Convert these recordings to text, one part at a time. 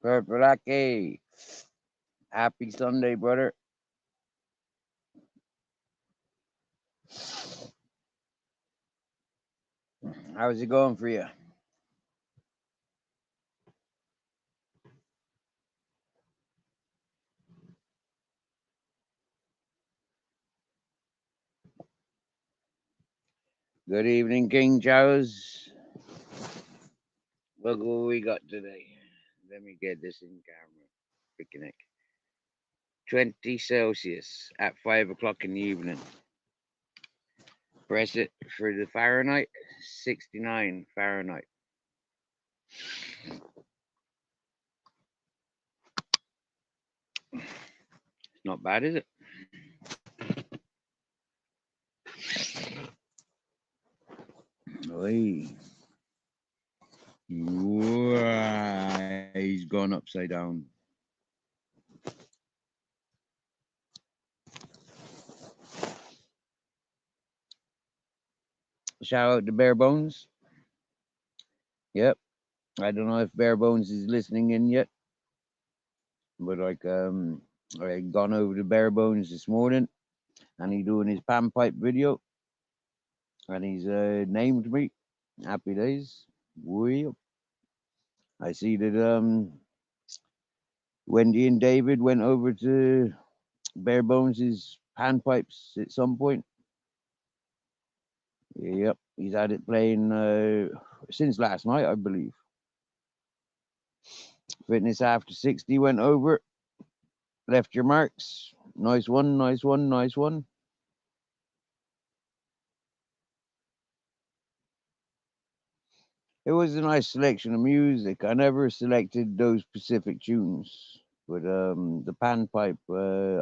Purple Lucky. Happy Sunday, brother. How's it going for you? Good evening, King Charles. Look what we got today. Let me get this in camera. Freaking heck. 20 Celsius at 5 o'clock in the evening. Press it for the Fahrenheit. 69 Fahrenheit. It's not bad, is it? Oi. He's gone upside down. Shout out to Bare Bones. Yep. I don't know if Bare Bones is listening in yet, but I gone over to Bare Bones this morning, and he doing his panpipe video, and he's named me. Happy days. Well, I see that Wendy and David went over to Bare Bones' panpipes at some point. Yep, he's had it playing since last night, I believe. Fitness After 60 went over, left your marks. Nice one, nice one, nice one. It was a nice selection of music. I never selected those specific tunes, but the panpipe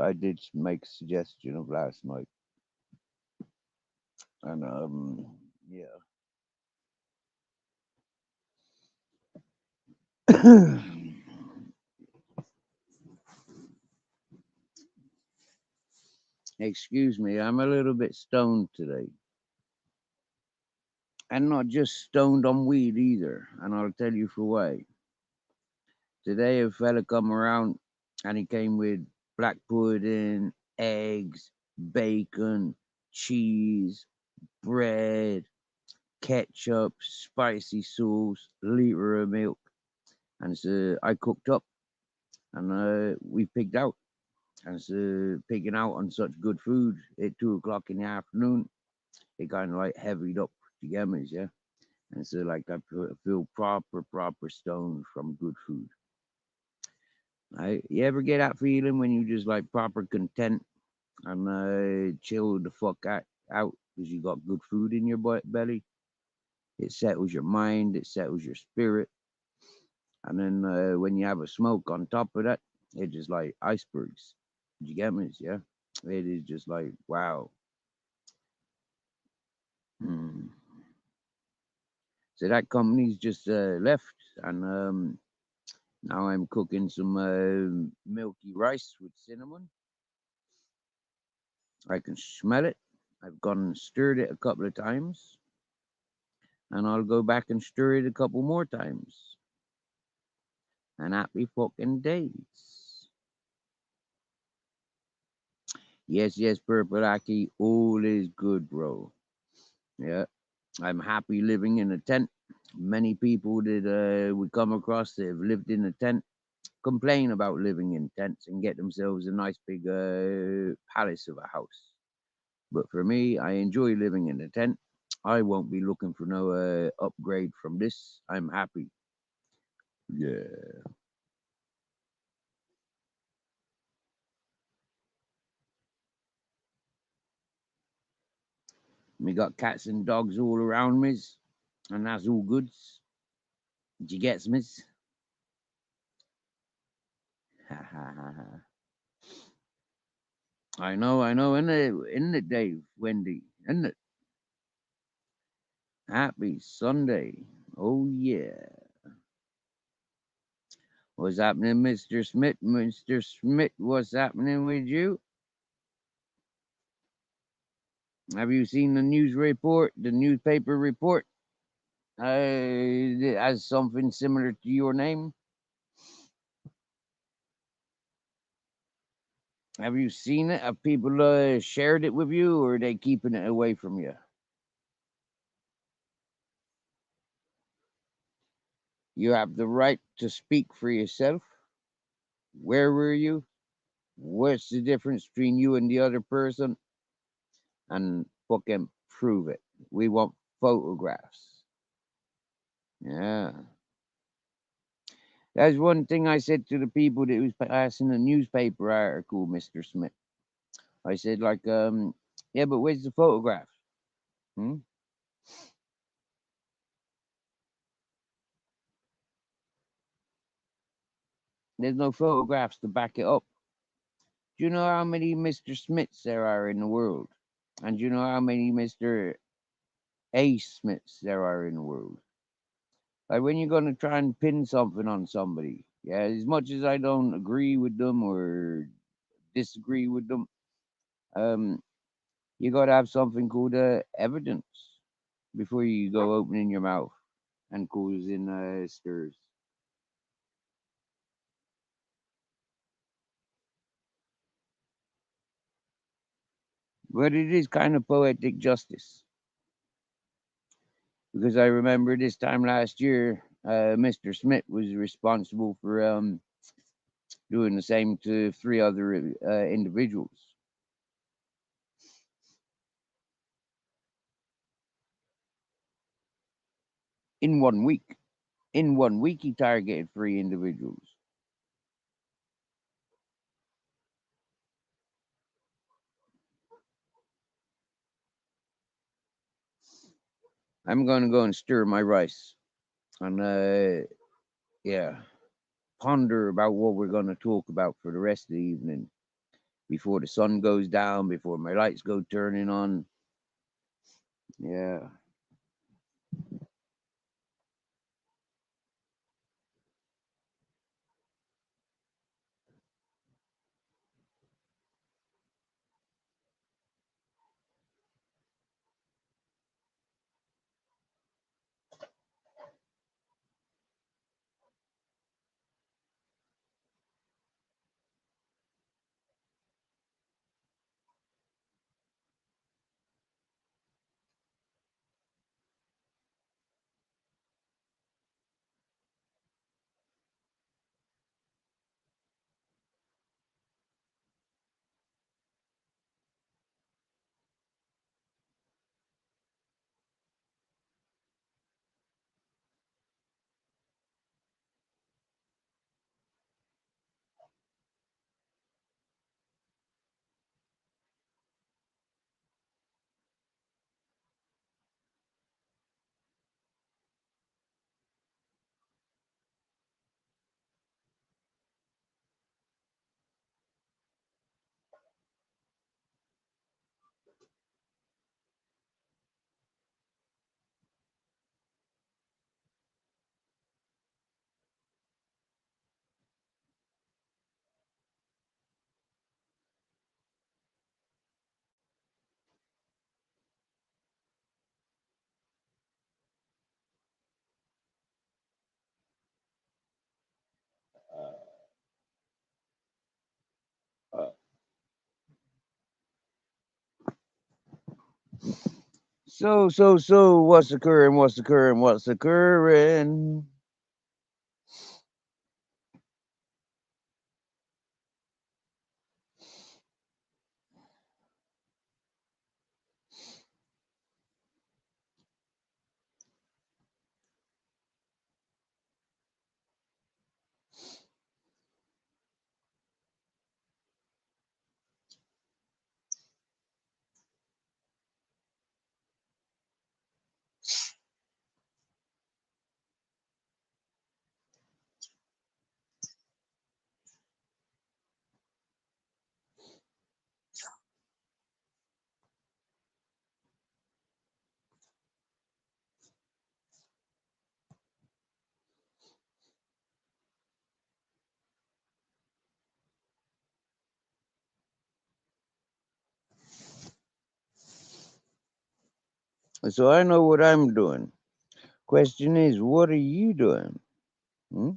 I did make a suggestion of last night, and yeah. Excuse me, I'm a little bit stoned today. And not just stoned on weed either, and I'll tell you for why. Today a fella come around and he came with black pudding, eggs, bacon, cheese, bread, ketchup, spicy sauce, liter of milk. And so I cooked up and we pigged out. And so pigging out on such good food at 2 o'clock in the afternoon, it kind of like heavied up the gammas, yeah. And so like I feel proper stoned from good food. Right? You ever get that feeling when you just like proper content and chill the fuck out because you got good food in your belly? It settles your mind, it settles your spirit. And then when you have a smoke on top of that, it's just like icebergs. You get me? Yeah. It is just like, wow. Hmm. So that company's just left, and now I'm cooking some milky rice with cinnamon. I can smell it. I've gone and stirred it a couple of times, and I'll go back and stir it a couple more times. And happy fucking days. Yes, yes, Purple Aki, all is good, bro. Yeah, I'm happy living in a tent. Many people that we come across that have lived in a tent complain about living in tents and get themselves a nice big palace of a house. But for me, I enjoy living in a tent. I won't be looking for no upgrade from this. I'm happy. Yeah. Me got cats and dogs all around me, and that's all goods. Did you get miss? Ha ha ha ha. I know, in it, Dave, Wendy, isn't it? Happy Sunday. Oh yeah. What's happening, Mr. Smith? Mr. Smith, what's happening with you? Have you seen the news report, the newspaper report? It has something similar to your name. Have you seen it? Have people shared it with you, or are they keeping it away from you? You have the right to speak for yourself. Where were you? What's the difference between you and the other person? And fucking prove it. We want photographs. Yeah. That's one thing I said to the people that was passing the newspaper article, Mr. Smith. I said, like, yeah, but where's the photograph? Hmm? There's no photographs to back it up. Do you know how many Mr. Smiths there are in the world? And do you know how many Mr. A. Smiths there are in the world? Like when you're going to try and pin something on somebody, yeah, as much as I don't agree with them or disagree with them, um, you got to have something called evidence before you go opening your mouth and causing stirs. But it is kind of poetic justice because I remember this time last year, Mr. Smith was responsible for doing the same to three other individuals in 1 week. In 1 week, he targeted three individuals. I'm going to go and stir my rice and, yeah, ponder about what we're going to talk about for the rest of the evening before the sun goes down, before my lights go turning on. Yeah. So, what's occurring? What's occurring? What's occurring? So I know what I'm doing. Question is, what are you doing? Hmm?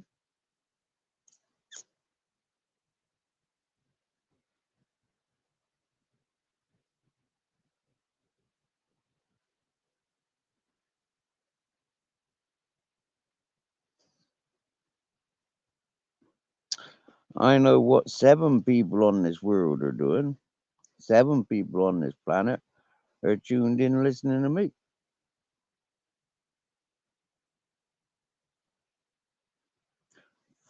I know what 7 people on this world are doing. 7 people on this planet are tuned in listening to me.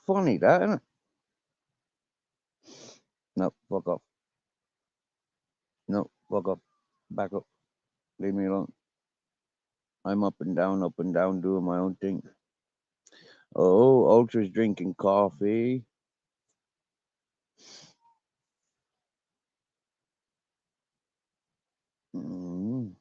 Funny that, isn't it? No, fuck off. No, fuck off. Back up. Leave me alone. I'm up and down, doing my own thing. Oh, Ultra's drinking coffee. Mm.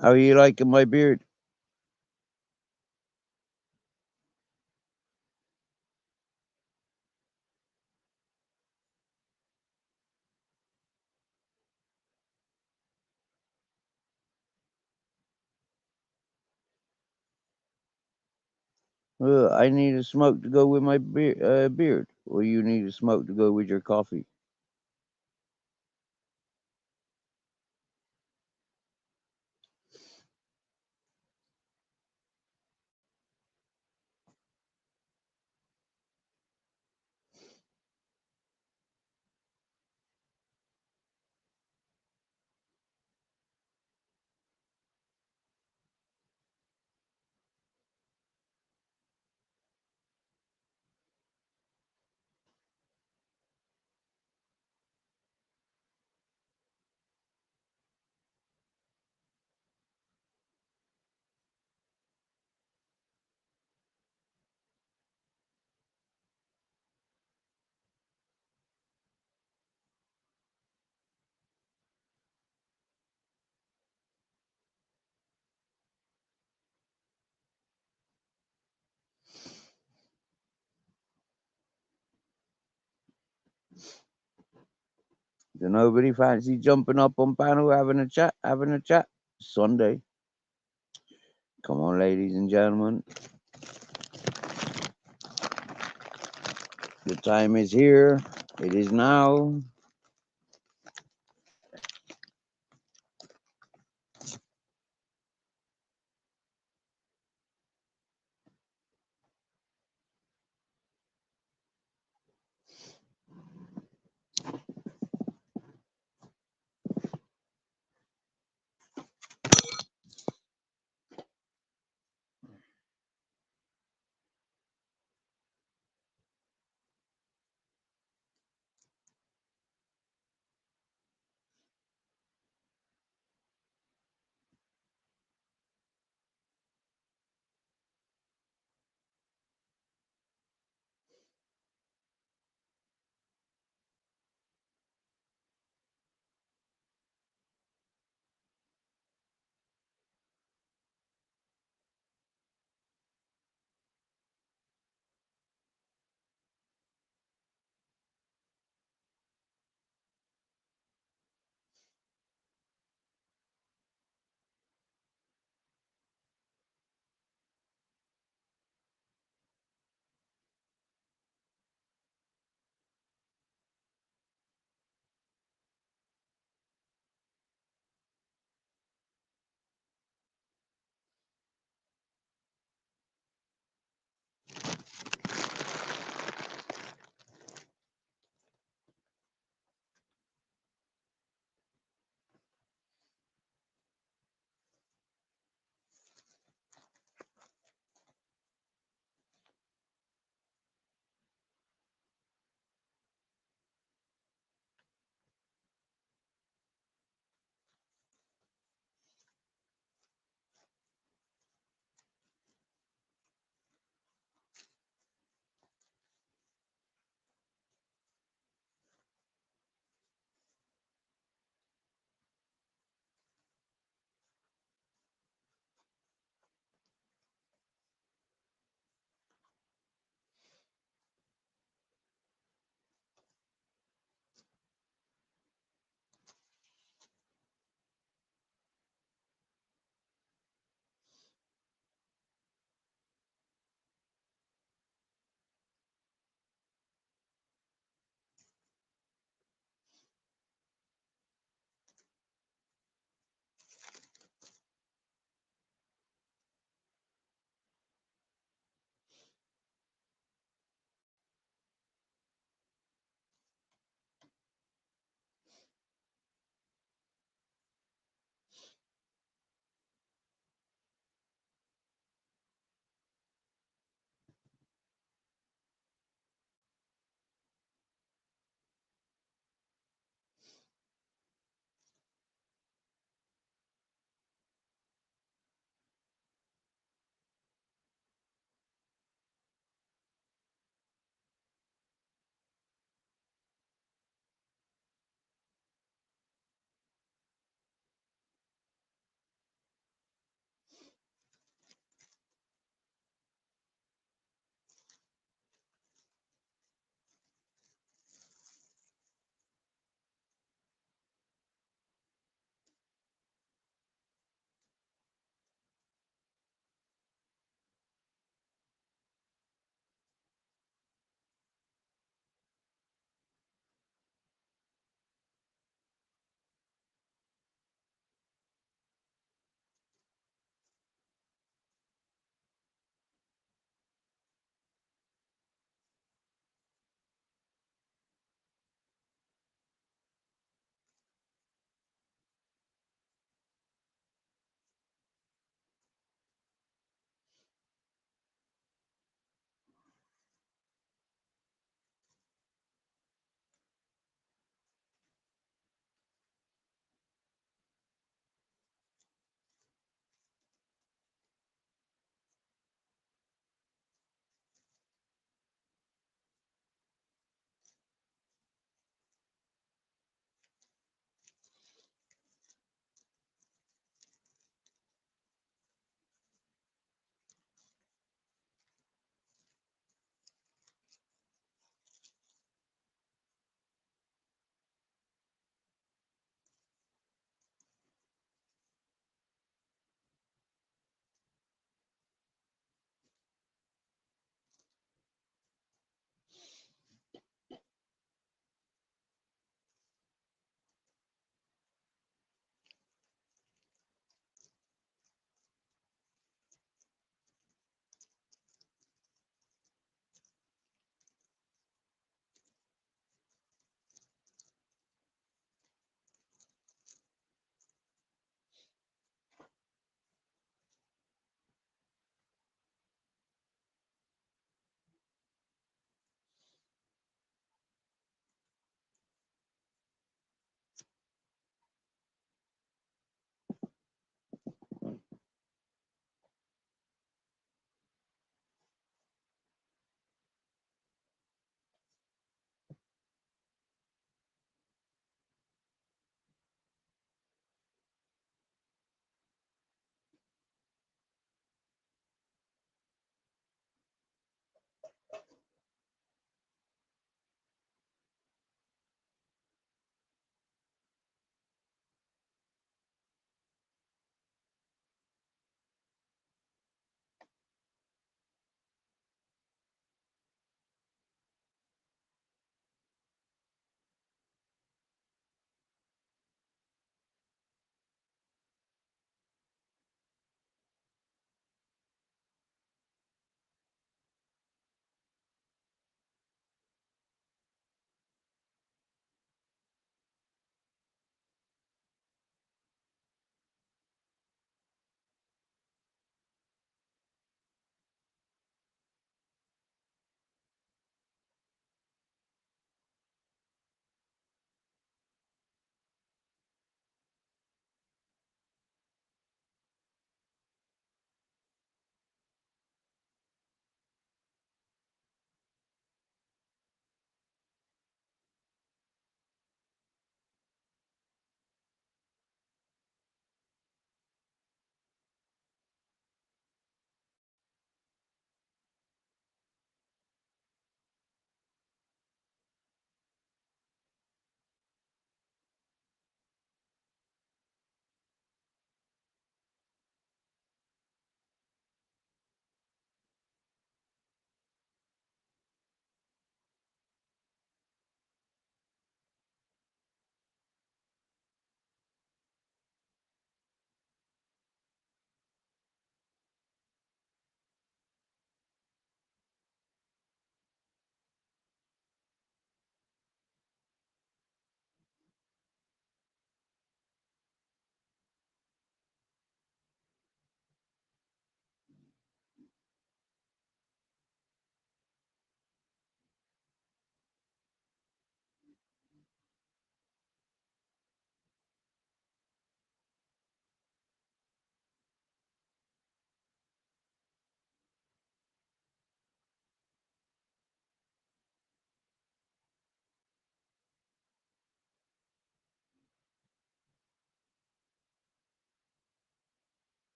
How are you liking my beard? I need a smoke to go with my beard, or you need a smoke to go with your coffee. So nobody fancy jumping up on panel having a chat. Sunday. Come on, ladies and gentlemen. The time is here. It is now.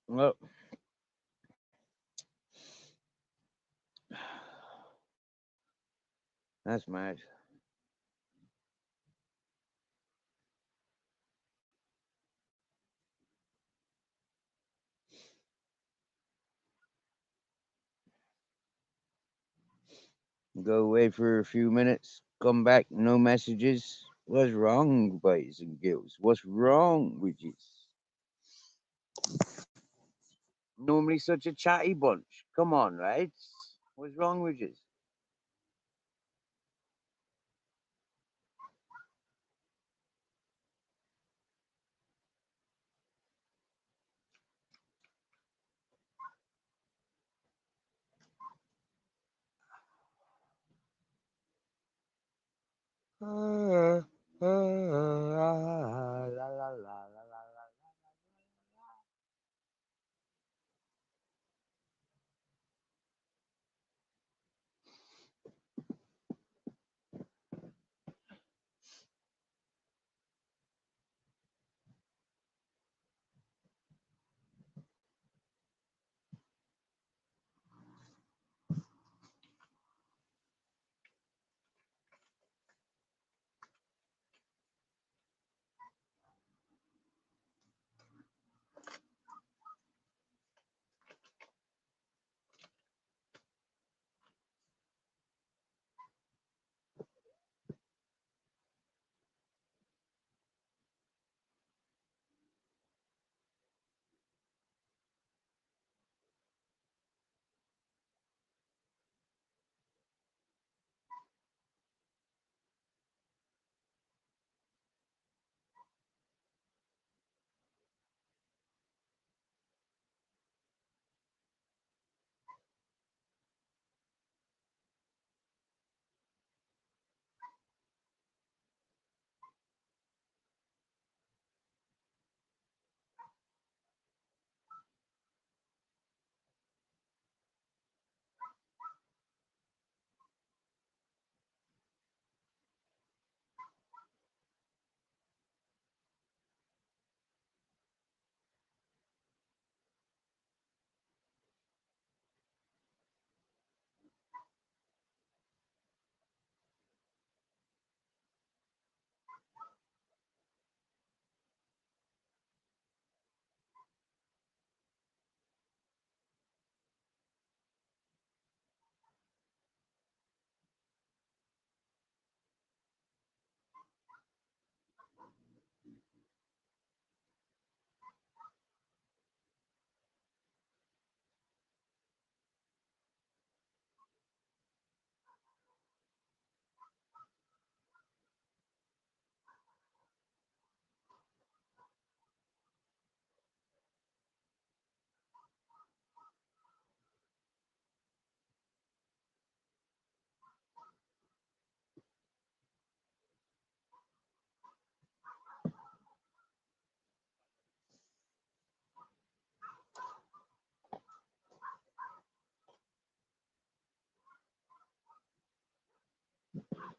Well, that's mad. Go away for a few minutes, come back, no messages. What's wrong, boys and girls? What's wrong with you? Normally such a chatty bunch. Come on, right? What's wrong with you? La, la, la, la, la,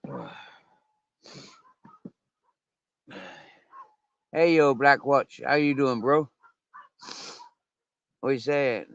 la. Hey yo, Black Watch, how you doing, bro? What you saying?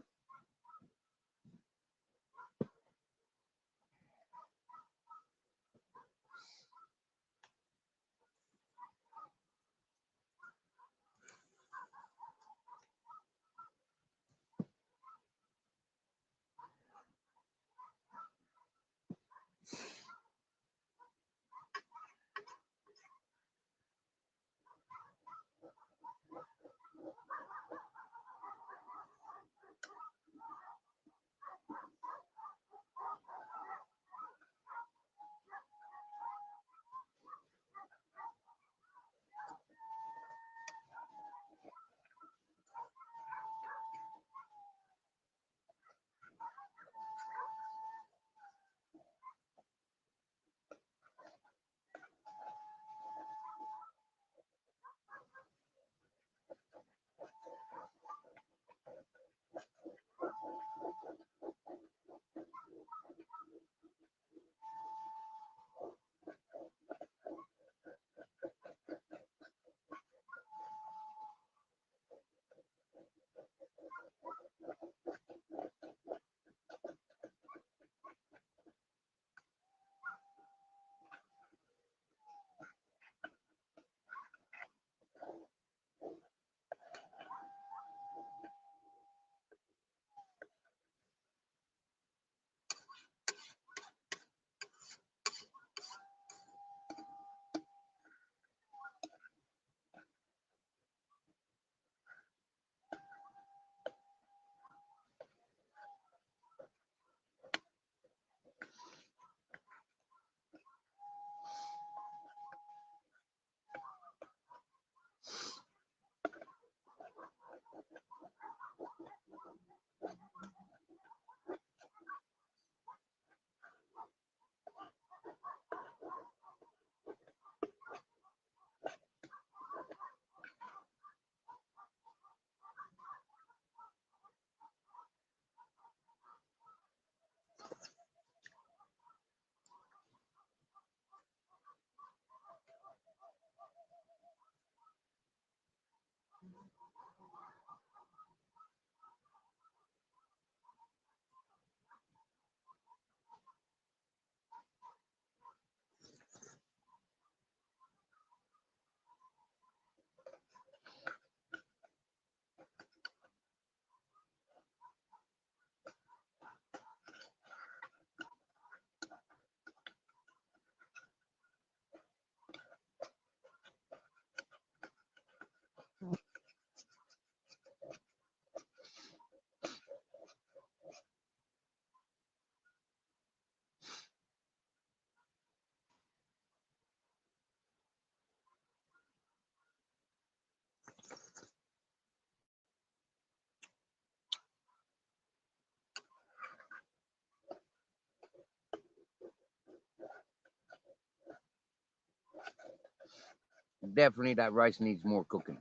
definitely that rice needs more cooking.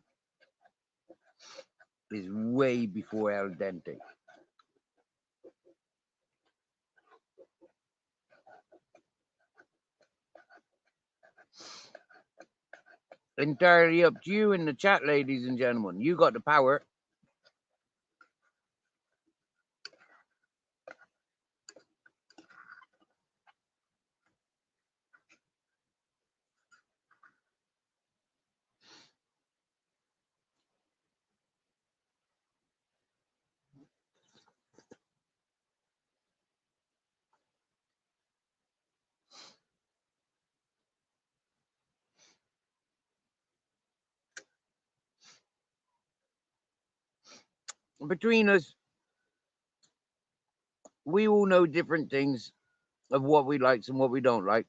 It's way before al dente. Entirely up to you in the chat, ladies and gentlemen. You got the power. Between us, we all know different things of what we like and what we don't like.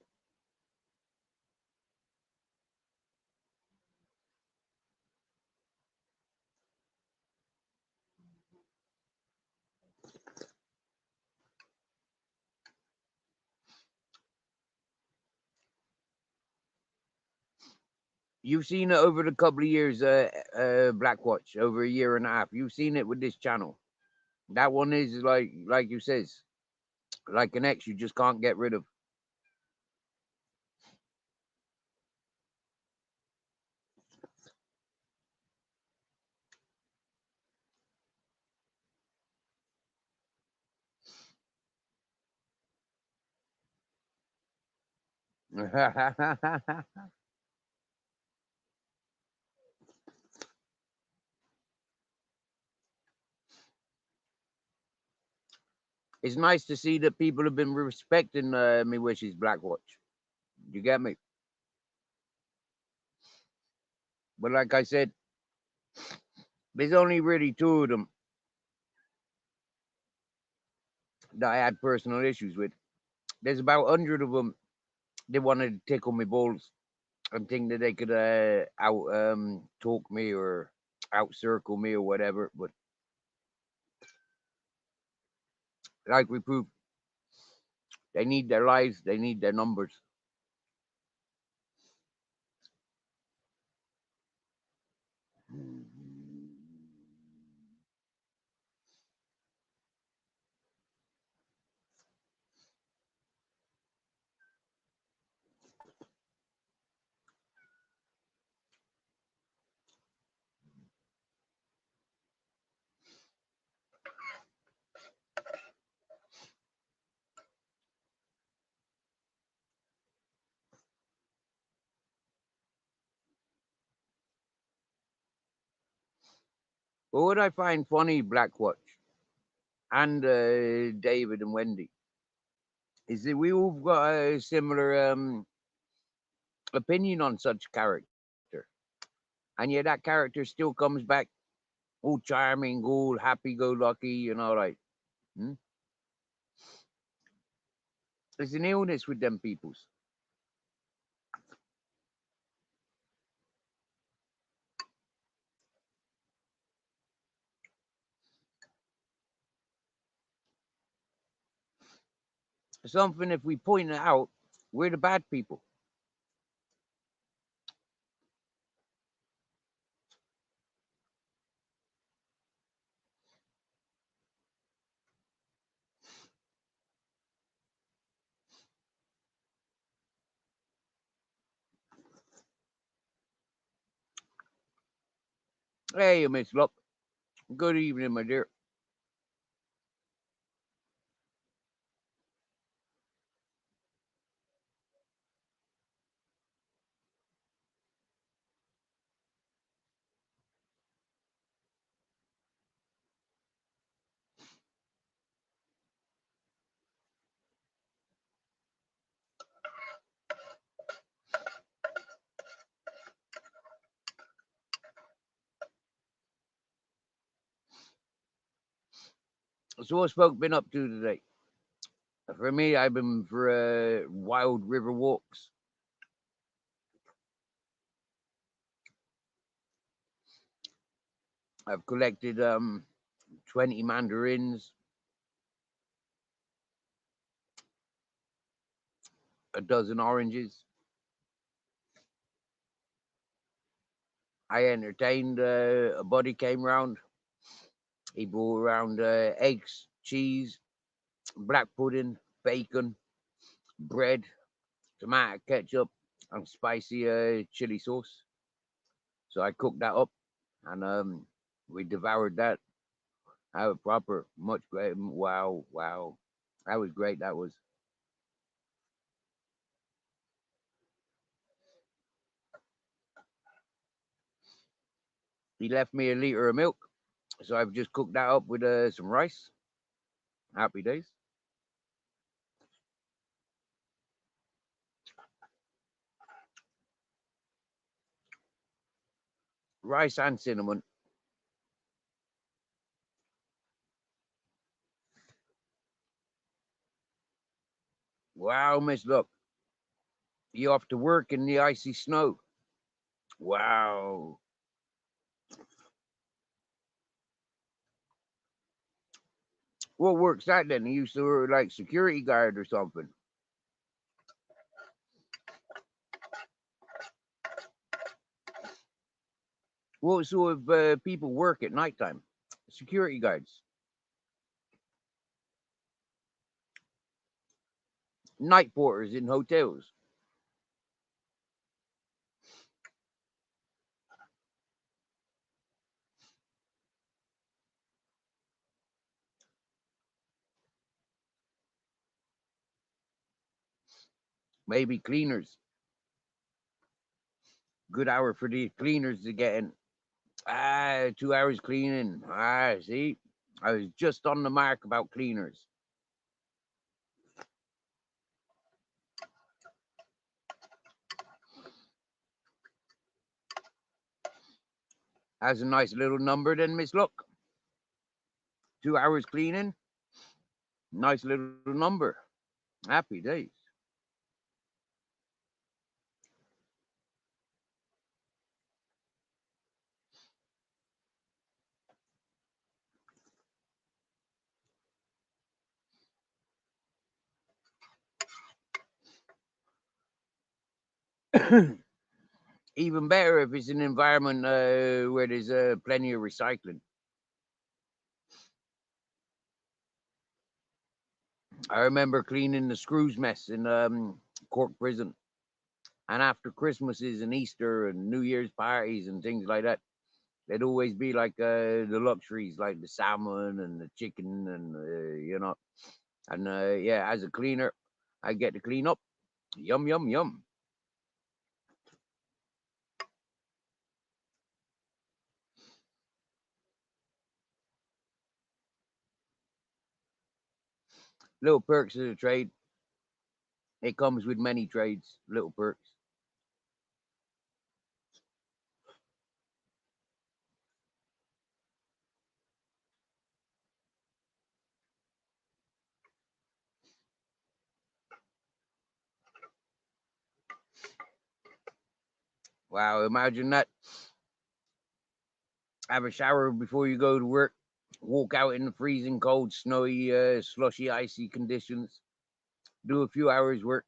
You've seen it over the couple of years, Black Watch, over a year and a half. You've seen it with this channel. That one is like you says, like an ex you just can't get rid of. It's nice to see that people have been respecting me wishes, Black Watch. You get me? But like I said, there's only really two of them that I had personal issues with. There's about 100 of them they wanted to tickle me balls and think that they could out talk me or out circle me or whatever. But like we proved, they need their lives, they need their numbers. But what I find funny, Black Watch and David and Wendy, is that we all got a similar opinion on such character, and yet that character still comes back all charming, all happy-go-lucky, and all right. Hmm? There's an illness with them peoples. Something if we point it out, we're the bad people. Hey, Miss Luck. Good evening, my dear. So what's folk been up to today? For me, I've been for wild river walks. I've collected 20 mandarins, a dozen oranges, I entertained. A buddy came round. He brought around eggs, cheese, black pudding, bacon, bread, tomato ketchup, and spicy chili sauce. So I cooked that up, and we devoured that. I was proper much great. Wow, wow, that was great. That was. He left me a liter of milk, so I've just cooked that up with some rice. Happy days. Rice and cinnamon. Wow, Miss Look, you off to work in the icy snow. Wow. What works that then? You used to work like security guard or something. What sort of people work at nighttime? Security guards, night porters in hotels, maybe cleaners. Good hour for the cleaners to get in. 2 hours cleaning. See, I was just on the mark about cleaners. That's a nice little number, then, Miss Look. 2 hours cleaning. Nice little number. Happy days. Even better if it's an environment where there's plenty of recycling. I remember cleaning the screws mess in Cork prison. And after Christmases and Easter and New Year's parties and things like that, there'd always be like the luxuries, like the salmon and the chicken, and And yeah, as a cleaner, I get to clean up. Yum yum yum. Little perks of the trade. It comes with many trades. Little perks. Wow, imagine that. Have a shower before you go to work. Walk out in the freezing cold, snowy, slushy, icy conditions. Do a few hours work,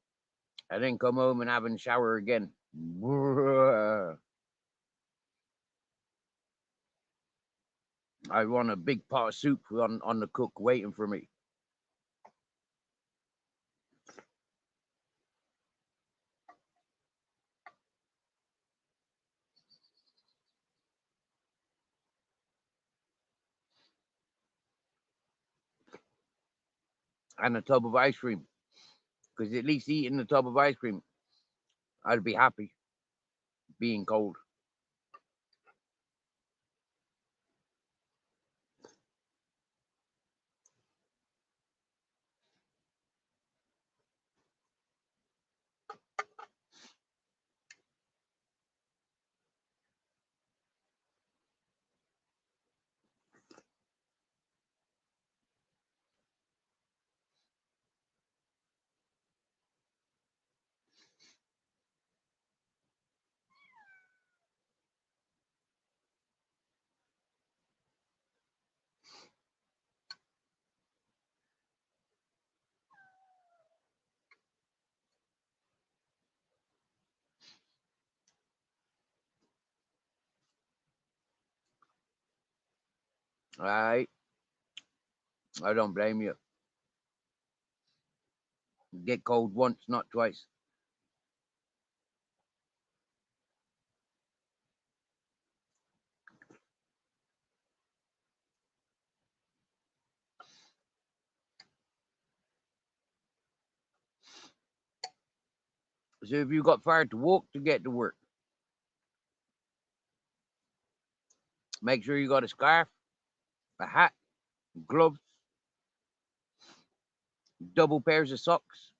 and then come home and have a shower again. I want a big pot of soup on the cook waiting for me. And a tub of ice cream. Because at least eating the tub of ice cream, I'd be happy being cold. Alright? I don't blame you. Get cold once, not twice. So if you got far to walk to get to work, make sure you got a scarf, a hat, gloves, double pairs of socks.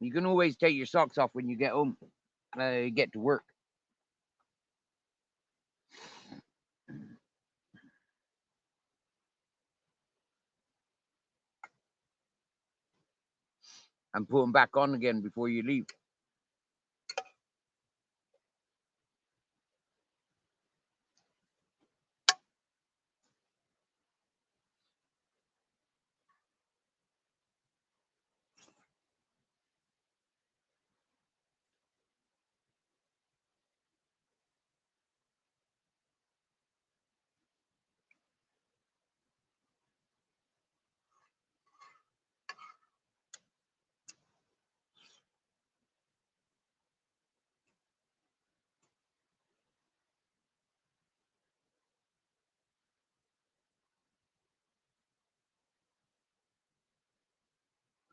You can always take your socks off when you get home, get to work. And put them back on again before you leave.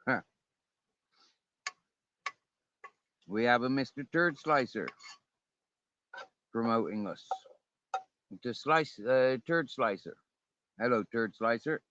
Huh. We have a Mr. Turd Slicer promoting us. The Turd Slicer. Hello, Turd Slicer.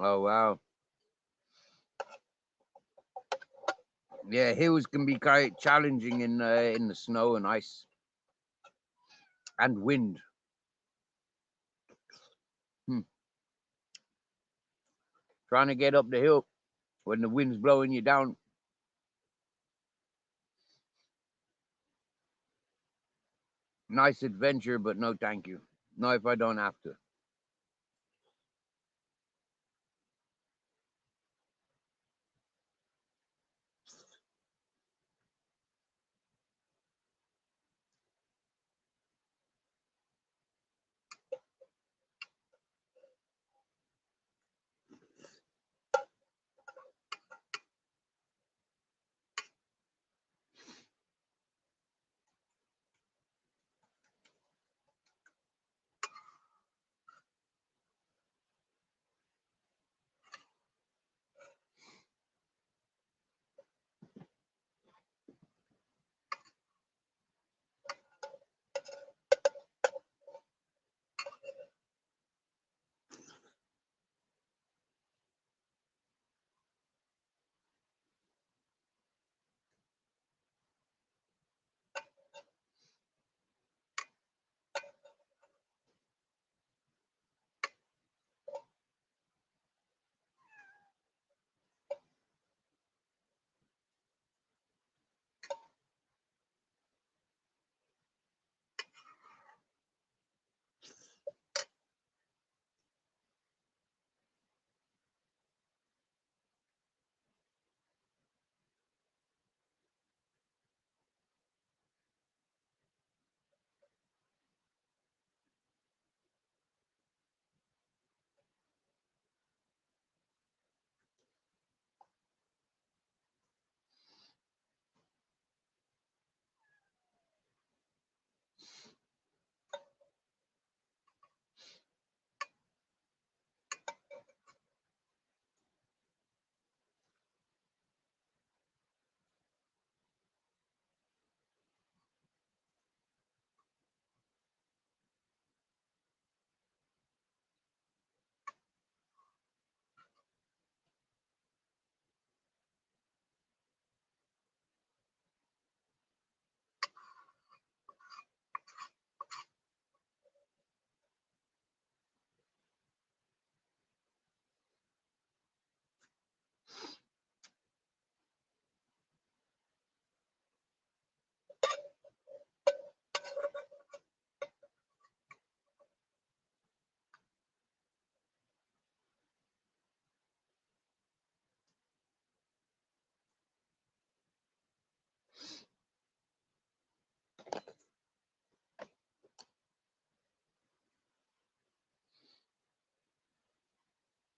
Oh wow. Yeah, hills can be quite challenging in the snow and ice and wind. Hmm. Trying to get up the hill when the wind's blowing you down. Nice adventure, but no thank you. Not if I don't have to.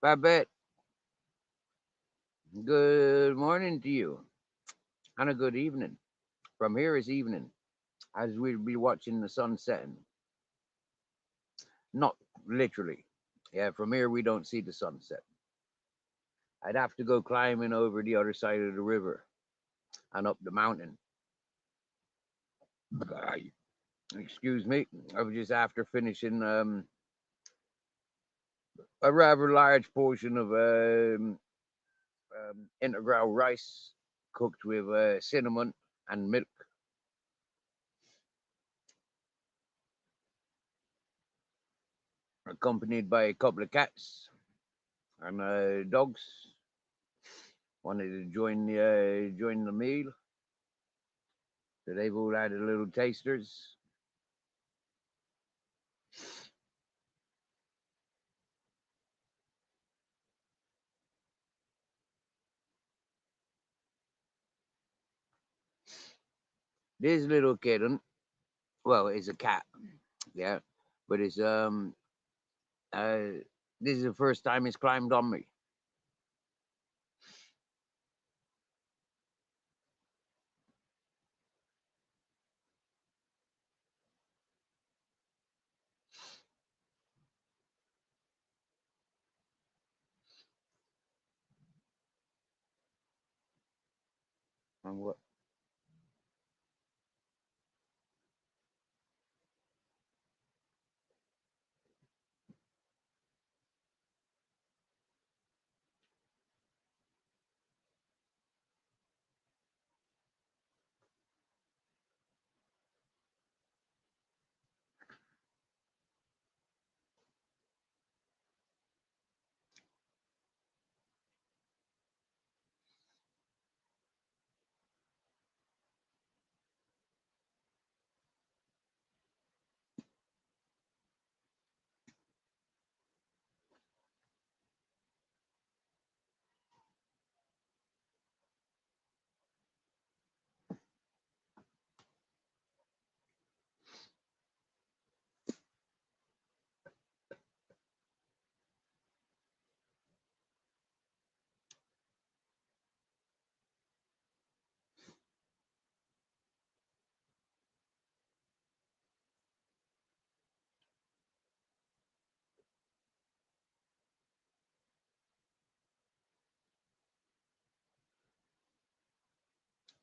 Babette, good morning to you, and a good evening. From here is evening, as we'll be watching the sun setting. Not literally. Yeah, from here we don't see the sunset. I'd have to go climbing over the other side of the river and up the mountain. Excuse me. I was just after finishing a rather large portion of integral rice cooked with cinnamon and milk, accompanied by a couple of cats and dogs. Wanted to join the meal, so they've all had a little tasters. This little kitten, well, it's a cat, yeah, but it's uh, this is the first time it's climbed on me. And what?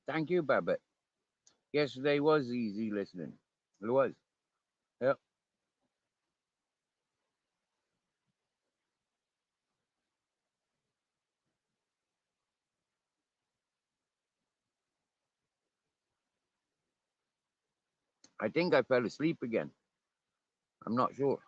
Thank you, Babette. Yesterday was easy listening. It was. Yep. I think I fell asleep again. I'm not sure.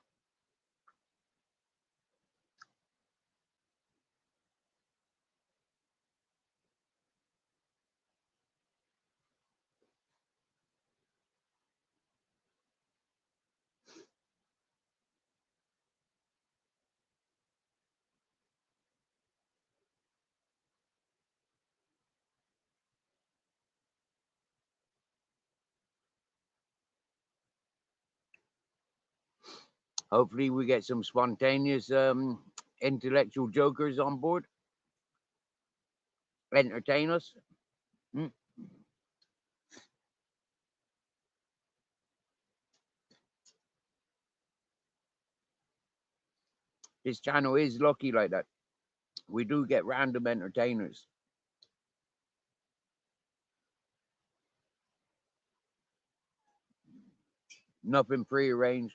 Hopefully, we get some spontaneous intellectual jokers on board, entertain us. Mm. This channel is lucky like that. We do get random entertainers. Nothing prearranged.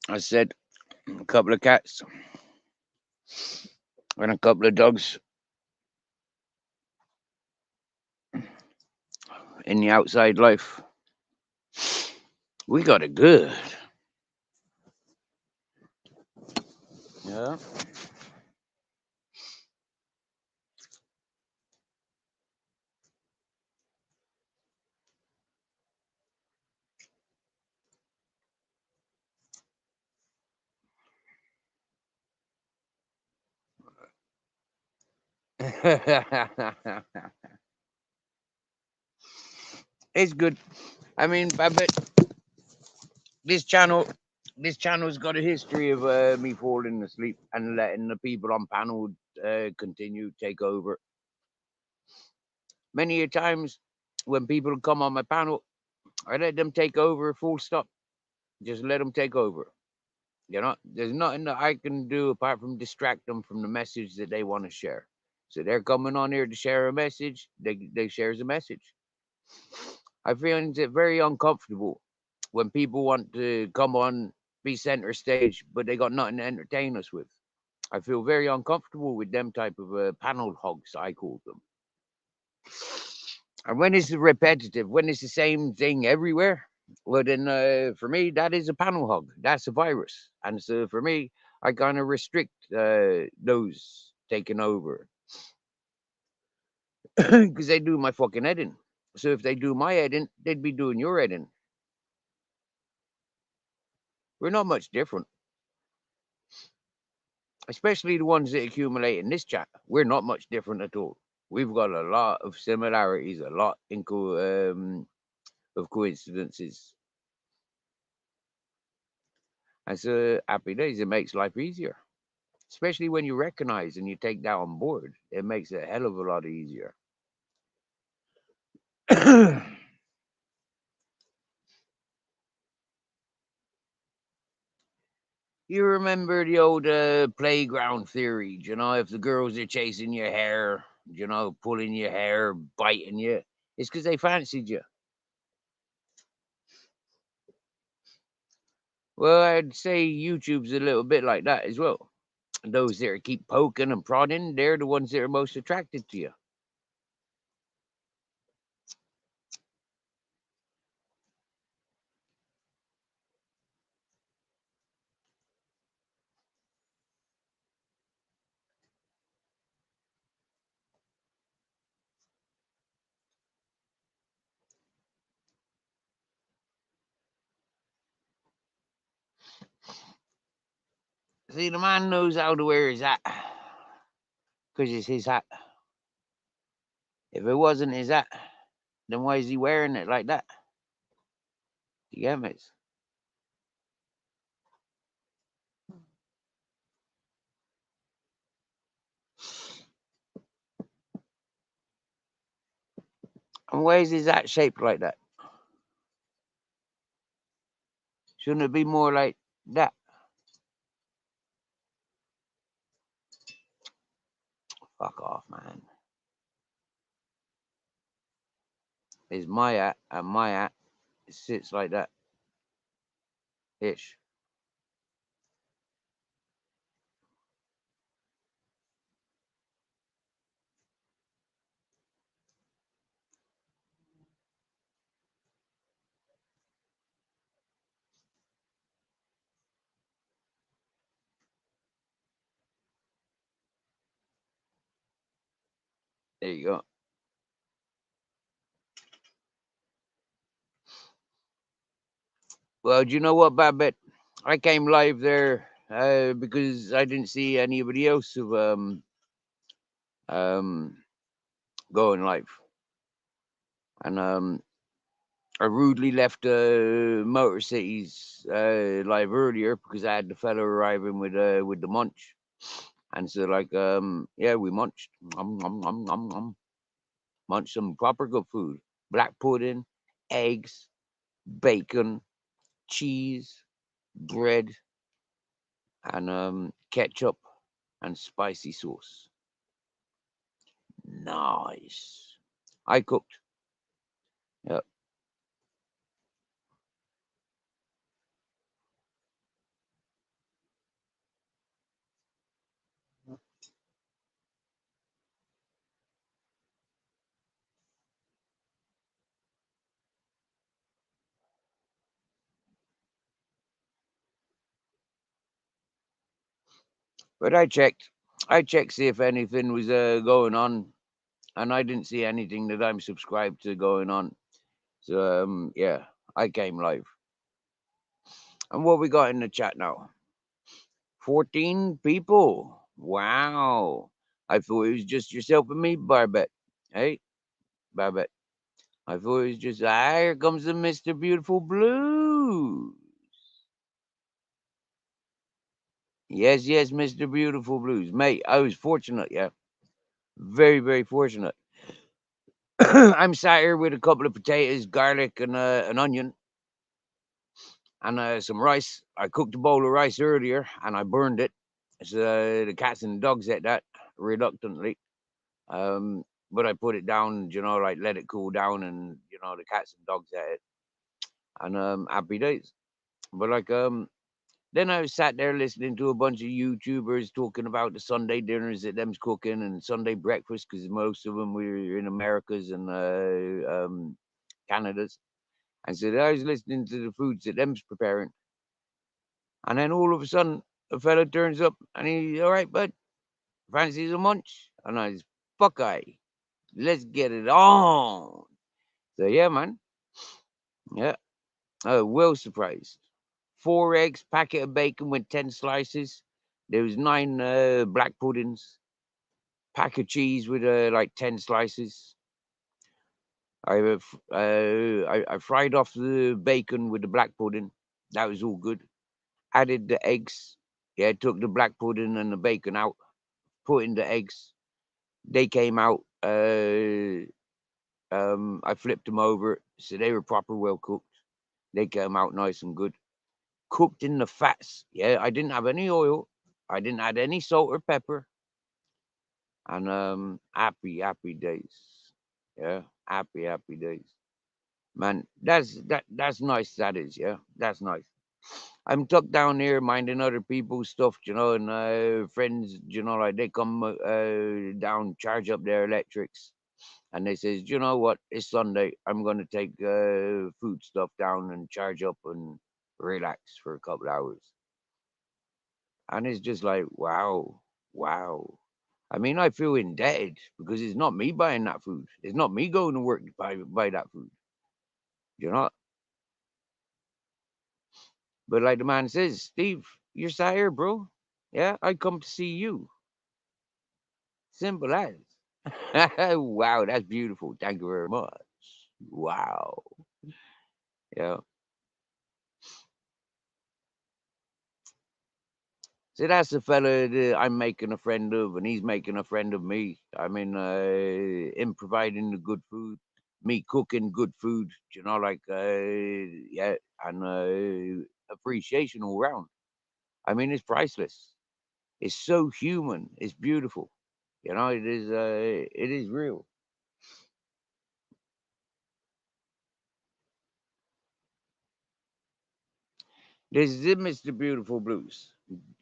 I said a couple of cats and a couple of dogs in the outside life. We got it good. Yeah. It's good. I mean, I bet this channel, this channel's got a history of me falling asleep and letting the people on panel continue take over. Many a times when people come on my panel, I let them take over. Full stop. Just let them take over. You know, there's nothing that I can do apart from distract them from the message that they want to share. So they're coming on here to share a message. They shares a message. I find it very uncomfortable when people want to come on, be center stage, but they got nothing to entertain us with. I feel very uncomfortable with them type of panel hogs, I call them. And when it's repetitive, when it's the same thing everywhere, well, then for me, that is a panel hog. That's a virus. And so for me, I kind of restrict those taking over because they do my fucking heading. So if they do my heading, they'd be doing your heading. We're not much different, especially the ones that accumulate in this chat. We're not much different at all. We've got a lot of similarities, a lot of coincidences. And so happy days, it makes life easier. Especially when you recognize and you take that on board. It makes it a hell of a lot easier. You remember the old playground theory, you know, if the girls are chasing your hair, you know, pulling your hair, biting you, it's because they fancied you. Well, I'd say YouTube's a little bit like that as well. Those that keep poking and prodding, they're the ones that are most attracted to you. See, the man knows how to wear his hat because it's his hat. If it wasn't his hat, then why is he wearing it like that? You get me? And why is his hat shaped like that? Shouldn't it be more like that? Fuck off, man. It's my hat, and my hat sits like that. Ish. There you go. Well, do you know what, Babette? I came live there because I didn't see anybody else of um going live, and I rudely left Motor Cities live earlier because I had the fellow arriving with the munch, and so like yeah, we munched, munched some proper good food, black pudding, eggs, bacon, cheese, bread, and ketchup and spicy sauce. Nice. I cooked. Yeah. But I checked. I checked see if anything was going on, and I didn't see anything that I'm subscribed to going on. So yeah, I came live. And what we got in the chat now? 14 people. Wow. I thought it was just yourself and me, Barbette. Hey, Barbette. I thought it was just, here comes the Mr. Beautiful Blues. Yes, yes, Mr. Beautiful Blues. Mate, I was fortunate, yeah. Very, very fortunate. I'm sat here with a couple of potatoes, garlic, and an onion, and some rice. I cooked a bowl of rice earlier, and I burned it. So the cats and the dogs ate that reluctantly. But I put it down, like let it cool down, and the cats and dogs ate it, and happy days. But then I was sat there listening to a bunch of YouTubers talking about the Sunday dinners that them's cooking and Sunday breakfast, because most of them were in Americas and Canada's. And so I was listening to the foods that them's preparing. And then all of a sudden, a fella turns up and he's, all right, bud, fancies a munch? And I was, fuck aye, let's get it on. So yeah, man. Yeah. Well surprised. 4 eggs, packet of bacon with 10 slices. There was 9 black puddings, pack of cheese with like 10 slices. I fried off the bacon with the black pudding. That was all good. Added the eggs. Yeah, took the black pudding and the bacon out. Put in the eggs. They came out. I flipped them over, so they were proper well cooked. They came out nice and good. Cooked in the fats. Yeah, I didn't have any oil. I didn't add any salt or pepper. And happy days. Yeah, happy days. Man, that's nice, that is, yeah. That's nice. I'm tucked down here minding other people's stuff, and friends, like they come down, charge up their electrics, and they says, you know what, it's Sunday, I'm gonna take food stuff down and charge up and relax for a couple hours. And it's just like, wow, wow. I mean, I feel indebted because it's not me buying that food. It's not me going to work to buy that food, you know. But like the man says, Steve, you're sat here, bro. Yeah, I come to see you. Simple as. Wow, that's beautiful. Thank you very much. Wow. Yeah. So that's the fella that I'm making a friend of, and he's making a friend of me. I mean, him providing the good food, me cooking good food, yeah, and appreciation all round. I mean, it's priceless. It's so human. It's beautiful. It is. It is real. This is it, Mr. Beautiful Blues.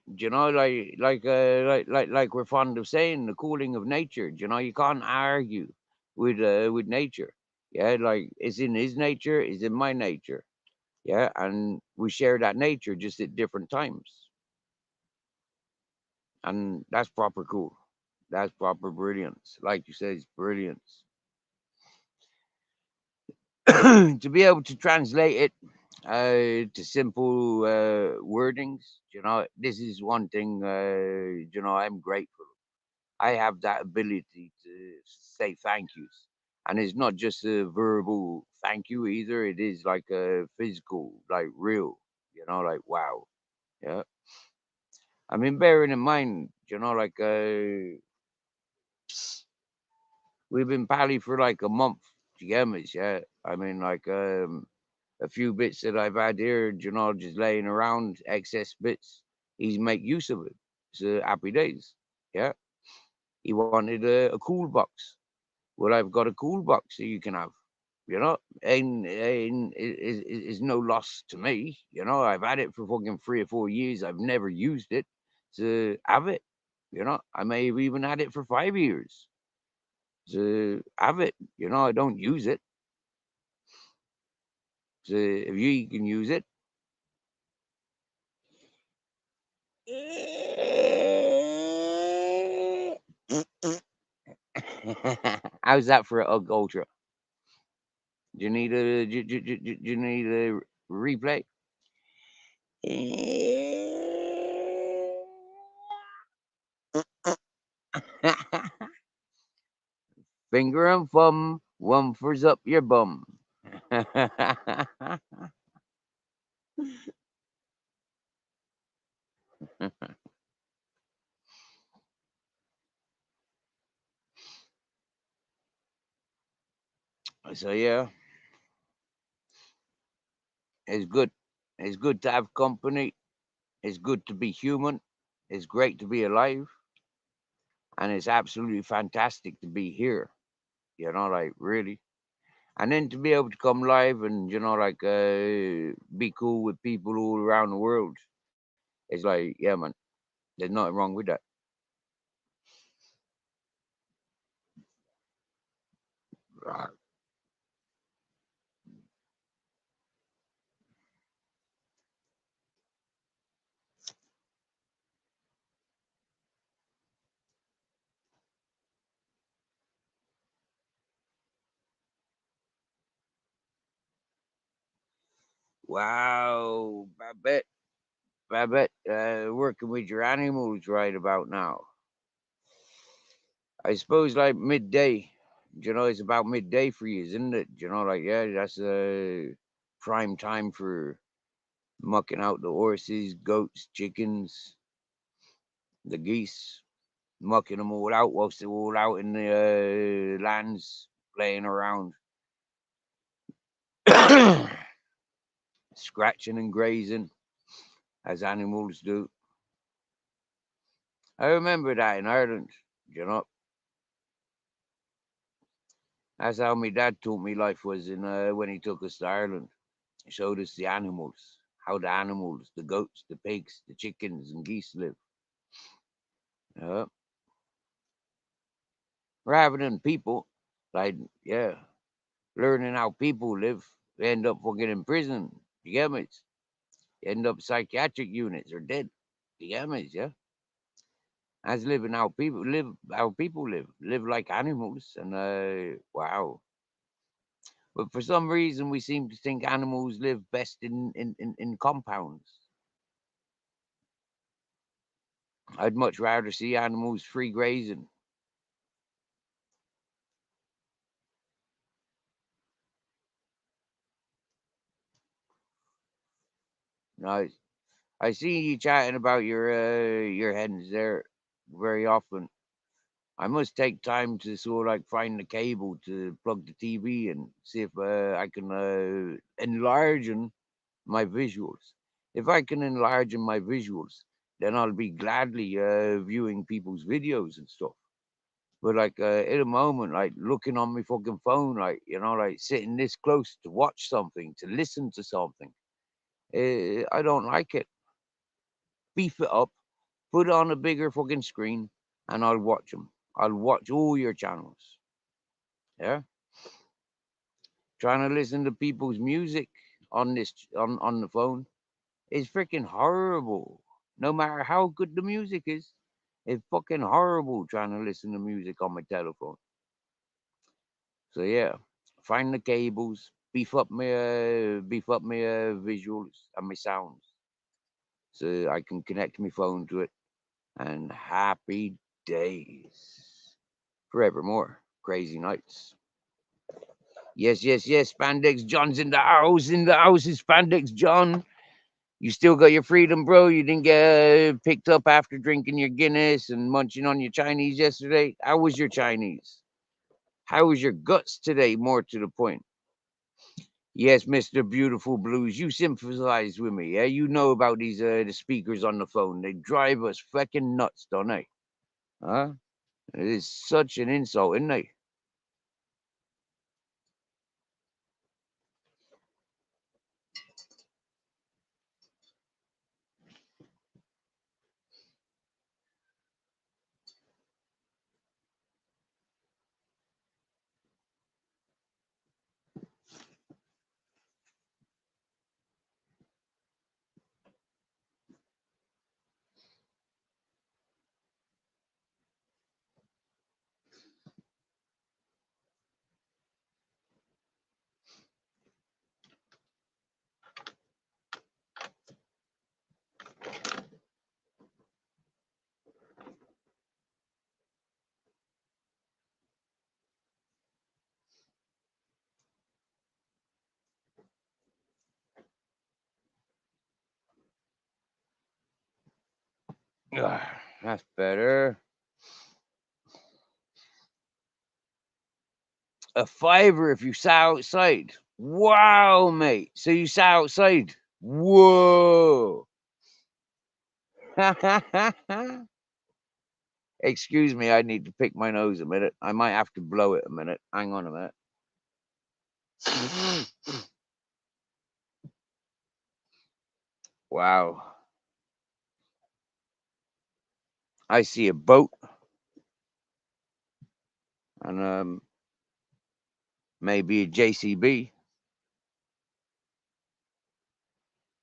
Like we're fond of saying, the cooling of nature. You can't argue with nature. Yeah, like it's in his nature, it's in my nature. Yeah, and we share that nature just at different times, and that's proper cool. That's proper brilliance. Like you say, it's brilliance. To be able to translate it to simple wordings, this is one thing. I'm grateful. I have that ability to say thank yous. And it's not just a verbal thank you either. It is like a physical, like real, like wow. Yeah. I mean, bearing in mind, we've been pally for like a month together. Yeah. I mean, like a few bits that I've had here, just laying around, excess bits. He's make use of it. So happy days. Yeah. He wanted a cool box. Well, I've got a cool box that you can have. And is no loss to me. I've had it for fucking 3 or 4 years. I've never used it to have it. I may have even had it for 5 years to have it. I don't use it. So if you can use it, how's that for a Ugg Ultra? Do you need do you need a replay? Finger and thumb, one for's up your bum. So yeah, it's good. It's good to have company. It's good to be human. It's great to be alive, and it's absolutely fantastic to be here. Like really, and then to be able to come live and like be cool with people all around the world. It's like, yeah, man. There's nothing wrong with that. Right. Wow, Babette, working with your animals right about now. I suppose like midday. It's about midday for you, isn't it? Like yeah, that's prime time for mucking out the horses, goats, chickens, the geese, mucking them all out whilst they're all out in the lands playing around, scratching and grazing as animals do. I remember that in Ireland. You know, that's how my dad taught me life was in when he took us to Ireland. He showed us the animals, how the animals, the goats, the pigs, the chickens, and geese live. Yeah, rather than people, like yeah, learning how people live, they end up fucking in prison. You get me? End up psychiatric units or dead. You get me? Yeah. As living how people live like animals, and wow. But for some reason, we seem to think animals live best in compounds. I'd much rather see animals free grazing. Now, I see you chatting about your hens there very often. I must take time to sort of like find the cable to plug the TV and see if I can enlarge my visuals. If I can enlarge my visuals, then I'll be gladly viewing people's videos and stuff. But like at the moment, like looking on my fucking phone, like like sitting this close to watch something, to listen to something, I don't like it. Beef it up, put it on a bigger fucking screen, and I'll watch them. I'll watch all your channels. Yeah, trying to listen to people's music on on the phone is freaking horrible. No matter how good the music is, it's fucking horrible trying to listen to music on my telephone. So yeah, find the cables, beef up my visuals and my sounds, so I can connect my phone to it. And happy days forevermore. Crazy nights. Yes, yes, yes. Spandex John's in the house. In the house is Spandex John. You still got your freedom, bro. You didn't get picked up after drinking your Guinness and munching on your Chinese yesterday. How was your Chinese? How was your guts today? More to the point. Yes, Mister Beautiful Blues, you sympathize with me. Yeah, you know about these the speakers on the phone. They drive us fucking nuts, don't they? Huh? It is such an insult, isn't it? That's better. A fiver if you sat outside. Wow, mate. So you sat outside. Whoa. Excuse me, I need to pick my nose a minute. I might have to blow it a minute. Hang on a minute. Wow. I see a boat and maybe a JCB.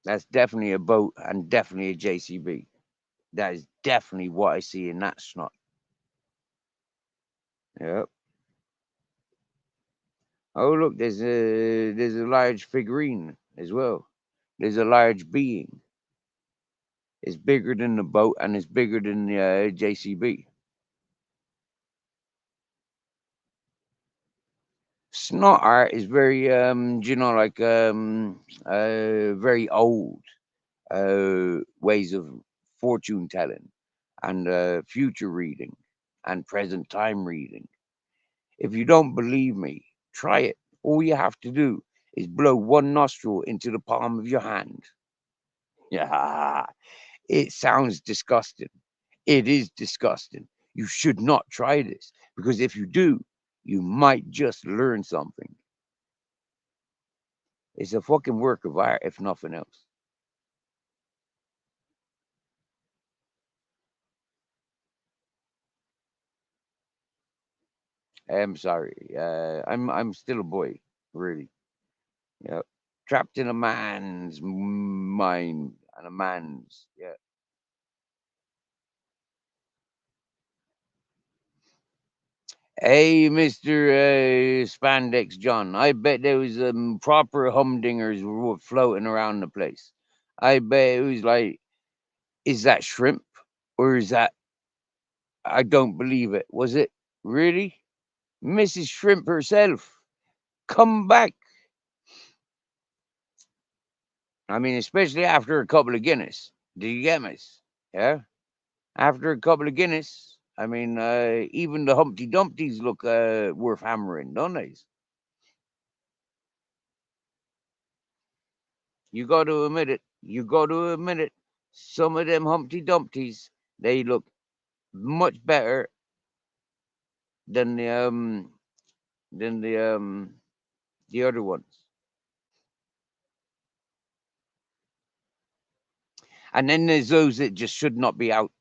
That's definitely a boat and definitely a JCB. That is definitely what I see in that snot. Yep. Oh look, there's a large figurine as well. There's a large being. It's bigger than the boat and it's bigger than the JCB. Snot art is very like very old ways of fortune telling and future reading and present time reading. If you don't believe me, try it. All you have to do is blow one nostril into the palm of your hand. Yeah, it sounds disgusting. It is disgusting. You should not try this because if you do, you might just learn something. It's a fucking work of art, if nothing else. I'm sorry. I'm still a boy, really. Yeah, trapped in a man's mind and a man's yeah. Hey, Mister Spandex John, I bet there was proper humdingers floating around the place. I bet it was like, is that shrimp or is that? I don't believe it. Was it really Mrs. Shrimp herself? Come back. I mean, especially after a couple of Guinness. Do you get me? Yeah. After a couple of Guinness, I mean, even the Humpty Dumptys look worth hammering, don't they? You got to admit it. You got to admit it. Some of them Humpty Dumptys, they look much better than than the other ones. And then there's those that just should not be out.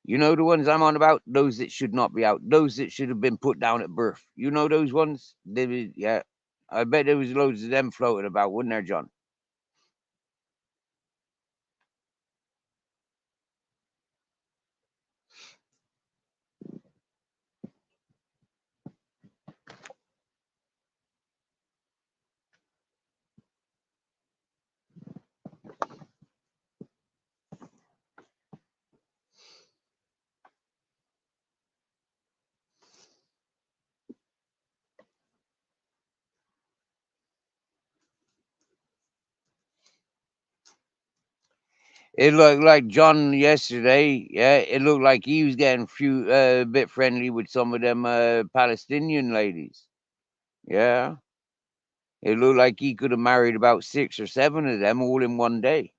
You know the ones I'm on about? Those that should not be out. Those that should have been put down at birth. You know those ones? Yeah. I bet there was loads of them floating about, wasn't there, John? It looked like John yesterday. Yeah, it looked like he was getting a bit friendly with some of them Palestinian ladies. Yeah, it looked like he could have married about 6 or 7 of them all in one day.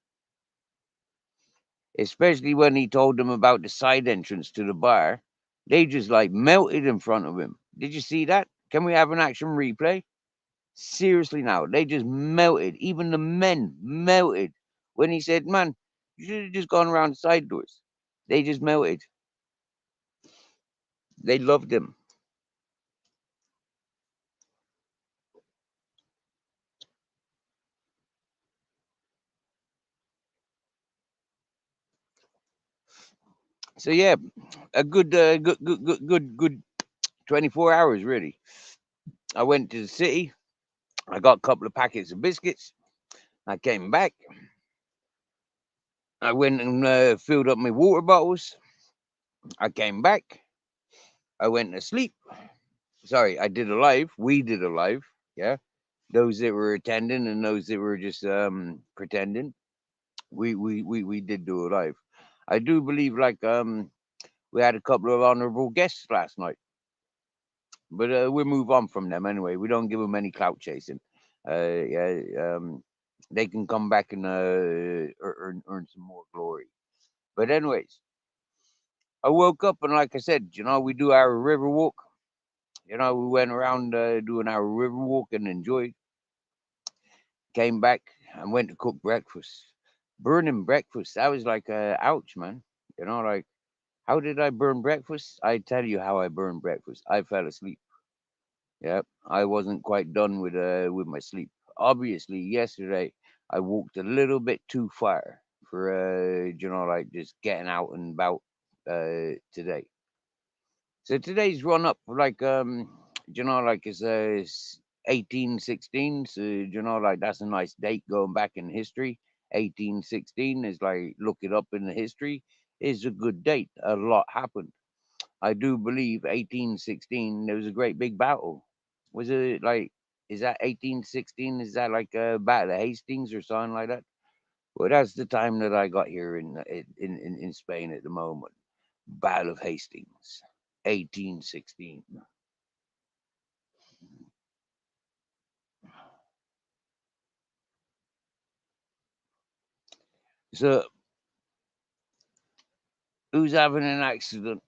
Especially when he told them about the side entrance to the bar, they just like melted in front of him. Did you see that? Can we have an action replay? Seriously, now they just melted. Even the men melted when he said, "Man, you should have just gone around the side doors." They just melted. They loved him. So yeah, a good 24 hours really. I went to the city. I got a couple of packets of biscuits. I came back. I went and filled up my water bottles. I came back. I went to sleep. Sorry, I did a live. We did a live. Yeah, those that were attending and those that were just pretending. We did do a live. I do believe like we had a couple of honourable guests last night, but we'll move on from them anyway. We don't give them any clout chasing. Yeah, they can come back and earn some more glory. But anyways, I woke up and like I said, we do our river walk. We went around doing our river walk and enjoyed. Came back and went to cook breakfast. Burning breakfast. That was like, ouch, man. Like, how did I burn breakfast? I tell you how I burned breakfast. I fell asleep. Yep, I wasn't quite done with my sleep. Obviously, yesterday I walked a little bit too far for like just getting out and about today. So today's run up like like it's 1816. So like that's a nice date going back in history. 1816 is like look it up in the history. Is a good date. A lot happened. I do believe 1816 there was a great big battle. Was it like is that 1816? Is that like a battle of Hastings or something like that? Well, that's the time that I got here in Spain at the moment. Battle of Hastings, 1816. So who's having an accident?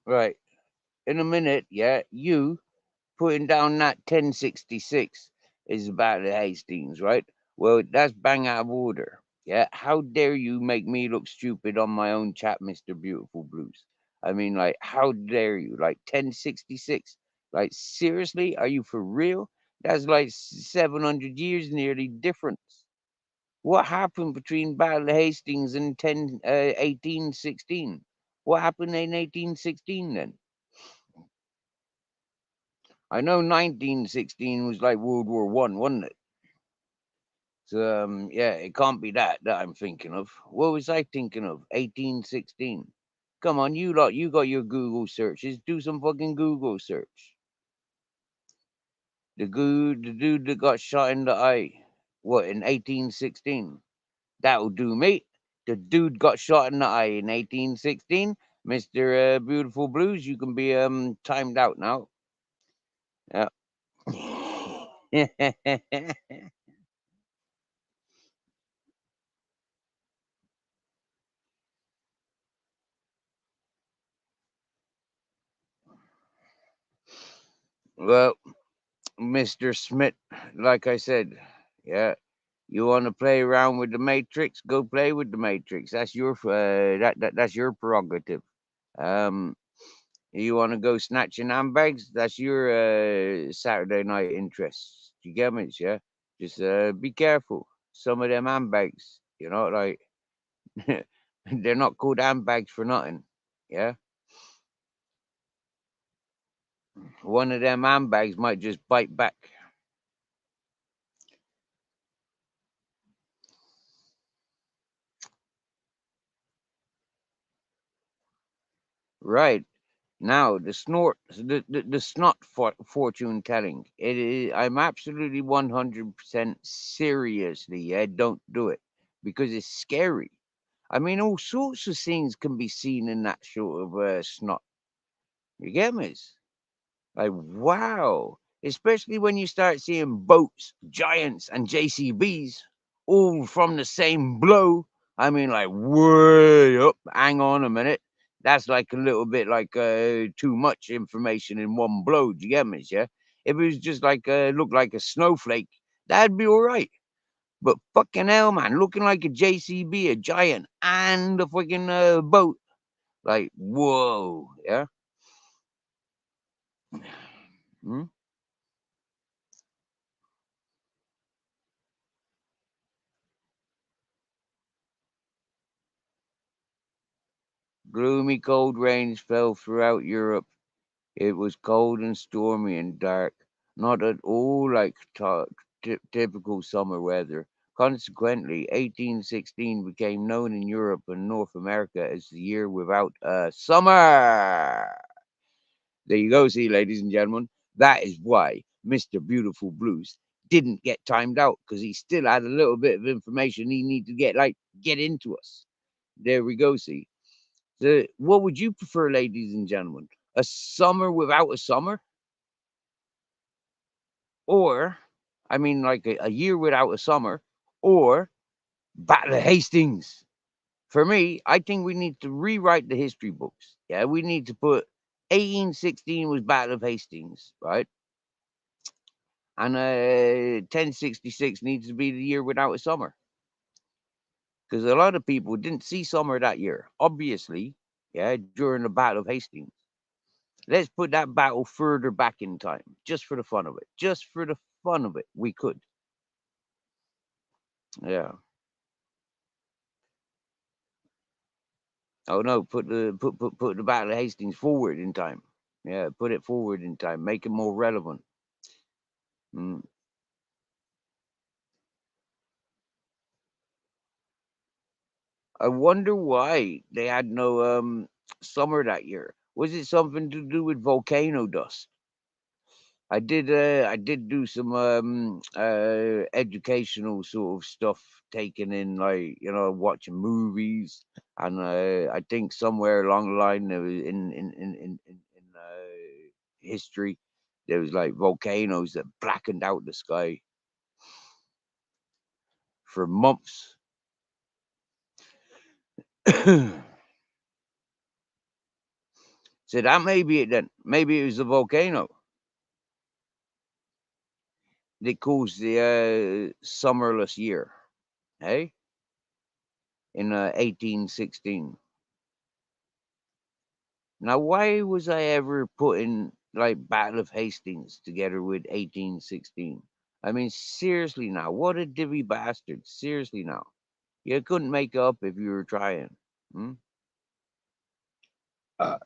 Right. In a minute, yeah, you putting down that 1066 is about the Hastings, right? Well, that's bang out of order. Yeah, how dare you make me look stupid on my own chat, Mr. Beautiful Blues? I mean, like, how dare you? Like 1066? Like, seriously? Are you for real? That's like 700 years nearly difference. What happened between Battle of Hastings and 1816? What happened in 1816 then? I know 1916 was like World War One, wasn't it? So yeah, it can't be that I'm thinking of. What was I thinking of? 1816. Come on, you lot, you got your Google searches. Do some fucking Google search. The dude that got shot in the eye. What in 1816? That'll do, mate. The dude got shot in the eye in 1816. Mister Beautiful Blues, you can be timed out now. Yeah. Well, Mr. Smith, like I said, yeah, you want to play around with the Matrix? Go play with the Matrix. That's your that's your prerogative. Um, you want to go snatching handbags? That's your Saturday night interest. You get me? Yeah. Just be careful. Some of them handbags, like they're not called handbags for nothing. Yeah. One of them handbags might just bite back. Right. Now, the snot fortune telling. It is. I'm absolutely 100% seriously. Yeah, don't do it because it's scary. I mean, all sorts of things can be seen in that sort of snot. You get me? Like, wow. Especially when you start seeing boats, giants, and JCBs all from the same blow. I mean, like, way up. Hang on a minute. That's like a little bit like too much information in one blow. Do you get me? Yeah. If it was just like looked like a snowflake, that'd be all right. But fucking hell, man, looking like a JCB, a giant, and a fucking boat. Like, whoa. Yeah. Hmm? Gloomy cold rains fell throughout Europe. It was cold and stormy and dark, not at all like typical summer weather. Consequently, 1816 became known in Europe and North America as the year without a summer. There you go, see, ladies and gentlemen. That is why Mr. Beautiful Blues didn't get timed out because he still had a little bit of information he needed to get into us. There we go. See, what would you prefer, ladies and gentlemen? A summer without a summer, or I mean, like a year without a summer, or Battle of Hastings? For me, I think we need to rewrite the history books. Yeah, we need to put 1816 was Battle of Hastings, right? And 1066 needs to be the year without a summer. Because a lot of people didn't see summer that year, obviously, yeah, during the Battle of Hastings. Let's put that battle further back in time, just for the fun of it. Just for the fun of it, we could. Yeah. Oh no, put the Battle of Hastings forward in time. Yeah, put it forward in time, make it more relevant. Mm. I wonder why they had no summer that year. Was it something to do with volcano dust? I did do some educational sort of stuff, taking in, like, watching movies, and I think somewhere along the line there was in history there was like volcanoes that blackened out the sky for months. So that may be it then. Maybe it was a volcano that caused the summerless year, hey, in 1816. Now, why was I ever putting like Battle of Hastings together with 1816? I mean, seriously now, what a divvy bastard. Seriously now. You couldn't make up if you were trying. Hmm? Uh,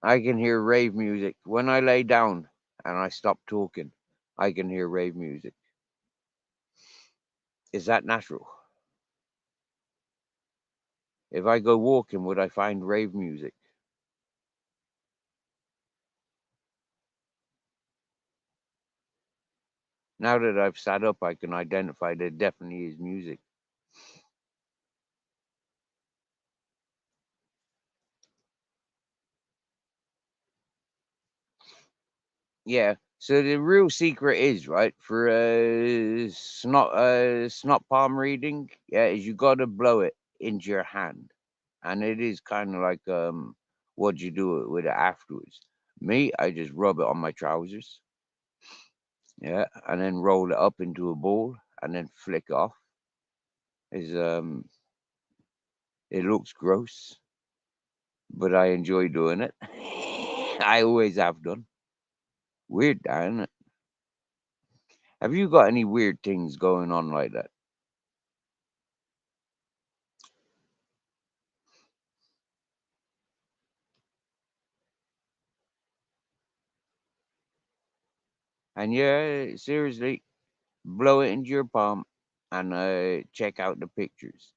I can hear rave music. When I lay down and I stop talking, I can hear rave music. Is that natural? If I go walking, would I find rave music? Now that I've sat up, I can identify there definitely is music. Yeah. So the real secret is, right, for snot palm reading. Yeah, is you got to blow it into your hand, and it is kind of like what you do with it afterwards. Me, I just rub it on my trousers. Yeah, and then roll it up into a ball, and then flick off. Is It looks gross, but I enjoy doing it. I always have done. Weird, isn't it? Have you got any weird things going on like that? And yeah, seriously, blow it into your palm and check out the pictures.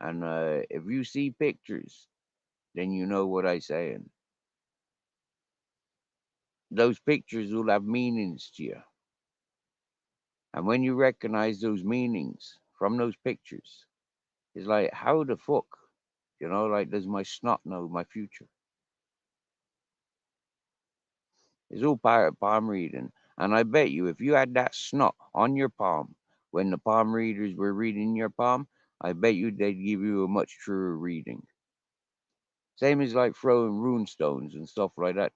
And if you see pictures, then you know what I'm saying. Those pictures will have meanings to you. And when you recognize those meanings from those pictures, it's like, how the fuck? Like, does my snot know my future? It's all part of palm reading. And I bet you if you had that snot on your palm when the palm readers were reading your palm, I bet you they'd give you a much truer reading. Same as like throwing rune stones and stuff like that.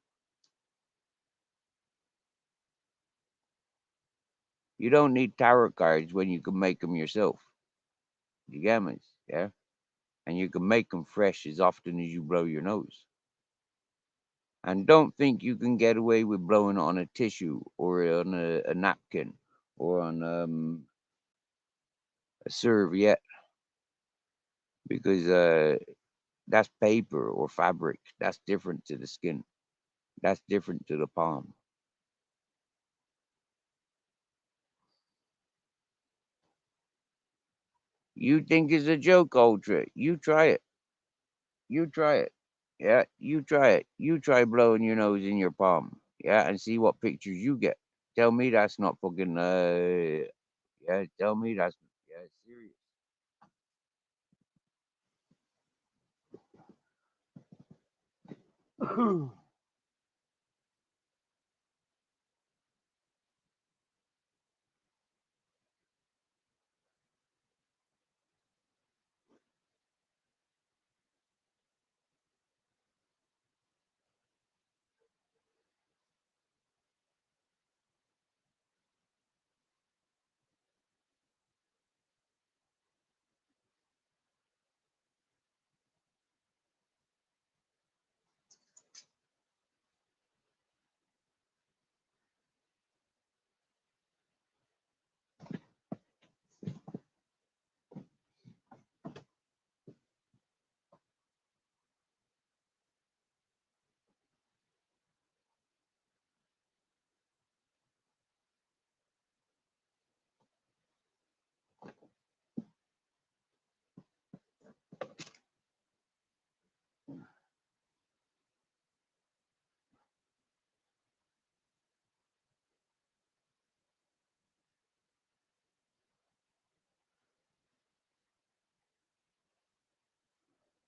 You don't need tarot cards when you can make them yourself. You get me? Yeah? And you can make them fresh as often as you blow your nose. And don't think you can get away with blowing it on a tissue or on a napkin or on a serviette because that's paper or fabric. That's different to the skin. That's different to the palm. You think it's a joke, Ultra? You try it. You try it. Yeah, you try it. You try blowing your nose in your palm. Yeah, and see what pictures you get. Tell me that's not fucking yeah, tell me that's yeah, serious.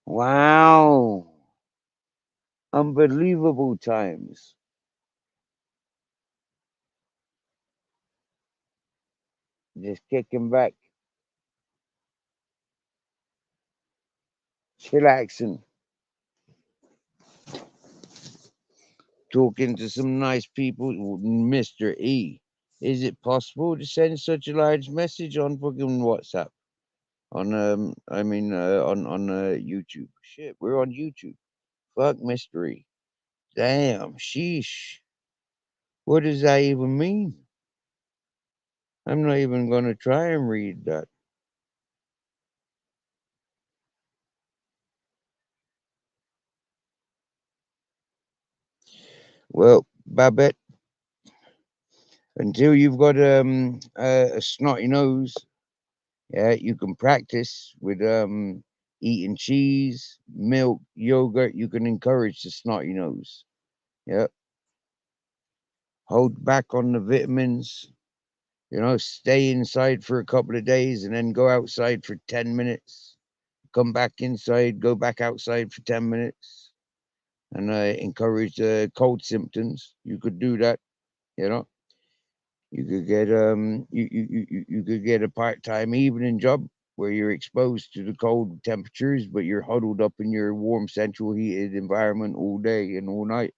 Wow. Unbelievable times. Just kicking back, chillaxing, talking to some nice people. Mr. E, is it possible to send such a large message on fucking WhatsApp? On on YouTube. Shit, we're on YouTube. Fuck mystery. Damn, sheesh. What does that even mean? I'm not even gonna try and read that. Well, Babette, until you've got a snotty nose, yeah, you can practice with eating cheese, milk, yogurt. You can encourage the snotty nose. Yeah, hold back on the vitamins. Stay inside for a couple of days and then go outside for 10 minutes. Come back inside, go back outside for 10 minutes, and encourage cold symptoms. You could do that. You know, you could get you could get a part-time evening job where you're exposed to the cold temperatures, but you're huddled up in your warm central heated environment all day and all night,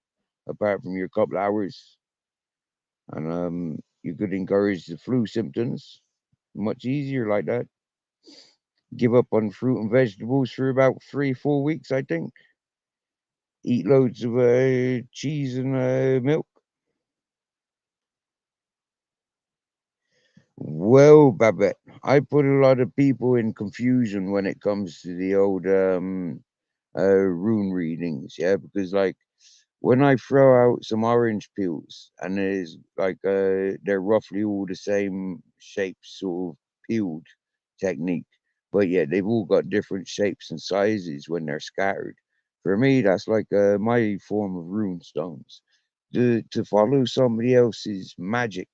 apart from your couple hours. And you could encourage the flu symptoms much easier like that. Give up on fruit and vegetables for about 3 4 weeks, I think. Eat loads of cheese and milk. Well, Babette, I put a lot of people in confusion when it comes to the old rune readings, yeah, because like when I throw out some orange peels and there's like they're roughly all the same shape, sort of peeled technique, but yeah, they've all got different shapes and sizes when they're scattered. For me, that's like my form of rune stones. To follow somebody else's magic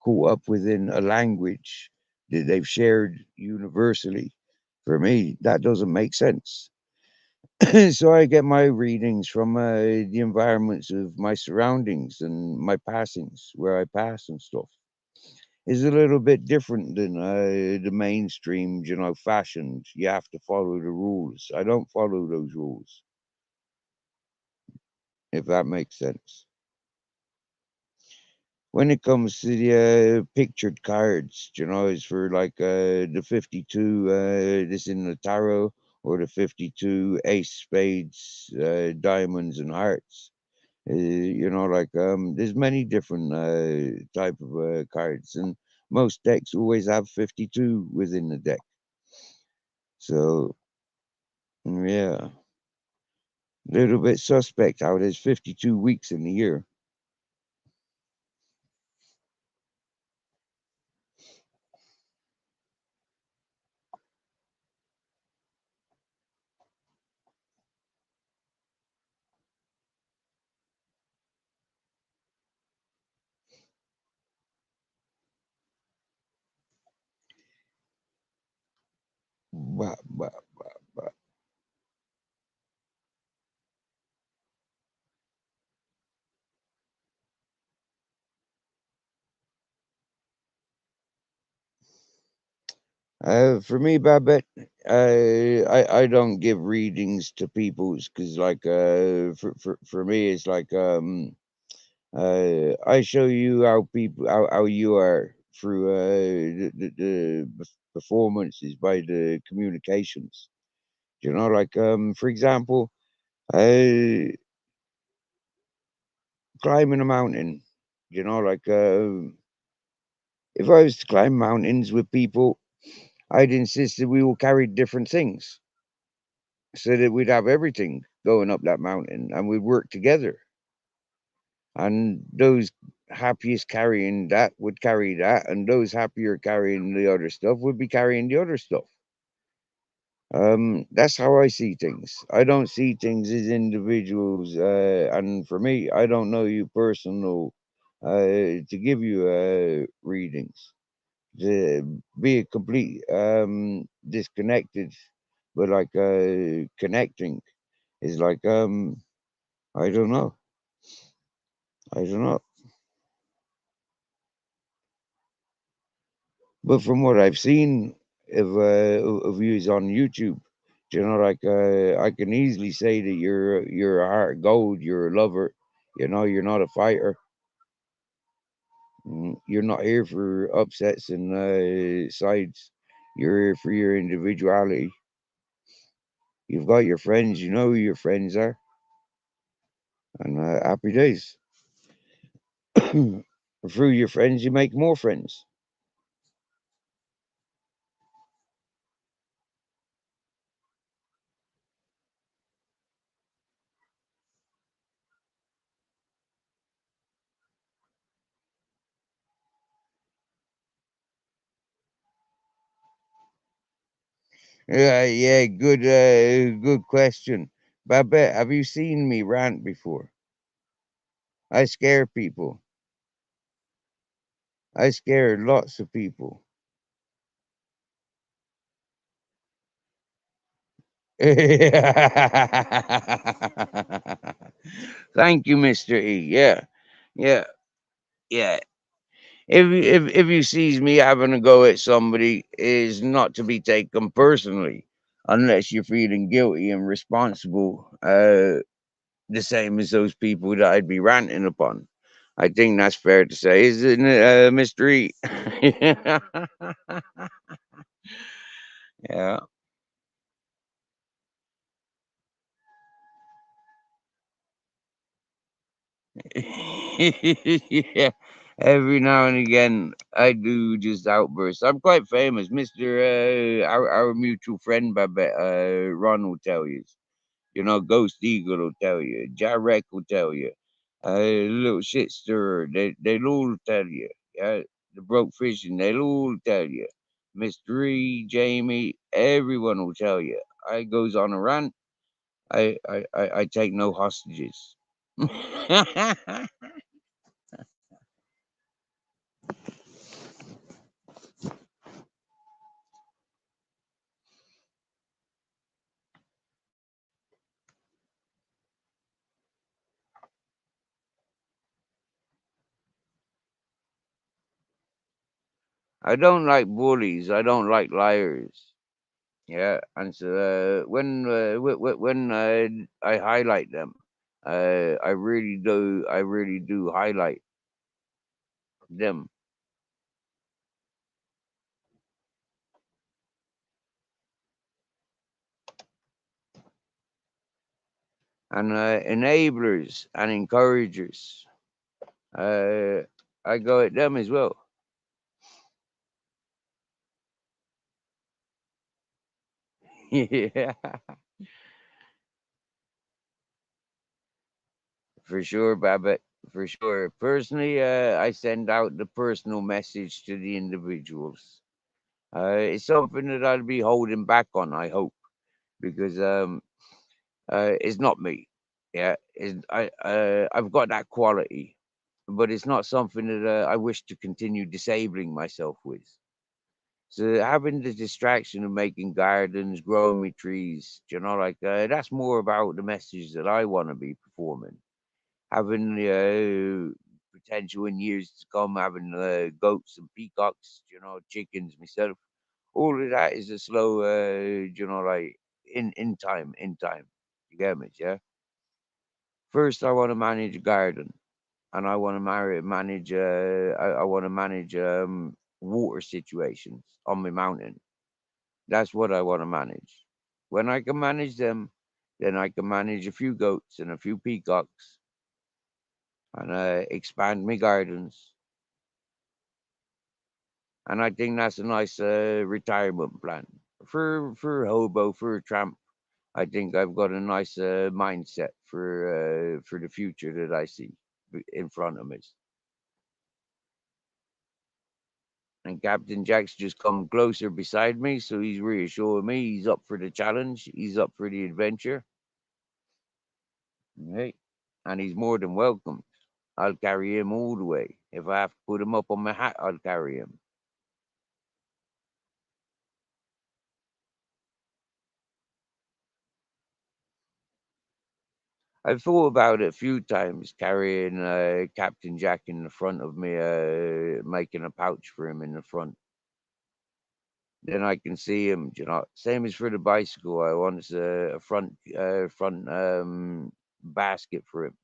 caught up within a language that they've shared universally. For me, that doesn't make sense. So I get my readings from the environments of my surroundings and my passings, where I pass and stuff. Is a little bit different than the mainstream, fashioned. You have to follow the rules. I don't follow those rules. if that makes sense. When it comes to the pictured cards, it's for like the 52 this in the tarot, or the 52 ace spades, diamonds and hearts. Like there's many different type of cards, and most decks always have 52 within the deck. So yeah, a little bit suspect how there's 52 weeks in the year. Bah, bah, bah, bah. For me, Babette, I don't give readings to people's, because like for me it's like I show you how you are through the performances by the communications. Like for example, uh, climbing a mountain. Like if I was to climb mountains with people, I'd insist that we all carried different things, so that we'd have everything going up that mountain and we'd work together. And those happiest carrying that would carry that, and those happier carrying the other stuff would be carrying the other stuff. That's how I see things. I don't see things as individuals, and for me, I don't know you personal to give you readings. To be a complete disconnected, but like connecting is like I don't know. I don't know. But from what I've seen of yous on YouTube, like I can easily say that you're a heart of gold. You're a lover. You're not a fighter. You're not here for upsets and sides. You're here for your individuality. You've got your friends. You know who your friends are, and happy days. Through your friends, you make more friends. Yeah, yeah, good question. Babette, have you seen me rant before? I scare people. I scare lots of people. Thank you, Mister E. Yeah, yeah, yeah. If you sees me having a go at somebody, is not to be taken personally, unless you're feeling guilty and responsible. The same as those people that I'd be ranting upon. I think that's fair to say, isn't it, Mr. E? Yeah. Yeah. Every now and again, I do just outbursts. I'm quite famous. Our mutual friend, Ron will tell you. Ghost Eagle will tell you. Jarek will tell you. Little shit stirrer, they'll all tell you. Yeah, the broke fishing, they'll all tell you. Mystery, Jamie, everyone will tell you. I goes on a rant. I take no hostages. I don't like bullies. I don't like liars. Yeah, and so when I highlight them, I really do highlight them. And enablers and encouragers. I go at them as well. Yeah, for sure, Babbitt. For sure. Personally, I send out the personal message to the individuals. It's something that I'll be holding back on, I hope, because it's not me. Yeah, I've got that quality, but it's not something that I wish to continue disabling myself with. So having the distraction of making gardens, growing me trees, like that's more about the message that I want to be performing. Having the potential in years to come, having goats and peacocks, chickens myself. All of that is a slow, like in time. You get me? Yeah. First, I want to manage a garden, and I want to manage. I want to manage water situations on my mountain. That's what I want to manage. When I can manage them, then I can manage a few goats and a few peacocks, and expand my gardens. And I think that's a nice retirement plan for a hobo, for a tramp. I think I've got a nice mindset for the future that I see in front of me. And Captain Jack's just come closer beside me, so he's reassuring me he's up for the challenge. He's up for the adventure. Hey, and he's more than welcome. I'll carry him all the way. If I have to put him up on my hat, I'll carry him. I've thought about it a few times, carrying Captain Jack in the front of me, making a pouch for him in the front. Then I can see him. Same as for the bicycle. I want a front basket for him.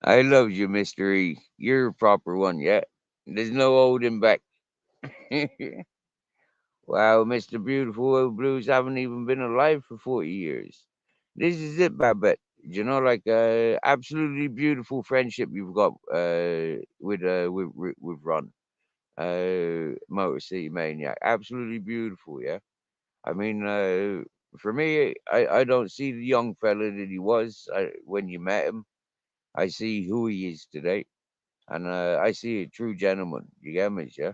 I love you, Mr. E. You're a proper one, yeah. There's no holding back. Wow, Mr. Beautiful Old Blues haven't even been alive for 40 years. This is it, Babette. Like absolutely beautiful friendship you've got with Ron, Motor City Maniac. Absolutely beautiful, yeah. I mean, for me, I don't see the young fella that he was when you met him. I see who he is today, and I see a true gentleman. You get me, yeah?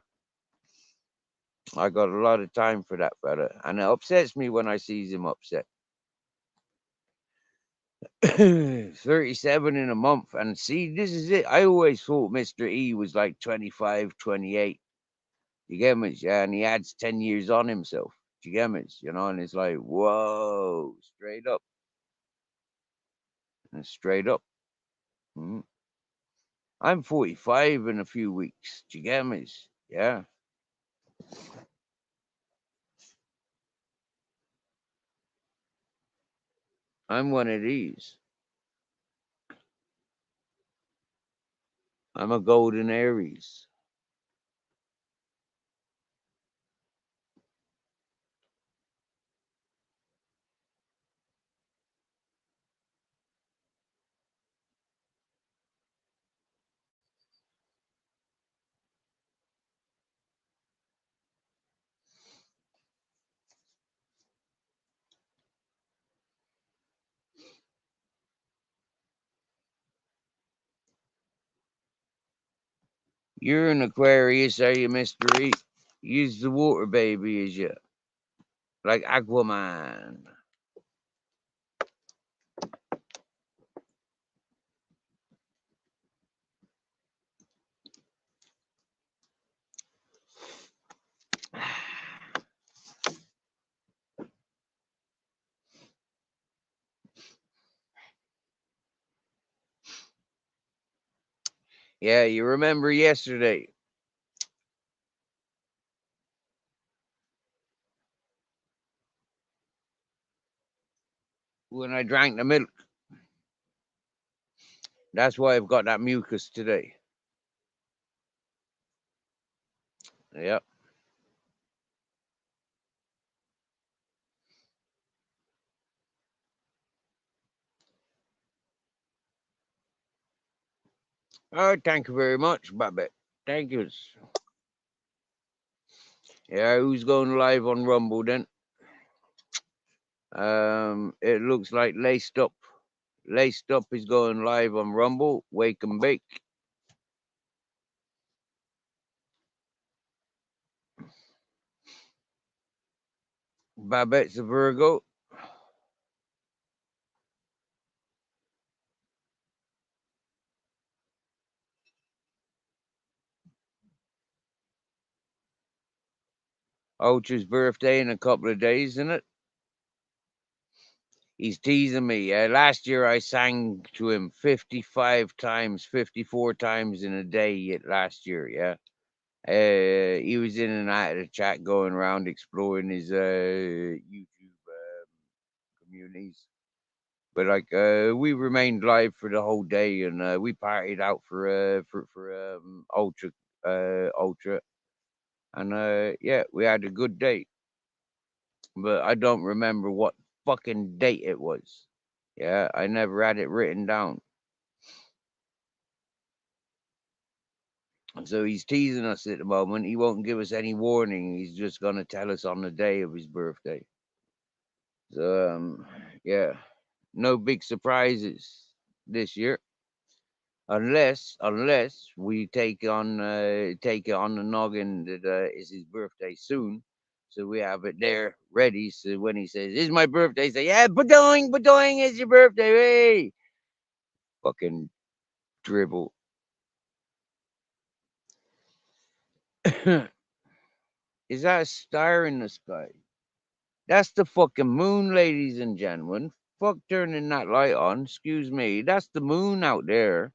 I got a lot of time for that fella, and it upsets me when I sees him upset. 37 in a month, and see, this is it. I always thought Mr. E was like 25, 28. You get me, yeah? And he adds 10 years on himself. You get me, and it's like, whoa, straight up, and straight up. Mhm. I'm 45 in a few weeks. Do you get me? Yeah, I'm one of these. I'm a golden Aries. You're an Aquarius, are you, Mr. E? Use the water baby as you like Aquaman. Yeah, you remember yesterday when I drank the milk? That's why I've got that mucus today. Yep. Oh, thank you very much, Babette. Thank you. Yeah, who's going live on Rumble then? It looks like Laced Up. Laced Up is going live on Rumble. Wake and Bake. Babette's a Virgo. Ultra's birthday in a couple of days, isn't it? He's teasing me. Last year I sang to him 55 times, 54 times in a day last year, yeah. He was in and out of the chat going around exploring his YouTube communities. But like we remained live for the whole day and we partied out for Ultra. And yeah, we had a good day. But I don't remember what fucking date it was. Yeah, I never had it written down. So he's teasing us at the moment. He won't give us any warning. He's just gonna tell us on the day of his birthday. So yeah, no big surprises this year, unless we take it on the noggin that is his birthday soon. So we have it there ready. So when he says, "It's my birthday," say, "Yeah, badoing, it's your birthday, hey!" Fucking dribble. Is that a star in the sky? That's the fucking moon, ladies and gentlemen. Fuck turning that light on. Excuse me. That's the moon out there.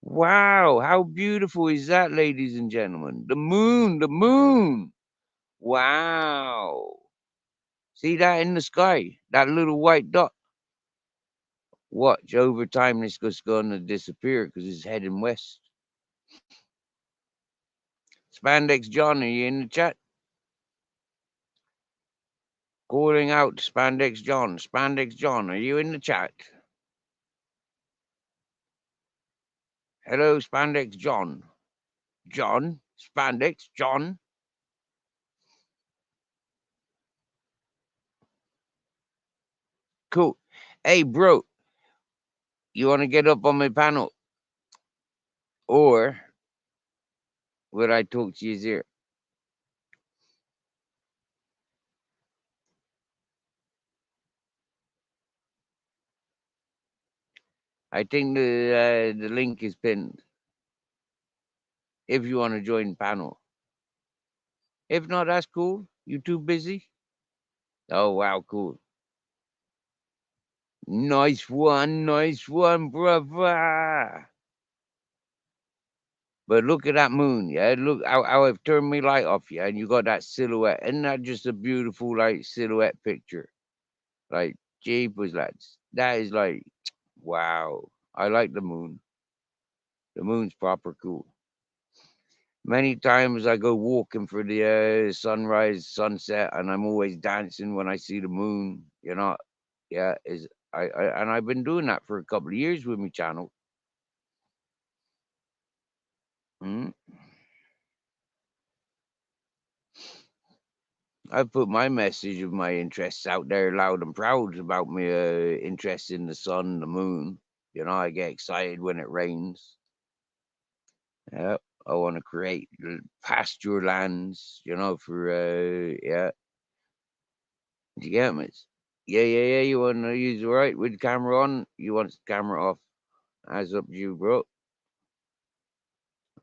Wow, how beautiful is that, ladies and gentlemen? The moon, the moon. Wow. See that in the sky? That little white dot? Watch, over time this is going to disappear because it's heading west. Spandex John, are you in the chat? Calling out Spandex John. Spandex John, are you in the chat? Hello, Spandex John. John? Spandex John? Cool. Hey, bro, you want to get up on my panel? Or would I talk to you here? I think the link is pinned if you want to join panel. If not, that's cool. You too busy? Oh, wow, cool. Nice one, brother. But look at that moon, yeah? Look how I've turned my light off, yeah? And you got that silhouette. Isn't that just a beautiful, like, silhouette picture? Like, jeepers, lads. That is like, wow. I like the moon. The moon's proper cool. Many times I go walking for the sunrise, sunset, and I'm always dancing when I see the moon. You know, yeah, and I've been doing that for a couple of years with my channel. Mm? I put my message of my interests out there loud and proud about my interest in the sun, the moon. You know, I get excited when it rains. Yeah, I want to create pasture lands. You know, for yeah. Do you get me? Yeah. You want to use it right with the camera on? You want the camera off? That's up to you, bro.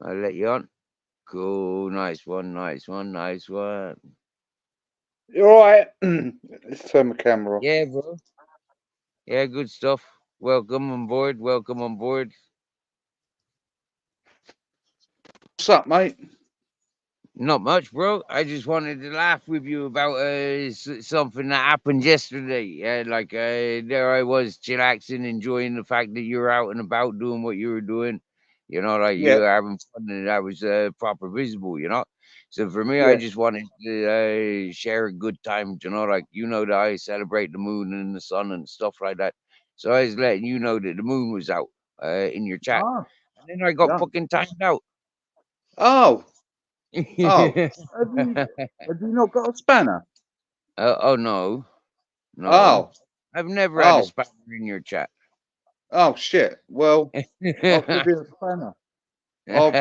I'll let you on. Cool. Nice one. You alright? Let's turn the camera off. Yeah, bro. Yeah, good stuff. Welcome on board. Welcome on board. What's up, mate? Not much, bro. I just wanted to laugh with you about something that happened yesterday. Yeah, like there I was chillaxing, enjoying the fact that you were out and about doing what you were doing. You know, like you Yeah, were having fun, and that was proper visible. You know, so for me, I yeah. just wanted to share a good time. You know, like you know that I celebrate the moon and the sun and stuff like that. So I was letting you know that the moon was out in your chat, Ah, and then I got yeah. fucking timed out. Oh, oh. Have you have you not got a spanner? Oh no. No, Oh, I've never had a oh, spider in your chat. oh shit. Well, I'll give you a spanner. I'll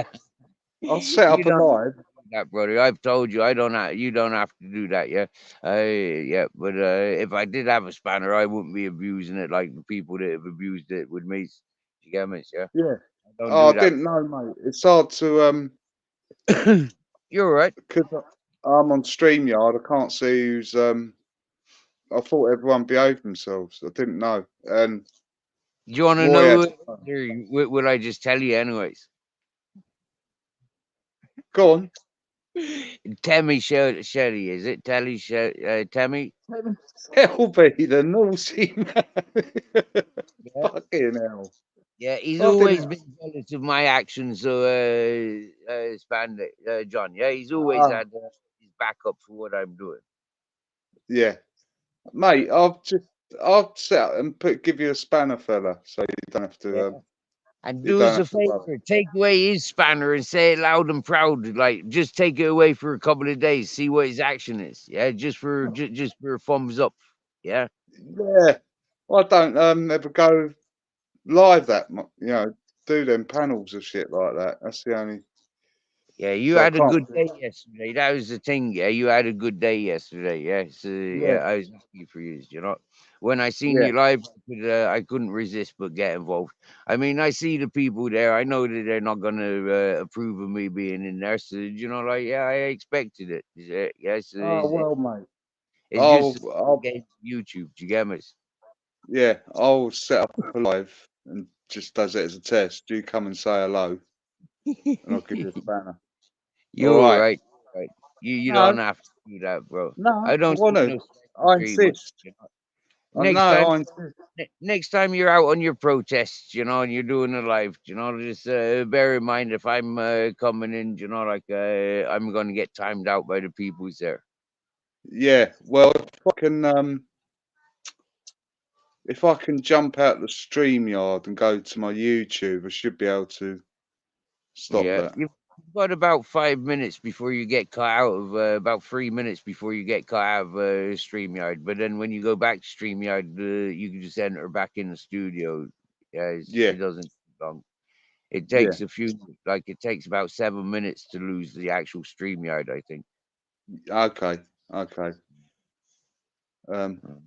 I'll set You up a don't have live. to do that, brother. I've told you I don't have. You don't have to do that. Yeah, yeah. But if I did have a spanner, I wouldn't be abusing it like the people that have abused it with me. You get me? Yeah, Yeah. I don't Oh, do I that. didn't know, mate. It's hard to You're all right. because I'm on StreamYard. I can't see who's I thought everyone behaved themselves. I didn't know. And Do you want to Roy know? had Will I just tell you anyways? go on. Tammy Shelly, is it? Tammy? Selby, the naughty man. Yeah. Fucking hell. Yeah, he's I always didn't. been jealous of my actions, so John. Yeah, he's always Oh, had his back up for what I'm doing. yeah. Mate, I'll set up and give you a spanner, fella, so you don't have Yeah. to And you do don't us a have to worry. favor, take away his spanner and say it loud and proud. Like, just take it away for a couple of days, see what his action is. Yeah, just for a thumbs up. Yeah, Yeah. I don't ever go live do them panels of shit like that. That's the only yeah. You so I had a can't good day yesterday. That was the thing. Yeah, you had a good day yesterday. Yeah, so yeah, yeah, I was happy for you. You know, when I seen yeah. you live, I couldn't resist but get involved. I mean, I see the people there. I know that they're not gonna approve of me being in there. So you know, like yeah, I expected it. Yeah, yeah, so Oh well, mate. it's just a I'll game of YouTube. Do you get me? yeah, I'll set up a live and just does it as a test. You come and say hello and I'll give you a spanner. All You're right. right. Right. You don't No, have to do that, bro. no, I I don't see wanna. no special I treatment. insist. You know? I Next know, time, I insist. next time you're out on your protests, you know, and you're doing a live, you know, just bear in mind if I'm coming in, you know, like I'm going to get timed out by the people who's there. Yeah. Well if I can jump out the stream yard and go to my YouTube, I should be able to stop Yeah, that. you've got about 5 minutes before you get cut out of, about 3 minutes before you get cut out of StreamYard. But then when you go back to StreamYard, you can just enter back in the studio. Yeah, Yeah, it doesn't take long. It yeah. takes it takes about 7 minutes to lose the actual StreamYard, I think. Okay, okay. Um, Mm.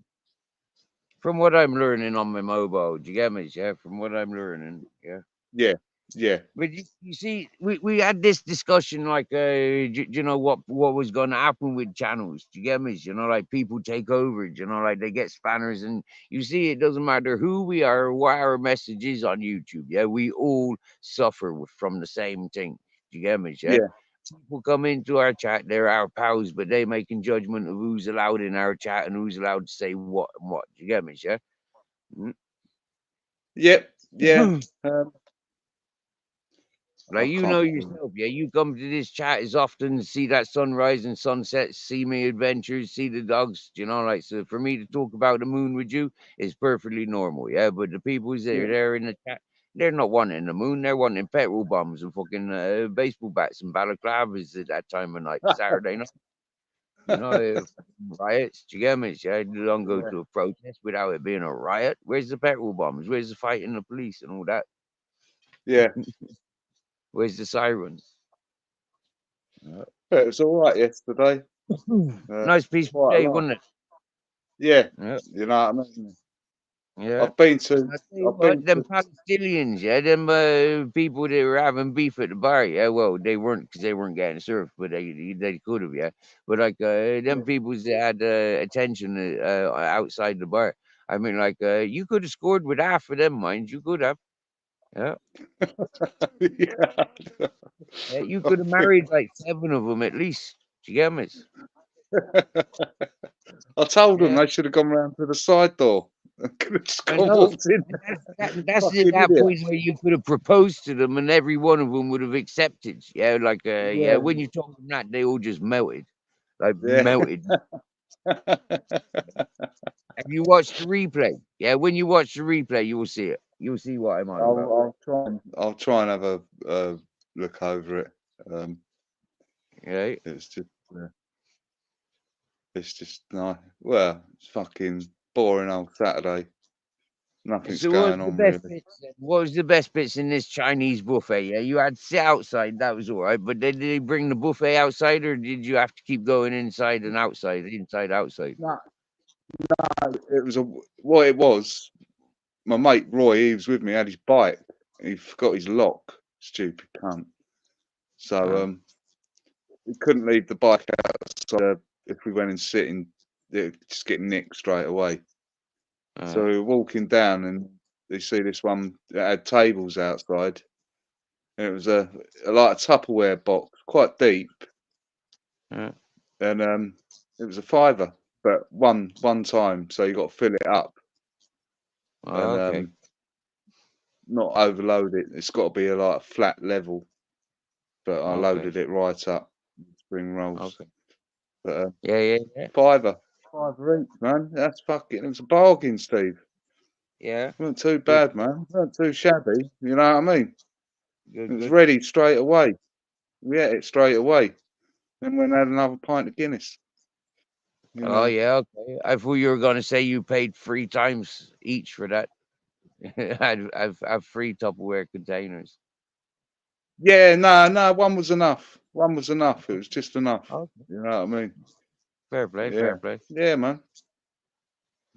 From what I'm learning on my mobile, do you get me? Yeah, from what I'm learning, yeah. yeah, yeah, But you see, we had this discussion like, you know what was going to happen with channels? Do you get me? You know, like people take over. You know, like they get spanners, and you see, it doesn't matter who we are or what our message is on YouTube. Yeah, we all suffer from the same thing. Do you get me? Yeah. yeah, People come into our chat, they're our pals, but they making judgment of who's allowed in our chat and who's allowed to say what and what. Do you get me? Yeah. yep, yeah. Mm. I Like you can't know be bothered. yourself, yeah. You come to this chat as often, see that sunrise and sunset, see me adventures, see the dogs. You know, like so for me to talk about the moon with you is perfectly normal, yeah. But the people that are Yeah. there in the chat, they're not wanting the moon. They're wanting petrol bombs and fucking baseball bats and balaclavas at that time of night, Saturday night. You know, riots. Do you get me? Yeah, you don't go Yeah, to a protest without it being a riot. Where's the petrol bombs? Where's the fighting the police and all that? yeah. Where's the sirens? Uh, It was all right yesterday. Nice peaceful Quite a day, lot. wasn't it? Yeah, Yeah, you know what I mean. yeah. I've been to, And I tell you I've been what, them to. Palestinians, yeah, them people that were having beef at the bar, yeah, well, they weren't because they weren't getting served, but they could have, yeah. But like them Yeah, people that had attention outside the bar. I mean, like you could have scored with half of them, mind you could have. Yeah. Yeah. Yeah, you could have married like 7 of them at least. Do you get me? I told them Yeah. they should have gone round to the side door. Could have just I gone know. walked in. And that's Fucking that idiot. point where you could have proposed to them and every one of them would have accepted. Yeah, like yeah, Yeah. when you told them that, they all just melted. Like Yeah. melted. Have you watched the replay? Yeah, when you watch the replay, you will see it. You'll see what I'm on about. I'll try and have a look over it. Right? It's just it's just nice. Well, it's fucking boring old Saturday. Nothing's So what was going the on best really. bits then? What was the best bits in this Chinese buffet? Yeah, you had to sit outside, that was all right. But did they bring the buffet outside or did you have to keep going inside and outside, inside, outside? No, it was what it was. My mate Roy, he was with me, had his bike. He forgot his lock. Stupid cunt. So Huh? he couldn't leave the bike outside. If we went and sit in, it'd just get nicked straight away. So we were walking down and you see this one that had tables outside. And it was a like a Tupperware box, quite deep. Yeah. And it was a fiver, but one time, so you got to fill it up Oh, and okay. not overload it. It's got to be like a flat level. But I Okay. loaded it right up, spring rolls. Okay. But Yeah. fiver each, man. That's fucking. It was a bargain, Steve. Yeah. It wasn't too Good. bad, man. It wasn't too shabby. You know what I mean? It was Good. ready straight away. We ate it straight away. Then went and had another pint of Guinness. You Oh know. yeah, okay. I thought you were gonna say you paid 3 times each for that. I've 3 Tupperware containers. Yeah, no, one was enough. One was enough. It was just enough. Okay. You know what I mean? Fair play, Yeah. fair play. Yeah, man.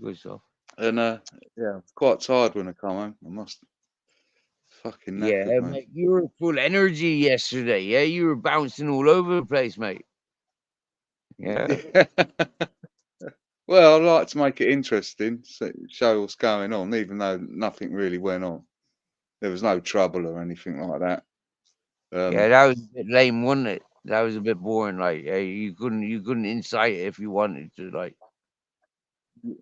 Good stuff. And yeah, I was quite tired when I come home. I must fucking Yeah, knackered, man. mate, you were full energy yesterday. Yeah, you were bouncing all over the place, mate. Yeah. Well, I like to make it interesting, so show what's going on, even though nothing really went on. There was no trouble or anything like that. Yeah, that was a bit lame, wasn't it? That was a bit boring. Like, you couldn't incite it if you wanted to. Like,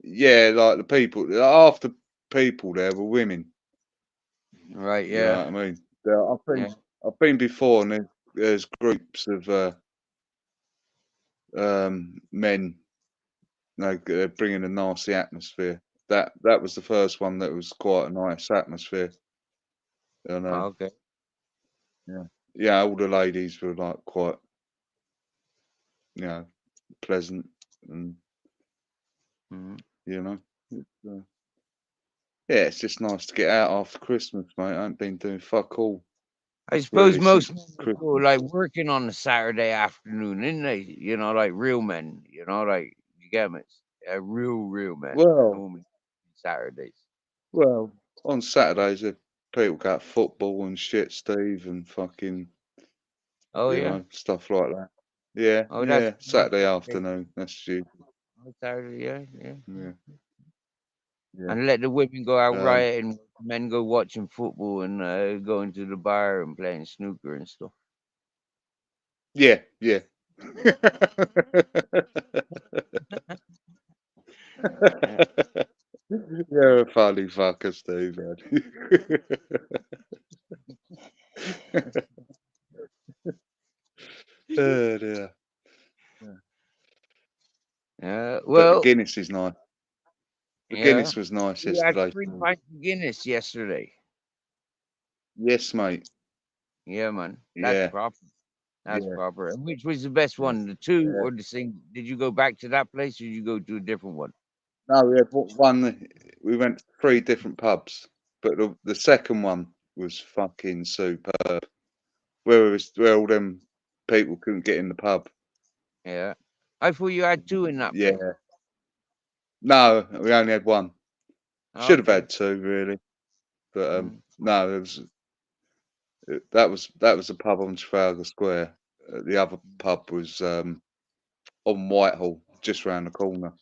Yeah, like the people, half the people there were women. right? You know Yeah, what I mean? yeah. I've been before, and there's groups of men. They're bringing a nasty atmosphere. That was the first one that was quite a nice atmosphere. And Oh, okay. yeah, all the ladies were like quite, you know, pleasant, and Mhm. you know, yeah, it's just nice to get out after Christmas, mate. I ain't been doing fuck all I suppose really most since men are Christmas. like working on a Saturday afternoon, isn't they? You know, like real men. You know, like you get me? Real men. Well, Normally Saturdays. well, on Saturdays, people got football and shit, Steve, and fucking, Oh you yeah. know, stuff like that. Yeah, Oh, yeah, that's Saturday okay. afternoon. That's you. Oh, Saturday. Yeah. Yeah, yeah. And let the women go out Um, rioting, men go watching football and going to the bar and playing snooker and stuff. yeah, yeah. Yeah. You're a funny fucker, Steve, man. Oh, dear. But the Well, Guinness is nice. The yeah. Guinness was nice You had yesterday. 3 pints of Guinness yesterday. Yes, mate. Yeah, man. That's Yeah, proper. That's yeah, proper. And which was the best yeah. one, the 2 Yeah. or the single? Did you go back to that place or did you go to a different one? No, we had one. We went to 3 different pubs, but the second one was fucking superb. Where all them people couldn't get in the pub. Yeah. I thought you had 2 in that place. Yeah. No, we only had one. Should have Okay. had 2 really, but Mm, no, that was the pub on Trafalgar Square. The other pub was on Whitehall, just round the corner.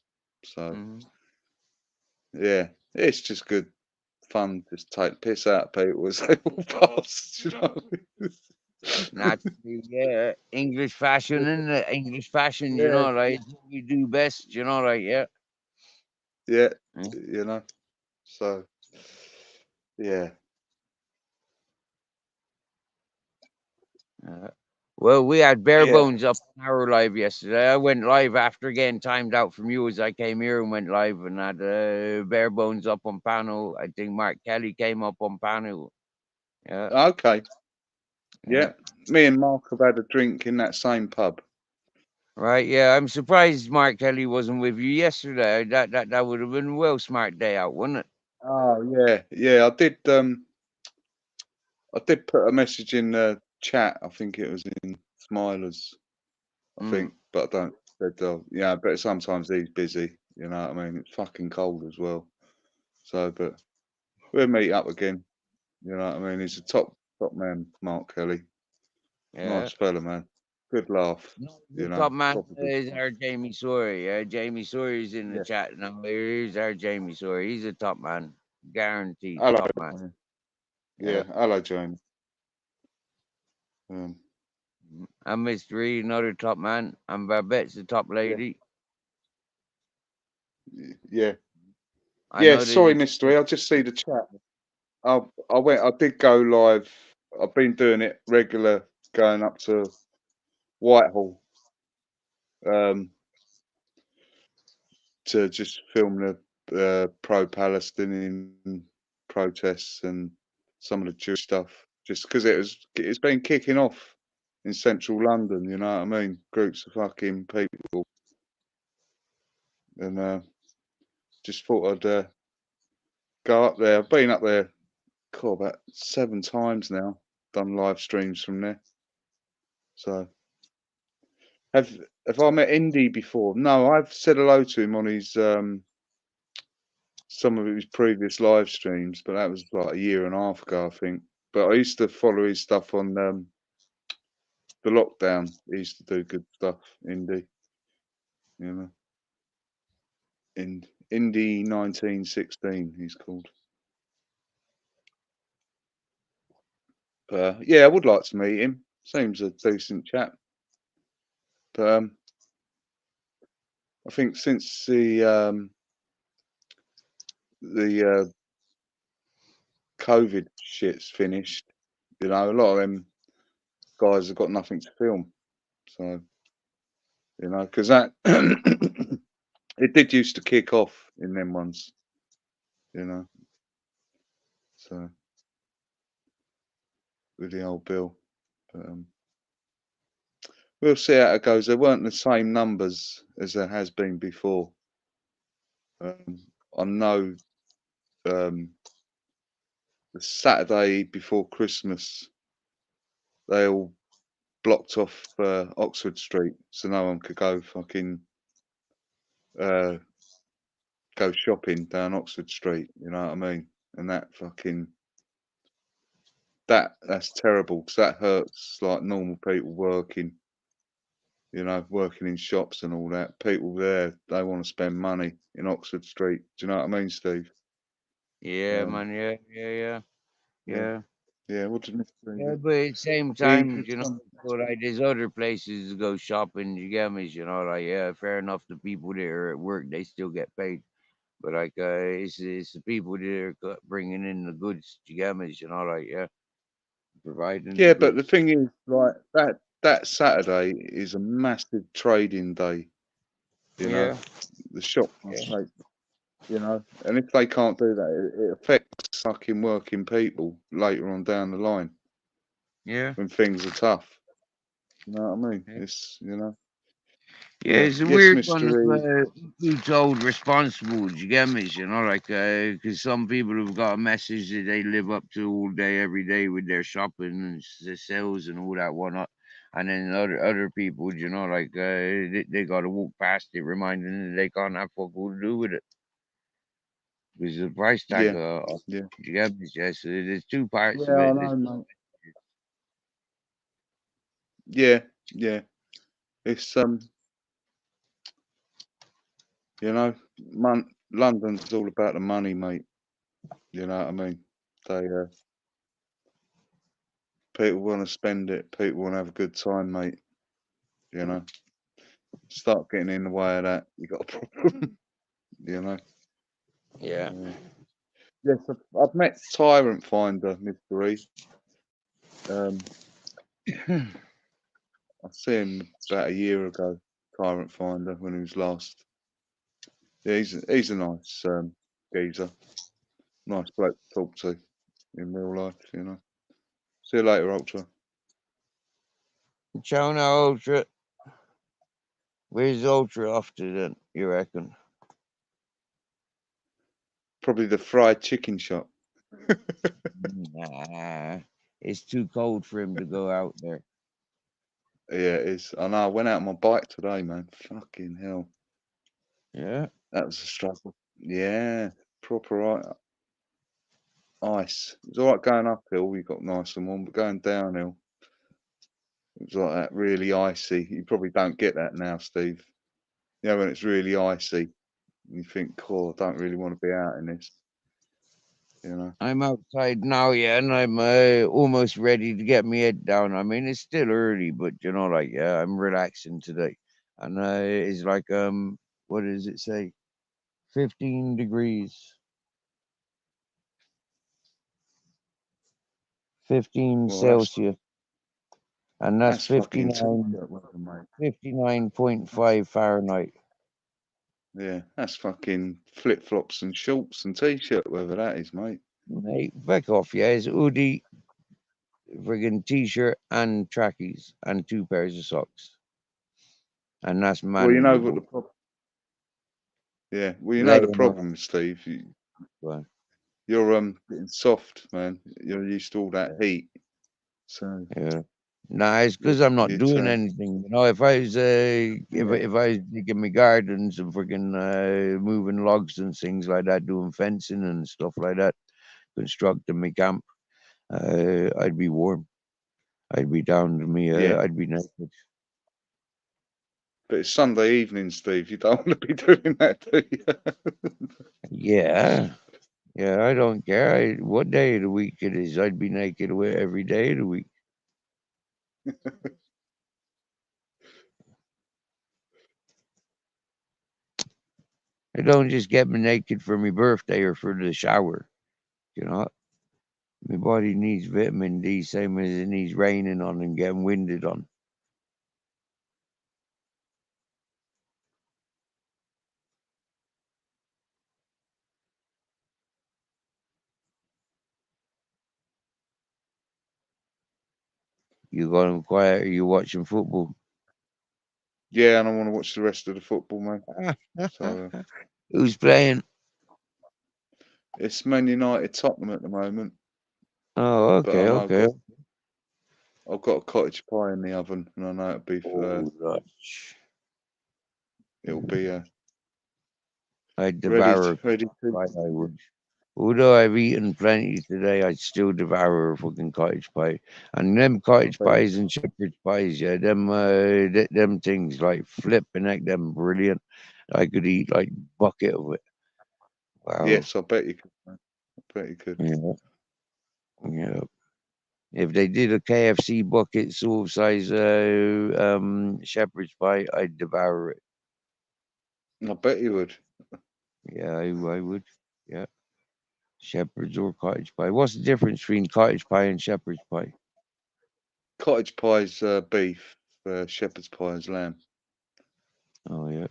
So mm. yeah, it's just good fun, just take piss out of people as they walk past. You know? Naturally, yeah. English fashion and English fashion, you Yeah, know, right? We do best, you know, right? Yeah. yeah, Mm. you know. So yeah, Well, we had Bare yeah. Bones up on our live yesterday. I went live after getting timed out from you as I came here and went live and had Bare Bones up on panel. I think Mark Kelly came up on panel. Yeah, Okay, yeah. yeah. Me and Mark have had a drink in that same pub. Right, yeah. I'm surprised Mark Kelly wasn't with you yesterday. That would have been a well smart day out, wouldn't it? Oh yeah, yeah. I did put a message in the chat. I think it was in Smilers. I Mm. think, but I don't. Said, yeah, but sometimes he's busy. You know what I mean? It's fucking cold as well. So, but we'll meet up again. You know what I mean? He's a top man, Mark Kelly. Yeah. Nice fella, man. Good laugh. No, You the know, top man proper good is fun. our Jamie Sawyer. Yeah, Jamie Sawyer's in the Yeah. chat now. Here's our Jamie Sawyer. He's a top man, guaranteed Hello. top man. Yeah. Yeah, Hello, James. I'm Mr. Reed, another top man. I'm Babette's the top Yeah. lady. Yeah. I Yeah. know there's Sorry, a mystery. I just see the chat. I went. I did go live. I've been doing it regular, going up to Whitehall to just film the pro-Palestinian protests and some of the Jewish stuff. Just because it's been kicking off in central London. You know what I mean? Groups of fucking people, and just thought I'd go up there. I've been up there, about 7 times now. Done live streams from there. So. Have have I met Indy before? No, I've said hello to him on his some of his previous live streams, but that was like a year and a half ago, I think. But I used to follow his stuff on the lockdown. He used to do good stuff, Indy, you know. Indy 1916, he's called. Yeah, I would like to meet him. Seems a decent chap. But I think since the COVID shit's finished, you know, a lot of them guys have got nothing to film. So, you know, because that it did used to kick off in them ones, you know. So with the old Bill, but we'll see how it goes. There weren't the same numbers as there has been before. I know um, the Saturday before Christmas, they all blocked off Oxford Street, so no one could go fucking uh, go shopping down Oxford Street. You know what I mean? And that fucking that's terrible because that hurts like normal people working, you know, working in shops and all that. People there, they want to spend money in Oxford Street. Do you know what I mean, Steve? yeah, Um, man. Yeah, yeah, yeah, yeah, yeah. yeah. What did Mr. Yeah, Reed? but at the same He time, you know, so like there's other places to go shopping. You get me? You know, like yeah, fair enough. The people that are at work, they still get paid. But like, it's the people that are bringing in the goods. You get me? You know, like yeah, providing the yeah, but the goods. thing is, like that Saturday is a massive trading day. You know, Yeah, the shop must yeah, take. You know, and if they can't do that, it affects fucking working people later on down the line yeah. when things are tough. You know what I mean? Yeah, It's you know. yeah, Yeah. it's a Yes, weird one of Mr. E. who's old responsible. You get me? You know, like, because some people have got a message that they live up to all day, every day with their shopping and their sales and all that whatnot. And then other people, you know, like, they got to walk past it, reminding them that they can't have fuck all to do with it. Because the price tag, Yeah. Yeah. you get me? Yeah, so there's two parts of Yeah, I it. know, mate. Yeah, yeah. It's you know, London's all about the money, mate. You know what I mean? They people want to spend it. People want to have a good time, mate. You know, start getting in the way of that, you got a problem. You know. Yeah. Yes, I've met Tyrant Finder, Mr. E. I see him about a year ago. Tyrant Finder when he was last. Yeah, he's a nice geezer. Nice bloke to talk to in real life. You know. See you later, Ultra. Ciao now, Ultra. Where's Ultra off to then, you reckon? Probably the fried chicken shop. Nah, it's too cold for him to go out there. Yeah, it is. I know. I went out on my bike today, man. Fucking hell. Yeah. That was a struggle. Yeah, proper ice. It was alright going uphill. We got nice and warm, but going downhill, it was like that, really icy. You probably don't get that now, Steve. You know, when it's really icy, you think, "Oh, I don't really want to be out in this." You know. I'm outside now, yeah, and I'm almost ready to get my head down. I mean, it's still early, but like, yeah, I'm relaxing today, and it's like what does it say? 15 degrees, 15 Well, that's Celsius, and that's fucking t-shirt weather, mate. 59.5 Fahrenheit. Yeah, that's fucking flip flops and shorts and t-shirt weather. That is, mate. Mate, back off, yeah. It's hoodie, friggin' t-shirt, and trackies, and 2 pairs of socks, and that's Well, you know what the manageable. problem. Yeah, well, you know the Laying up, problem, Steve. well, You're getting soft, man. You're used to all that heat, so yeah. Nah, it's you because I'm not you doing turn. anything. If I was Yeah, if I was digging my gardens and freaking moving logs and things like that, doing fencing and stuff like that, constructing my camp, I'd be warm. I'd be down to me. yeah. I'd be naked. But it's Sunday evening, Steve. You don't want to be doing that, do you? Yeah, yeah. I don't care. What day of the week it is. I'd be naked every day of the week. I don't just get me naked for my birthday or for the shower. You know, my body needs vitamin D, same as it needs raining on and getting winded on. You got them quiet. Are you watching football? Yeah, and I want to watch the rest of the football, man. So Who's playing? it's Man United Tottenham at the moment, Oh, but I okay, know okay. I've got a cottage pie in the oven, and I know Oh, gosh. it'll be I'd ready devour a ready to. pie, I would. Although I've eaten plenty today, I'd still devour a fucking cottage pie. And them I cottage bet you. pies and shepherd's pies, yeah, them things like flipping heck, them brilliant. I could eat like bucket of it. Wow. Yes, I bet you could. Man. I bet you could. Yeah. Yeah. If they did a KFC bucket sort of size shepherd's pie, I'd devour it. I bet you would. Yeah, I would. Yeah. Shepherd's or cottage pie. What's the difference between cottage pie and shepherd's pie? Cottage pie's beef, shepherd's pie is lamb. Oh yeah,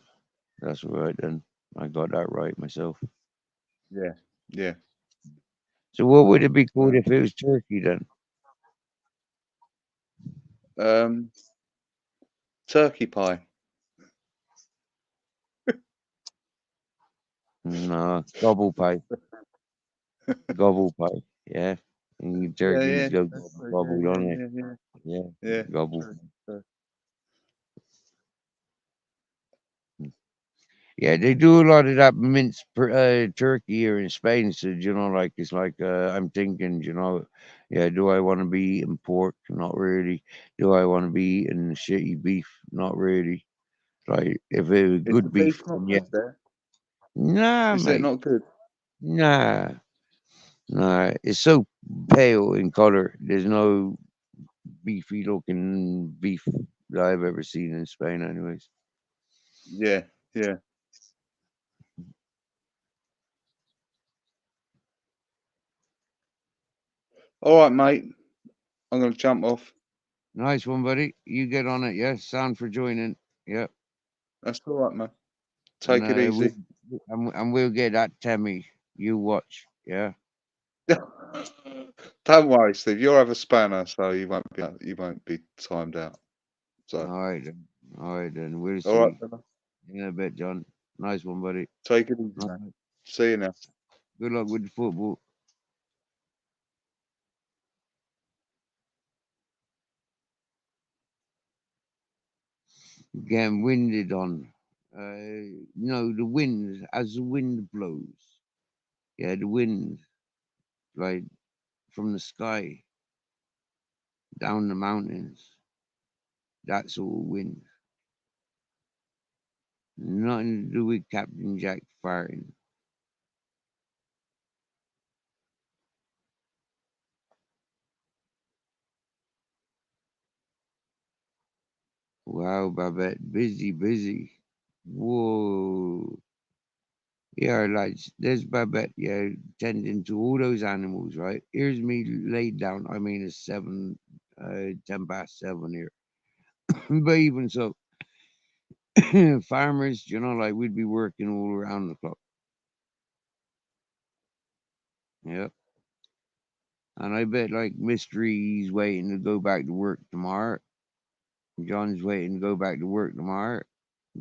that's right then. I got that right myself. Yeah, yeah. So what would it be called Uh, if it was turkey then? um, turkey pie. No, gobble pie. Gobble pie. Yeah. And Yeah, turkeys yeah. go That's gobble, right, gobble, yeah, don't they? yeah, yeah, yeah. Yeah. Yeah. Gobble. True, true. Yeah, they do a lot of that minced turkey here in Spain. So, like, it's like, I'm thinking, yeah, do I want to be eating pork? Not really. Do I want to be eating shitty beef? Not really. Like, if it was Is the good beef, beef then not yeah. good there? Nah, Is it mate. not good? Nah. It's so pale in color. There's no beefy looking beef that I've ever seen in Spain, anyways. Yeah, yeah. All right, mate. I'm going to jump off. Nice one, buddy. You get on it, yeah. Sound for joining. Yep. That's all right, man. And Take it easy. we'll get that Temmie. You watch, yeah. Don't worry, Steve. You'll have a spanner, so you won't be timed out. So, All right then. All right then. We'll all right, see fella. in a bit, John. Nice one, buddy. Take it easy, All man. right. See you now. Good luck with the football. Getting winded on. The wind, as the wind blows. Yeah, the wind, like from the sky down the mountains. That's all wind. Nothing to do with Captain Jack farting. Wow, Babette, busy, busy. Whoa. Yeah, like there's Babette, yeah, tending to all those animals, right? Here's me laid down. I mean, it's 10 past 7 here. But even so, farmers, like we'd be working all around the clock. Yeah. And I bet like Mystery's waiting to go back to work tomorrow. John's waiting to go back to work tomorrow.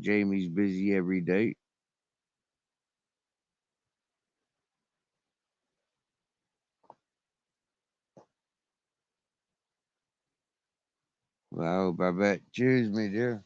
Jamie's busy every day. Well, Babette, cheers, me dear.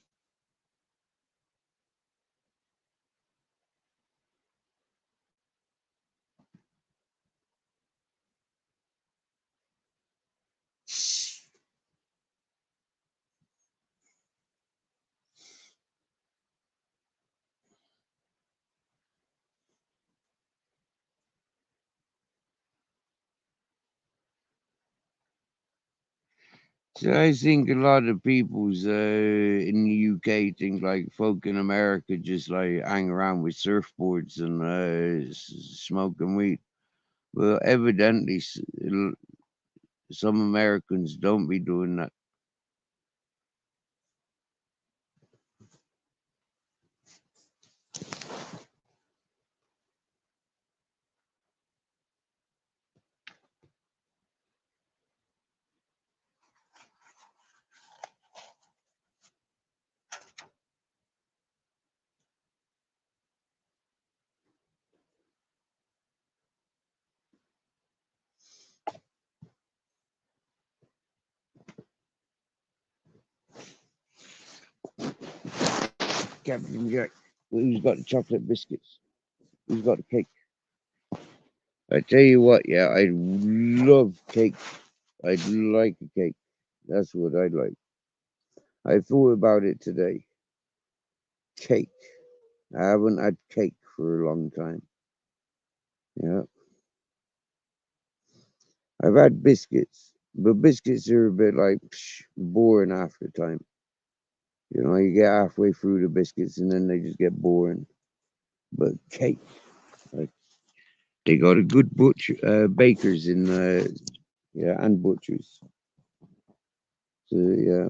So I think a lot of people's in the UK think like folk in America just like hang around with surfboards and smoking weed. Well, evidently, some Americans don't be doing that. Captain Jack, who's got the chocolate biscuits? Who's got the cake? I tell you what, yeah, I love cake. I'd like a cake. That's what I'd like. I thought about it today. Cake. I haven't had cake for a long time. Yeah. I've had biscuits, but biscuits are a bit like boring after time. You get halfway through the biscuits and then they just get boring. But cake, like they got a good bakers in, yeah, and butchers. So yeah,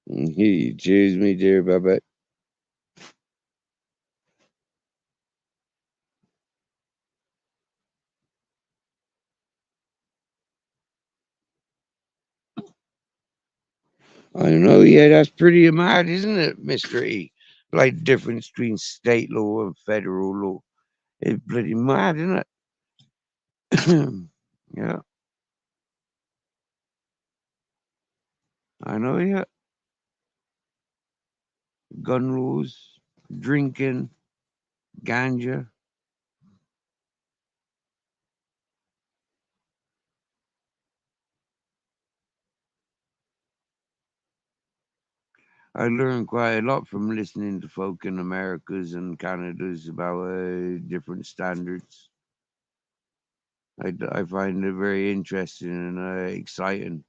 he cheers me dear Babette. I know, yeah, that's pretty mad, isn't it, Mr. E? Like the difference between state law and federal law. It's bloody mad, isn't it? Yeah, I know, yeah. Gun laws, drinking, ganja. I learned quite a lot from listening to folk in Americas and Canada's about different standards. I find it very interesting and exciting.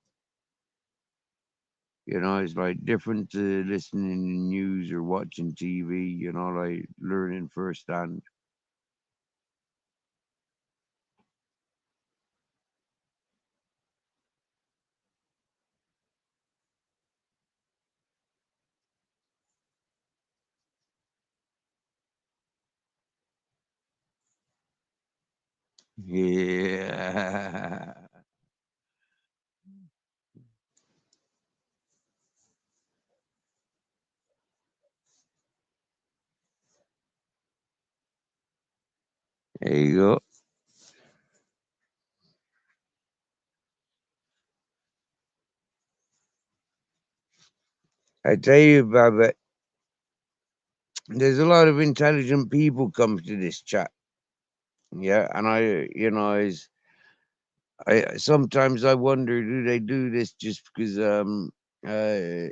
You know, it's like different to listening to news or watching TV, you know, like learning firsthand. Yeah. There you go. I tell you, Babette, there's a lot of intelligent people come to this chat. Yeah, and I sometimes I wonder, do they do this just because uh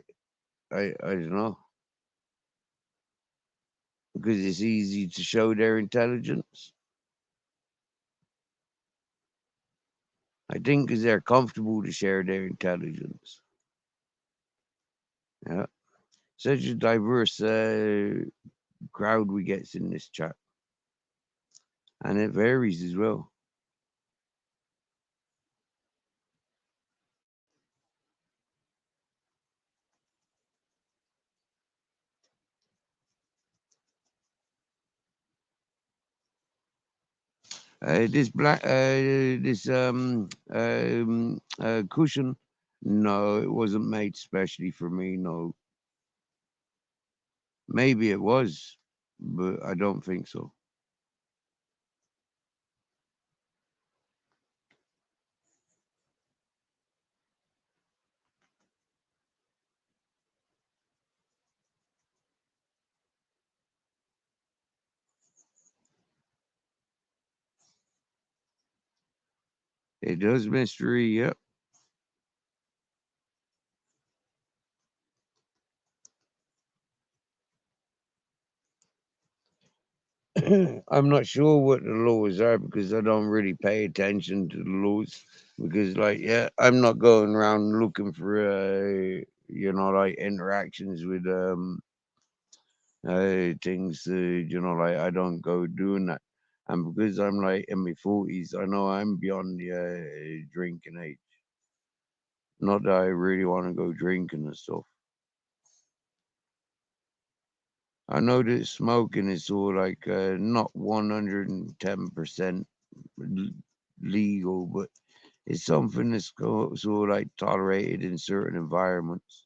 I don't know, because it's easy to show their intelligence. I think because they're comfortable to share their intelligence. Yeah, such a diverse crowd we get in this chat, and it varies as well. This cushion, no, it wasn't made specially for me. No, maybe it was, but I don't think so. It does mystery, yep. I'm not sure what the laws are because I don't really pay attention to the laws. Because, like, yeah, I'm not going around looking for, like interactions with things. Like I don't go doing that. And because I'm like in my 40s, I know I'm beyond the drinking age. Not that I really want to go drinking and stuff. I know that smoking is sort of like not 110% legal, but it's something that's sort of like tolerated in certain environments.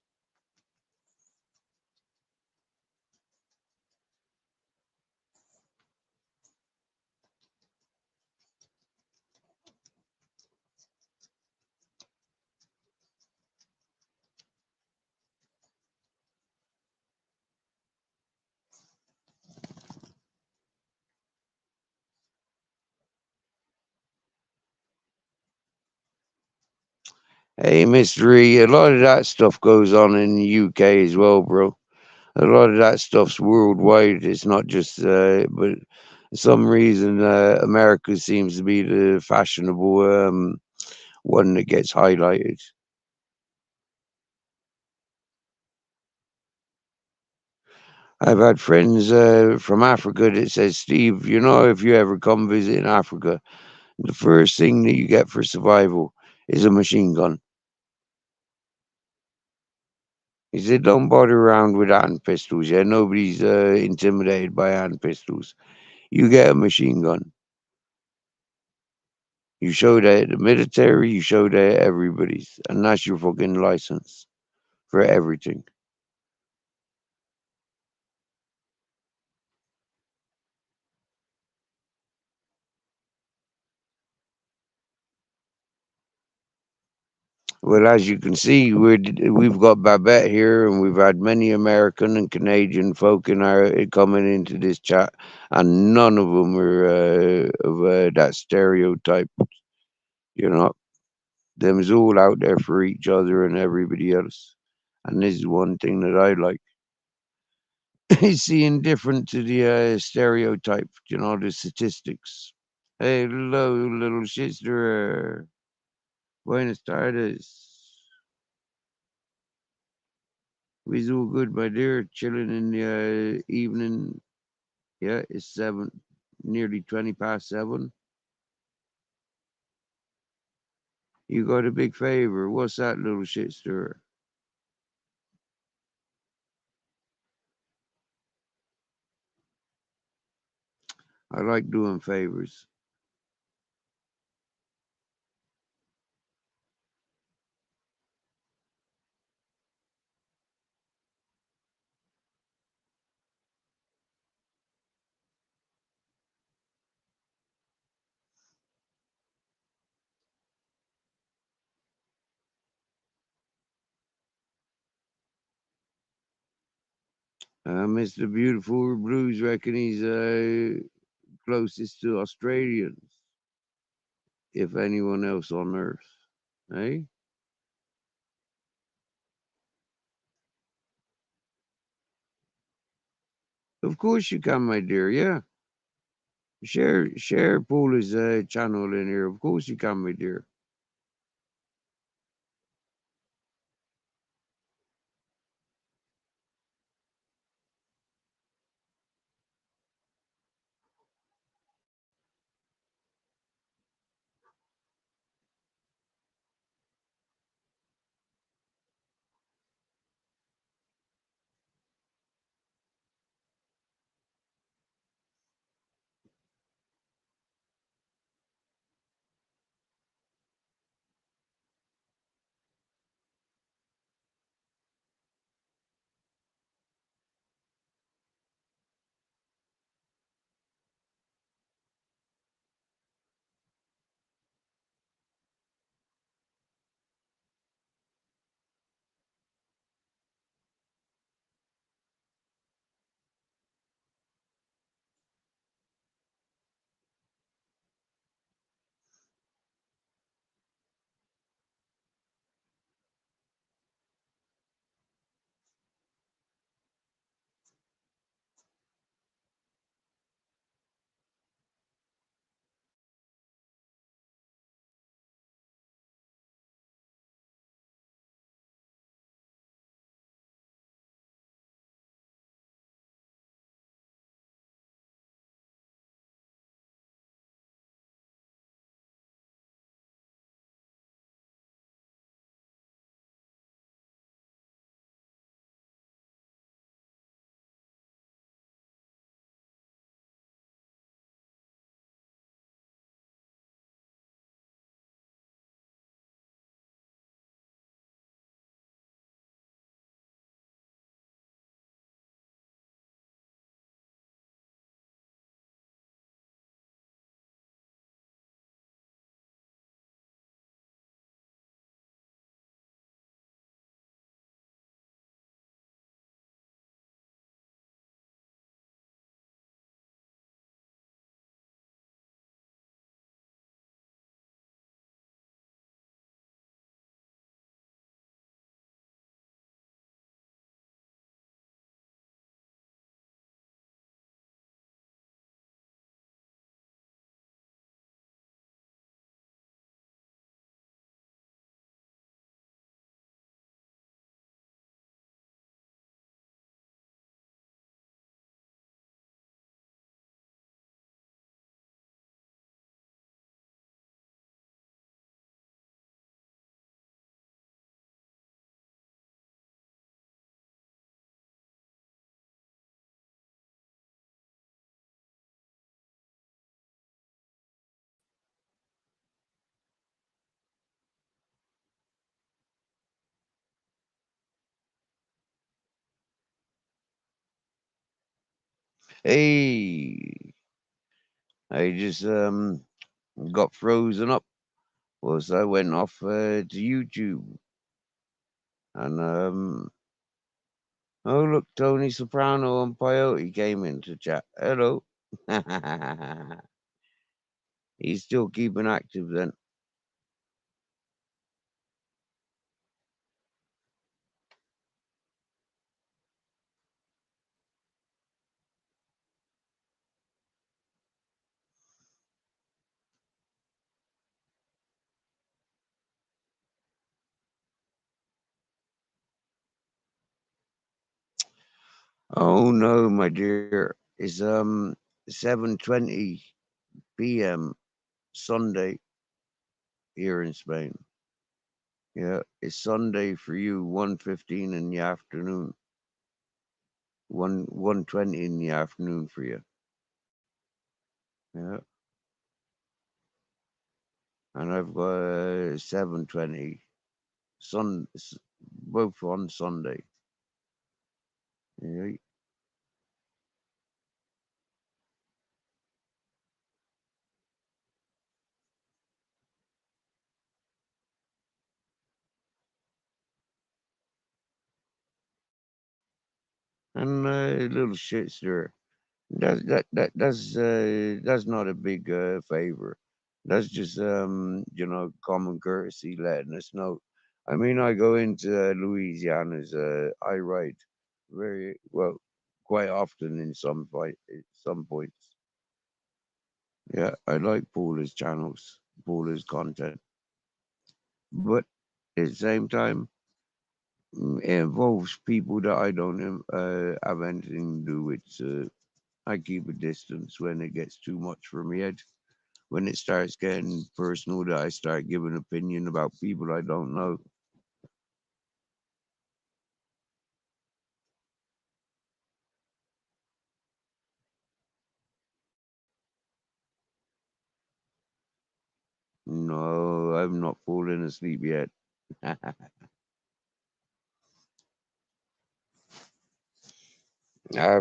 Hey, Mystery, a lot of that stuff goes on in the UK as well, bro. A lot of that stuff's worldwide. It's not just, but for some reason, America seems to be the fashionable one that gets highlighted. I've had friends from Africa that says, Steve, if you ever come visit in Africa, the first thing that you get for survival is a machine gun. He said, don't bother around with hand pistols. Yeah, nobody's intimidated by hand pistols. You get a machine gun. You show that at the military, you show that at everybody's, and that's your fucking license. for everything. Well, as you can see, we've got Babette here, and we've had many American and Canadian folk in our coming into this chat, and none of them are of that stereotype. You know, them is all out there for each other and everybody else. And this is one thing that I like. Seeing different to the stereotype, you know, the statistics. Hello, little sister. Buenas tardes. We's all good, my dear. Chilling in the evening. Yeah, it's 7, nearly 20 past 7. You got a big favor. What's that, little sister? I like doing favors. Mr. Beautiful Blues reckon he's closest to Australians, if anyone else on Earth. Eh? Of course you can, my dear. Yeah. Share Paula's channel in here. Of course you can, my dear. Hey, I just got frozen up. Was I went off to YouTube and oh look, Tony Soprano and Peyote came into chat. Hello. He's still keeping active then. Oh no, my dear. It's 7:20 p.m. Sunday here in Spain. Yeah, it's Sunday for you, 1:15 in the afternoon. 1:20 in the afternoon for you. Yeah. And I've got 7:20 both on Sunday. Yeah. And little shits there. That's not a big favor. That's just common courtesy letting us know. I mean, I go into Louisiana's. I ride very well, quite often in some points. Yeah, I like Paula's channels, Paula's content, but at the same time, it involves people that I don't have anything to do with. So I keep a distance when it gets too much for me head. When it starts getting personal, that I start giving opinion about people I don't know. No, I'm not falling asleep yet.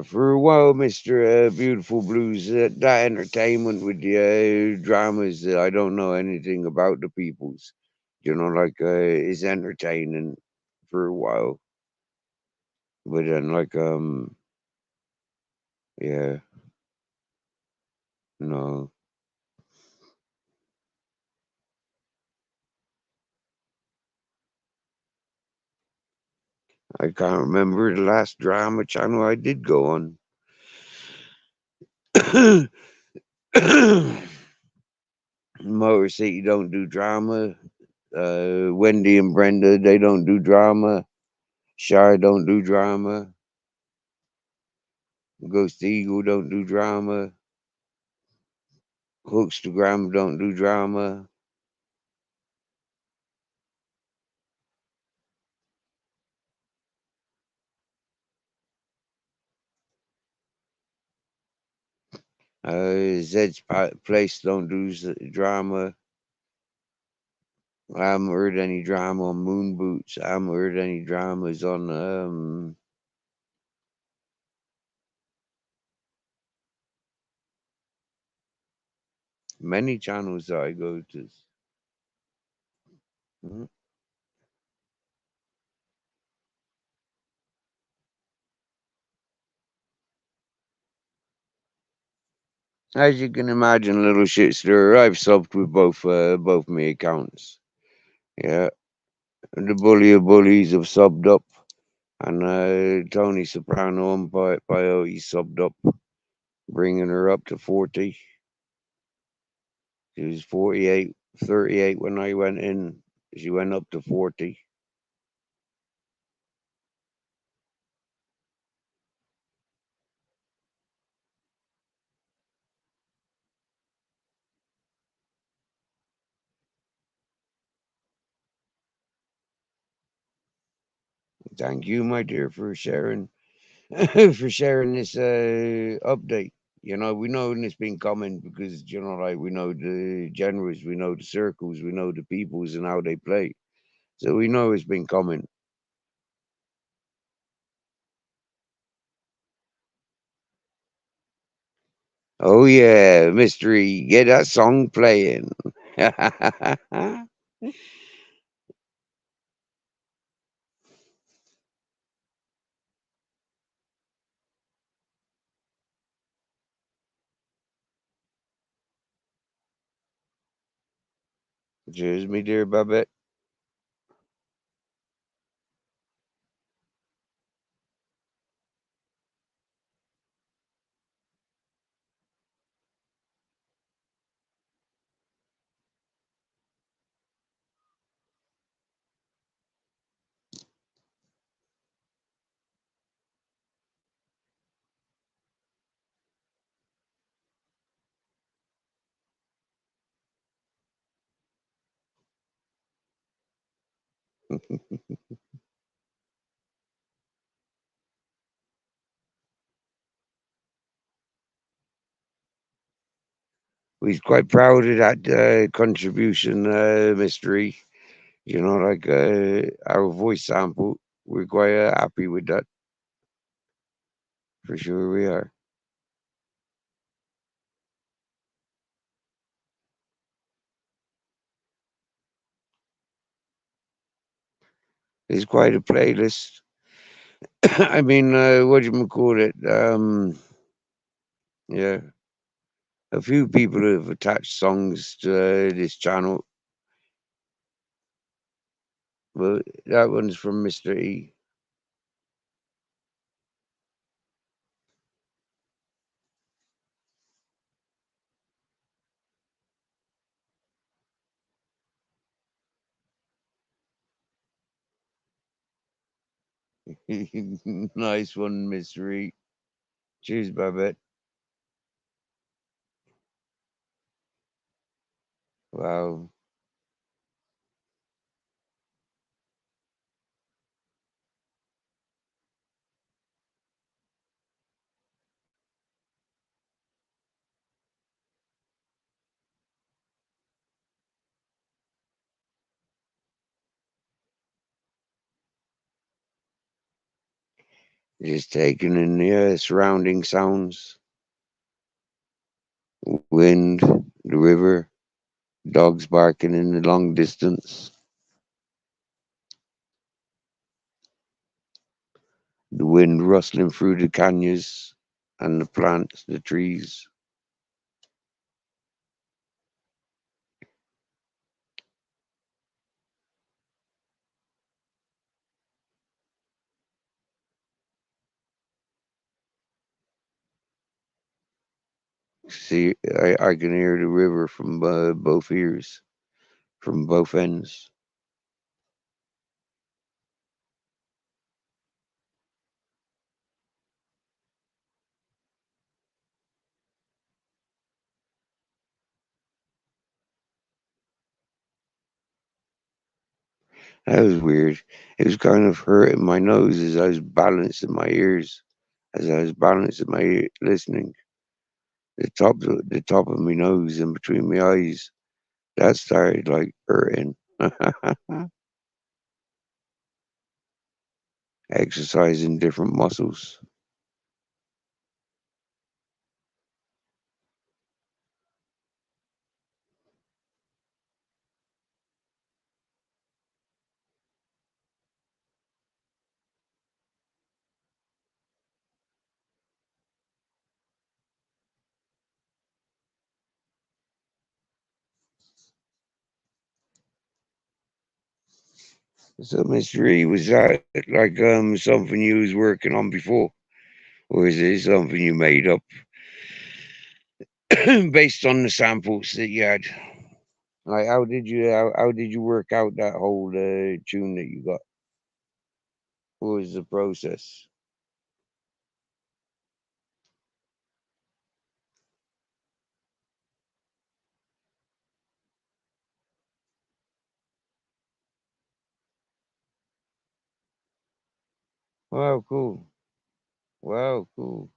For a while, Mr. Beautiful Blues, that entertainment with the dramas, I don't know anything about the peoples. It's entertaining for a while. But then, yeah, no. I can't remember the last drama channel I did go on. Motor City don't do drama. Wendy and Brenda, they don't do drama. Shire don't do drama. Ghost Eagle don't do drama. Hookstagram don't do drama. Zed's Place don't do drama. I haven't heard any drama on Moon Boots. I haven't heard any dramas on many channels that I go to. Mhm. As you can imagine, little shitster, I've subbed with both my accounts. Yeah, the bully of bullies have subbed up, and Tony Soprano and Peyote subbed up, bringing her up to 40. She was 48, 38 when I went in. She went up to 40. Thank you, my dear, for sharing for sharing this update. We know it's been coming because we know the genres, we know the circles, we know the peoples and how they play. So we know it's been coming. Oh yeah, mystery. Get that song playing. Cheers, me dear Babette. We're quite proud of that contribution, mystery. You know, like our voice sample. We're quite happy with that. For sure, we are. It's quite a playlist. I mean, what do you call it? Yeah, a few people have attached songs to this channel, but that one's from Mr. E. Nice one, Mr. E. Cheers, Babette. Wow. Just taking in the surrounding sounds, wind, the river, dogs barking in the long distance, the wind rustling through the canyons and the plants, the trees. See, I can hear the river from both ears, from both ends. That was weird. It was kind of hurting my nose as I was balancing my ears, as I was balancing my listening. The top of my nose and between my eyes. That started like hurting. Exercising different muscles. So, Mr. E, was that like something you was working on before, or is it something you made up based on the samples that you had? Like, how did you work out that whole tune that you got? What was the process? Wow, cool. Wow, cool.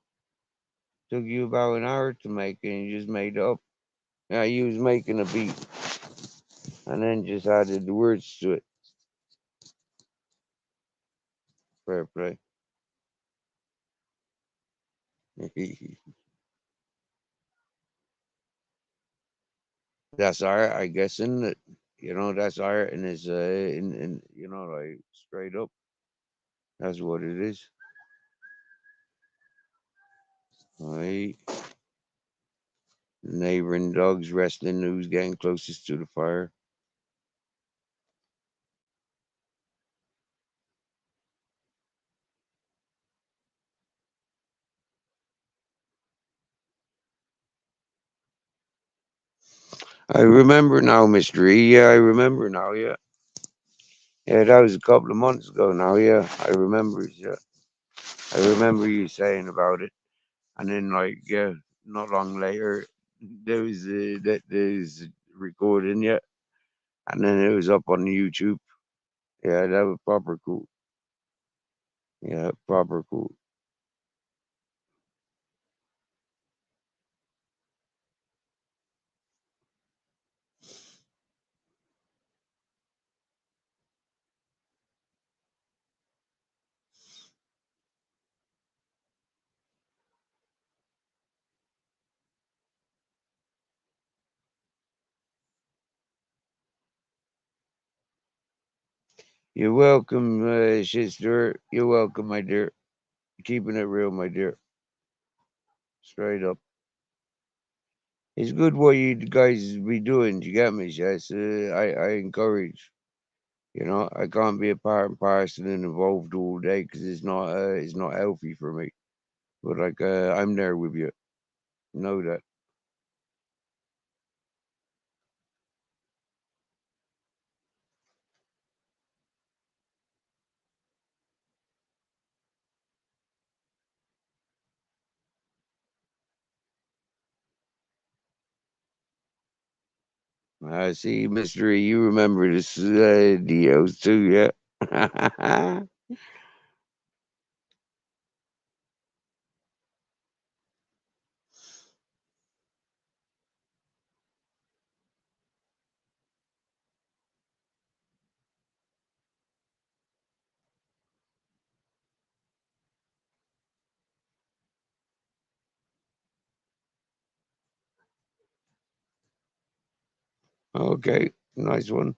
Took you about an hour to make it, and you just made it up. Yeah, you was making a beat, and then just added the words to it. Fair play. That's art, I guess, isn't it? You know, that's art, and it's in you know, like straight up, that's what it is. Right. Neighboring dogs wrestling who's getting closest to the fire. I remember now, Mr. E. Yeah, I remember now. Yeah, yeah, that was a couple of months ago now. Yeah, I remember. Yeah, I remember you saying about it, and then like yeah, not long later, there was that there's recording. Yeah, and then it was up on YouTube. Yeah, that was proper cool. Yeah, proper cool. You're welcome, sister. You're welcome, my dear. Keeping it real, my dear. Straight up. It's good what you guys be doing. You get me? Yes, I encourage. You know, I can't be a part and parcel and involved all day because it's not healthy for me. But like I'm there with you. Know that. I see, Mystery. You remember this deals too, yeah. Okay, nice one.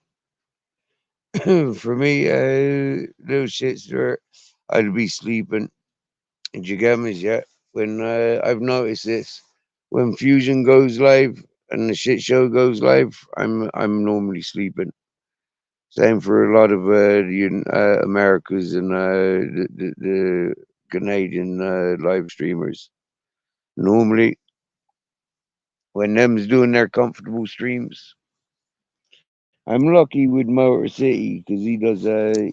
For me, those shits there, I'd be sleeping. And you get me, yeah. When I've noticed this, when Fusion goes live and the shit show goes live, I'm normally sleeping. Same for a lot of the Americas and the Canadian live streamers. Normally, when them's doing their comfortable streams, I'm lucky with Motor City because he does.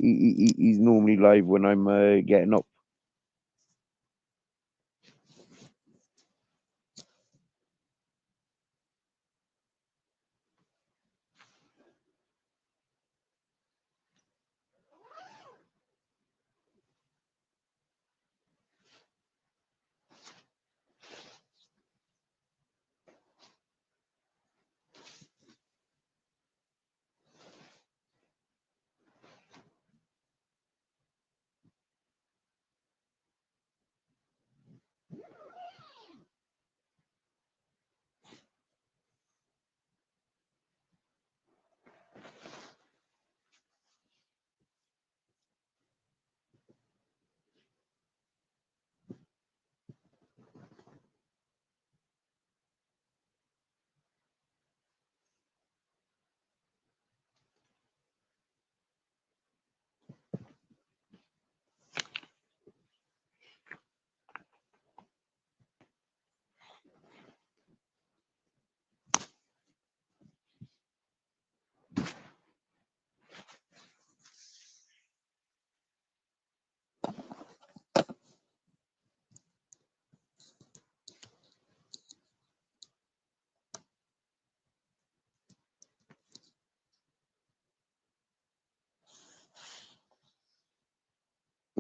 He's normally live when I'm getting up.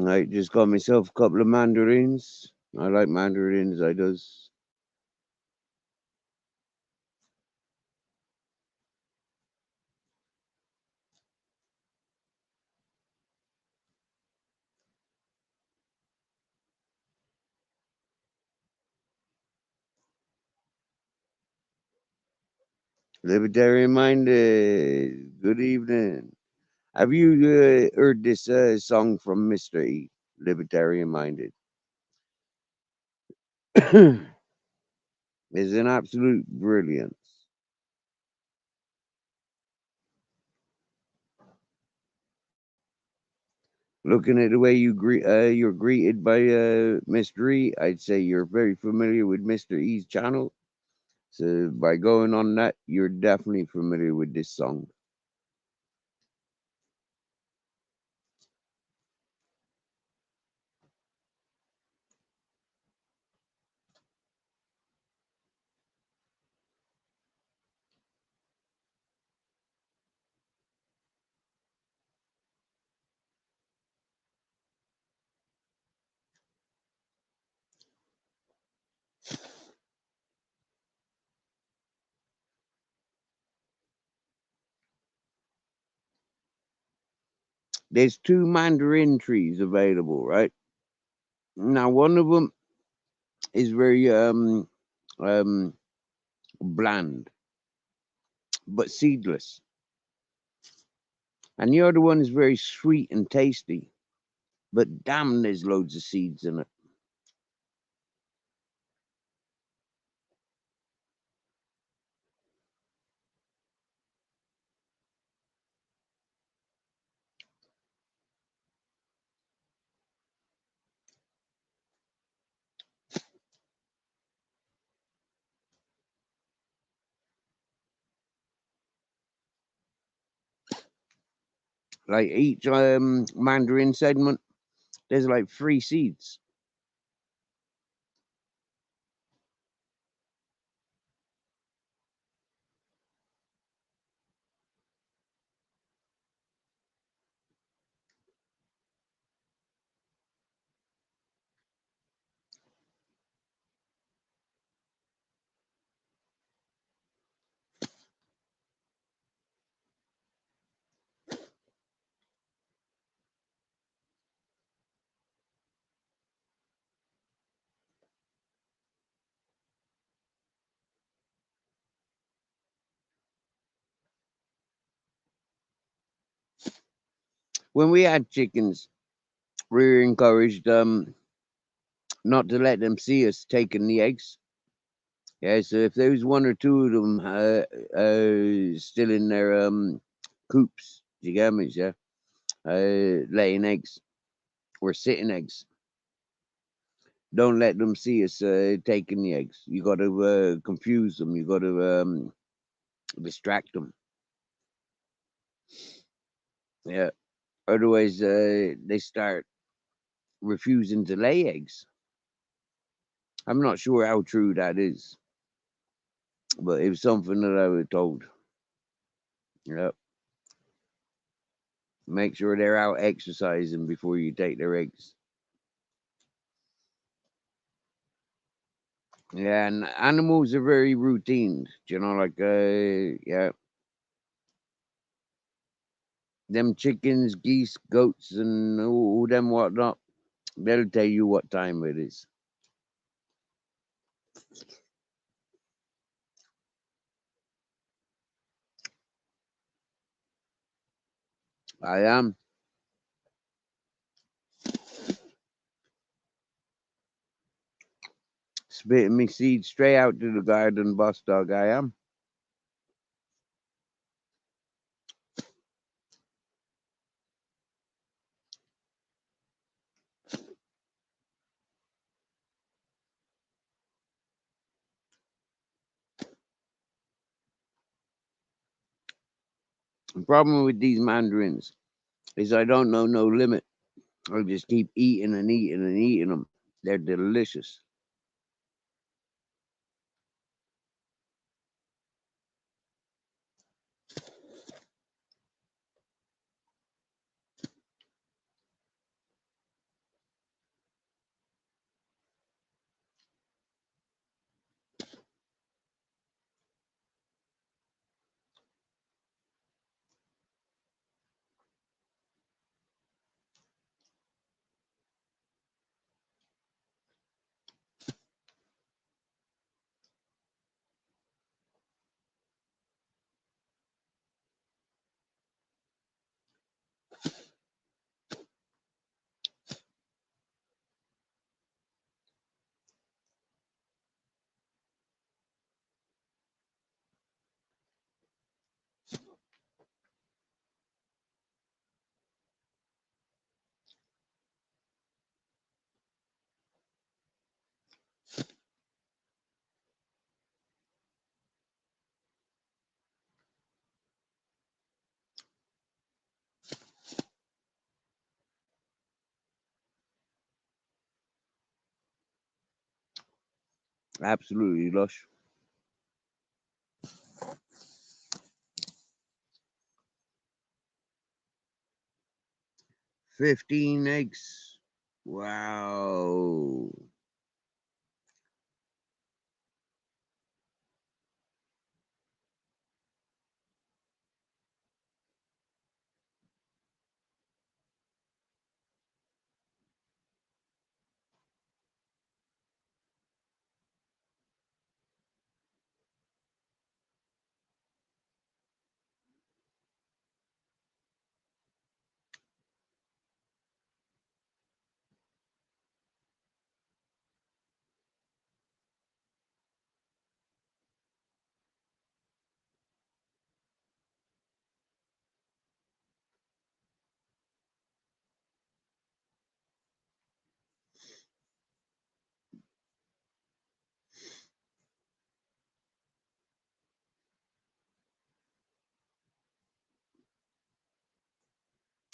I just got myself a couple of mandarins. I like mandarins. I does. Libertarian minded. Good evening. Have you heard this song from Mr. E? Libertarian minded. It's an absolute brilliance. Looking at the way you're greeted by Mr. E, I'd say you're very familiar with Mr. E's channel. So by going on that, you're definitely familiar with this song. There's two mandarin trees available, right? Now one of them is very um bland but seedless, and the other one is very sweet and tasty, but damn, there's loads of seeds in it. Like each mandarin segment, there's like 3 seeds. When we had chickens, we were encouraged not to let them see us taking the eggs. Yeah, so if there was one or two of them still in their coops, you get me, yeah, laying eggs or sitting eggs, don't let them see us taking the eggs. You got to confuse them. You got to distract them. Yeah, otherwise they start refusing to lay eggs. I'm not sure how true that is, but it was something that I was told. Yep. Make sure they're out exercising before you take their eggs. Yeah, and animals are very routine. You know, like yeah, them chickens, geese, goats, and all them whatnot. They'll tell you what time it is. I am spitting me seeds straight out to the garden, boss dog. I am. The problem with these mandarins is I don't know no limit. I just keep eating and eating and eating them. They're delicious. Absolutely lush. 15 eggs. Wow.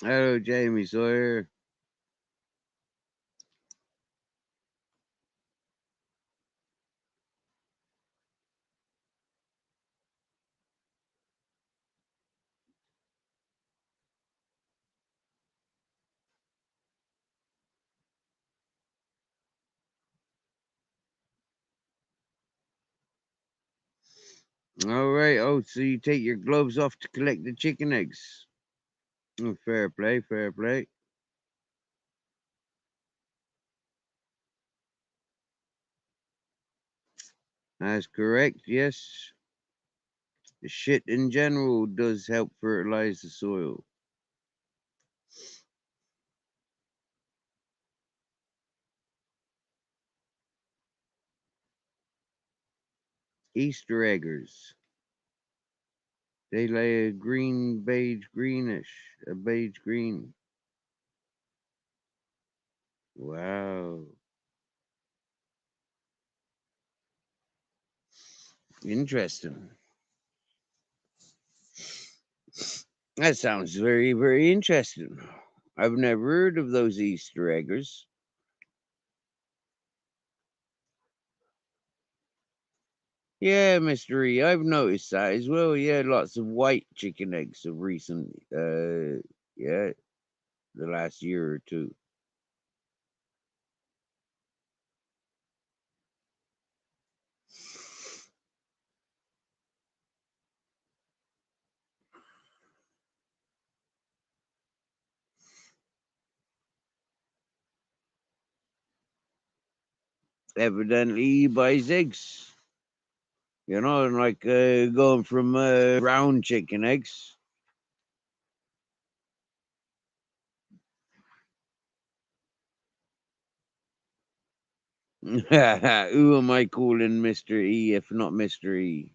Hello, Jamie Sawyer. All right. Oh, so you take your gloves off to collect the chicken eggs. Oh, fair play, fair play. That's correct, yes. The shit in general does help fertilize the soil. Easter eggers. They lay a green, beige, greenish, a beige green. Wow. Interesting. That sounds very, very interesting. I've never heard of those Easter eggers. Yeah, Mr. E, I've noticed that as well. Yeah, lots of white chicken eggs of recent, yeah, the last year or two. Evidently, he buys eggs. You know, like going from brown chicken eggs. Who am I calling Mr. E if not Mr. E?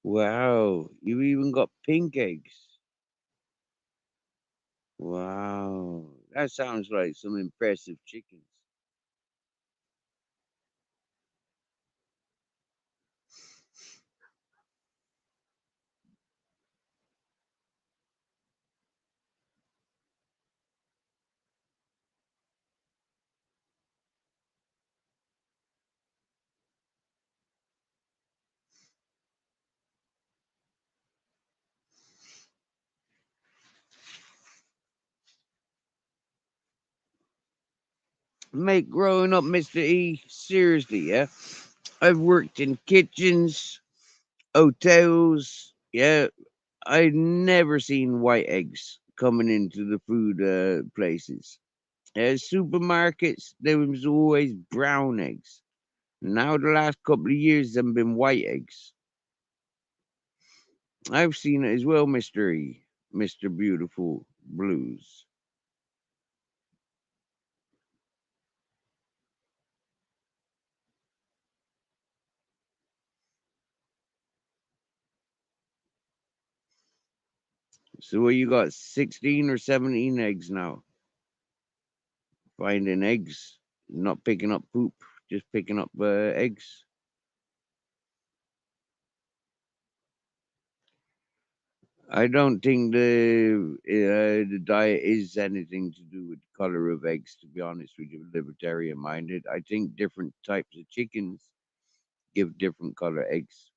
Wow, you even got pink eggs. Wow, that sounds like some impressive chickens. Mate, growing up, Mr. E, seriously, yeah, I've worked in kitchens, hotels, yeah, I'd never seen white eggs coming into the food places. Supermarkets, there was always brown eggs. Now the last couple of years, there have been white eggs. I've seen it as well, Mr. E, Mr. Beautiful Blues. So what you got? 16 or 17 eggs now. Finding eggs, not picking up poop, just picking up eggs. I don't think the diet is anything to do with the color of eggs. To be honest with you, libertarian minded, I think different types of chickens give different color eggs.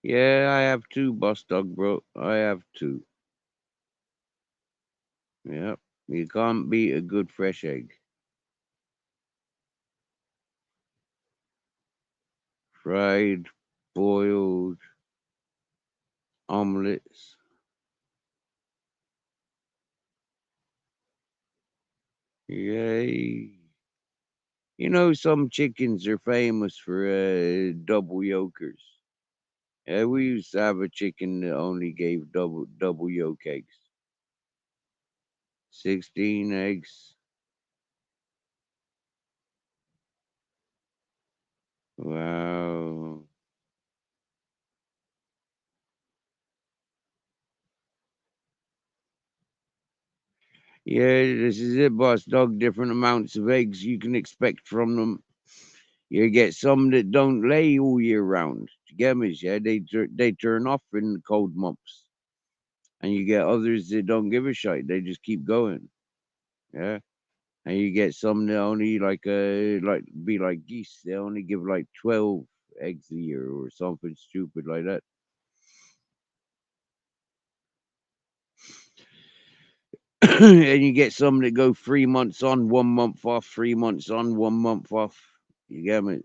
Yeah, I have two, boss dog, bro. I have two. Yep. You can't beat a good fresh egg. Fried, boiled, omelets. Yay. You know, some chickens are famous for double yolkers. Yeah, we used to have a chicken that only gave double yolk eggs. 16 eggs. Wow. Yeah, this is it, boss dog. Different amounts of eggs you can expect from them. You get some that don't lay all year round. You get me? Yeah, they turn off in the cold months, and you get others that don't give a shit. They just keep going. Yeah, and you get some that only like be like geese. They only give like 12 eggs a year or something stupid like that. And you get some that go 3 months on, 1 month off, 3 months on, 1 month off. You get me?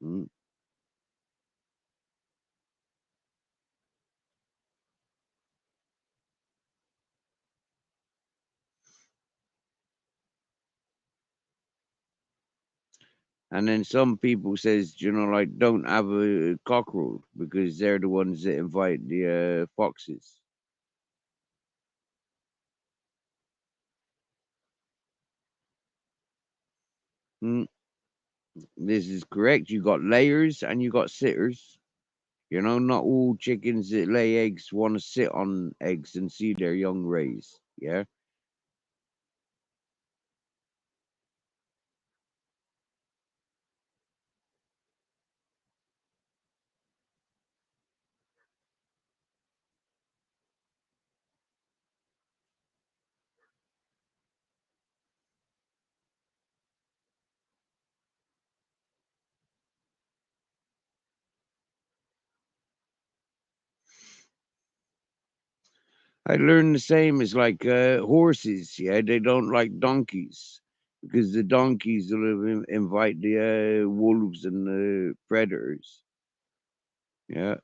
Mm. And then some people says, like don't have a cockerel because they're the ones that invite the foxes. Mm. This is correct. You got layers and you got sitters. Not all chickens that lay eggs want to sit on eggs and see their young raise. Yeah. I learned the same as like horses. Yeah, they don't like donkeys because the donkeys will invite the wolves and the predators. Yeah,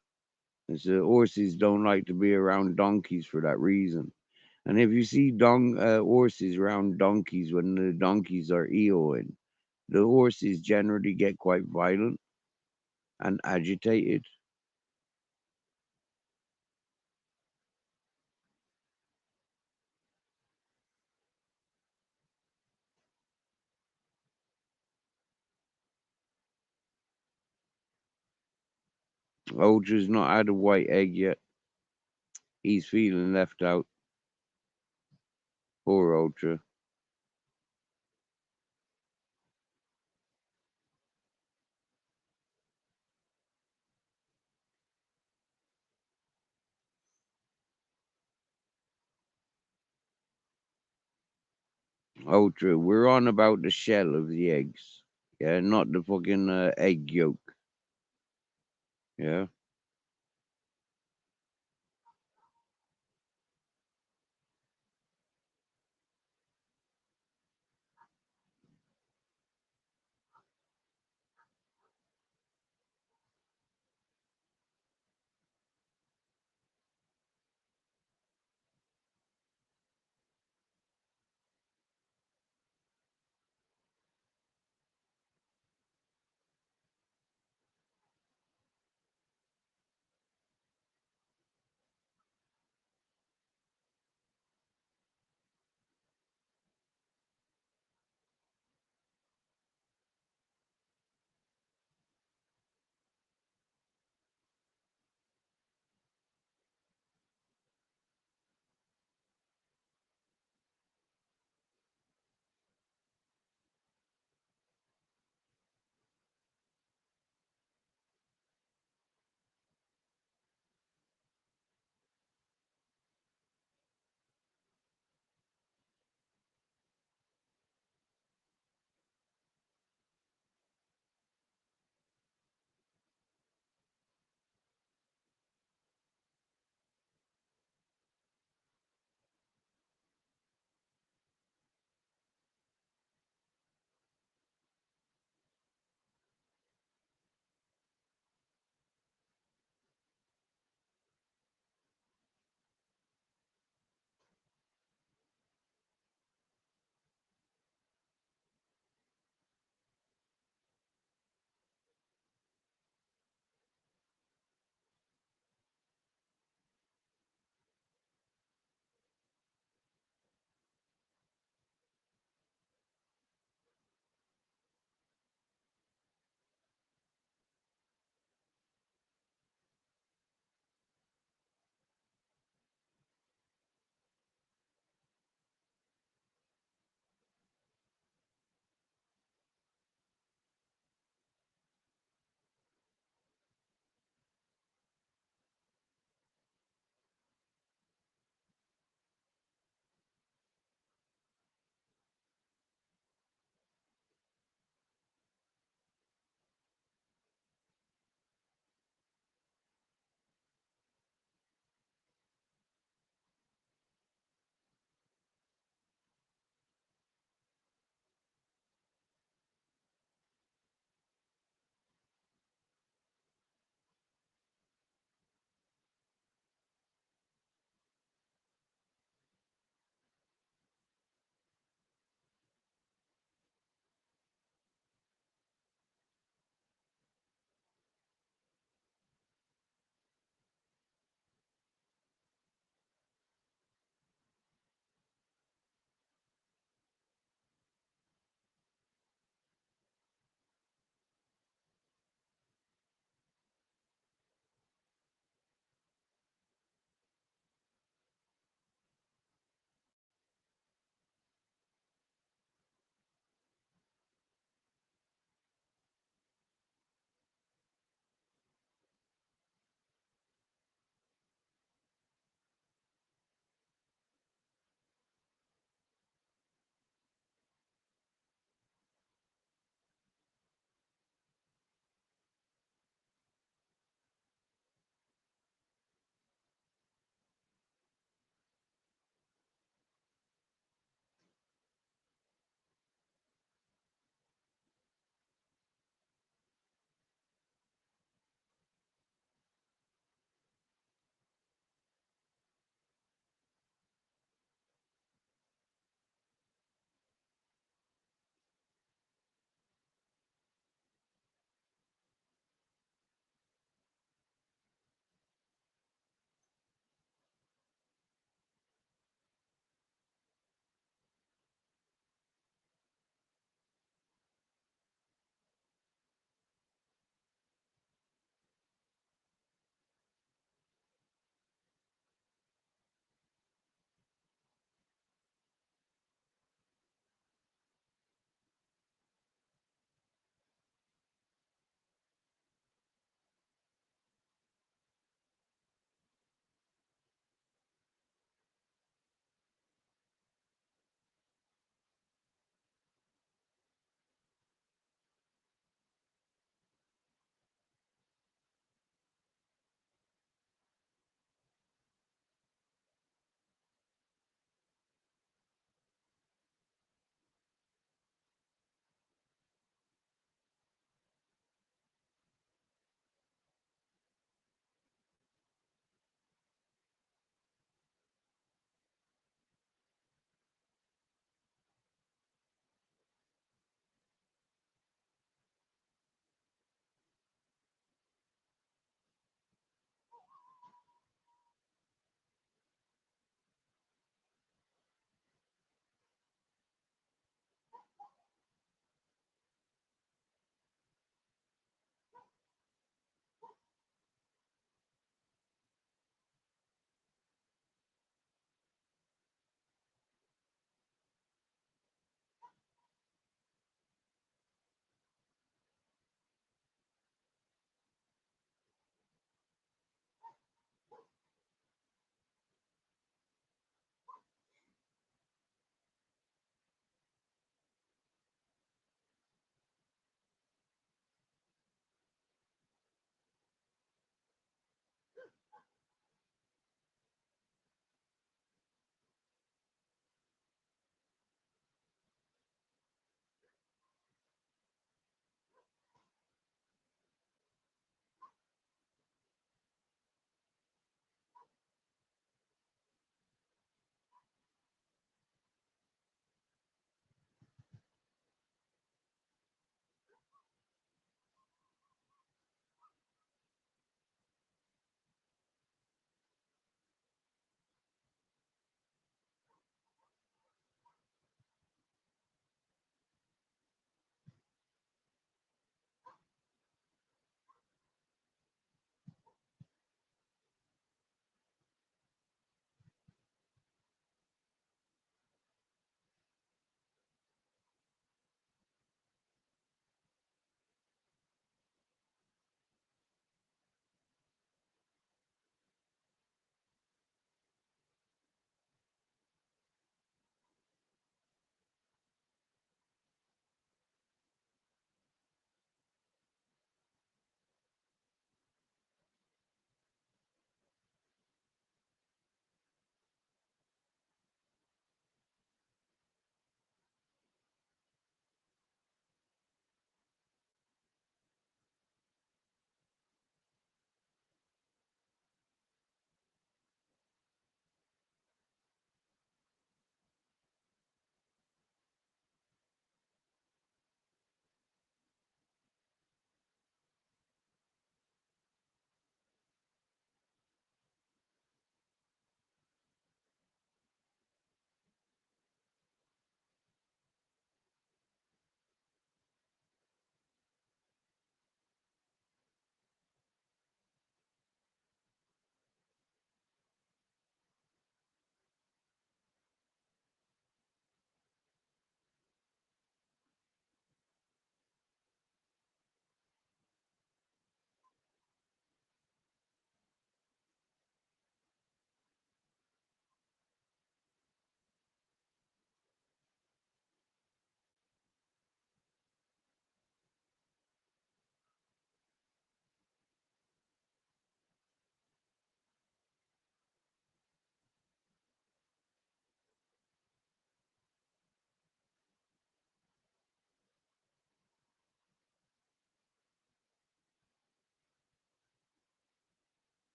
and so horses don't like to be around donkeys for that reason. And if you see horses around donkeys when the donkeys are EOing, the horses generally get quite violent and agitated. Ultra's not had a white egg yet. He's feeling left out. Poor Ultra. Ultra, we're on about the shell of the eggs. Yeah, not the fucking egg yolk. Yeah.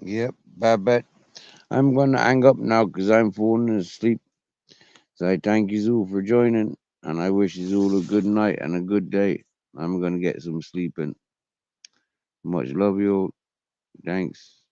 Yep, Babette. I'm gonna hang up now because I'm falling asleep. So I thank you all for joining, and I wish you all a good night and a good day. I'm gonna get some sleep and much love you all. Thanks.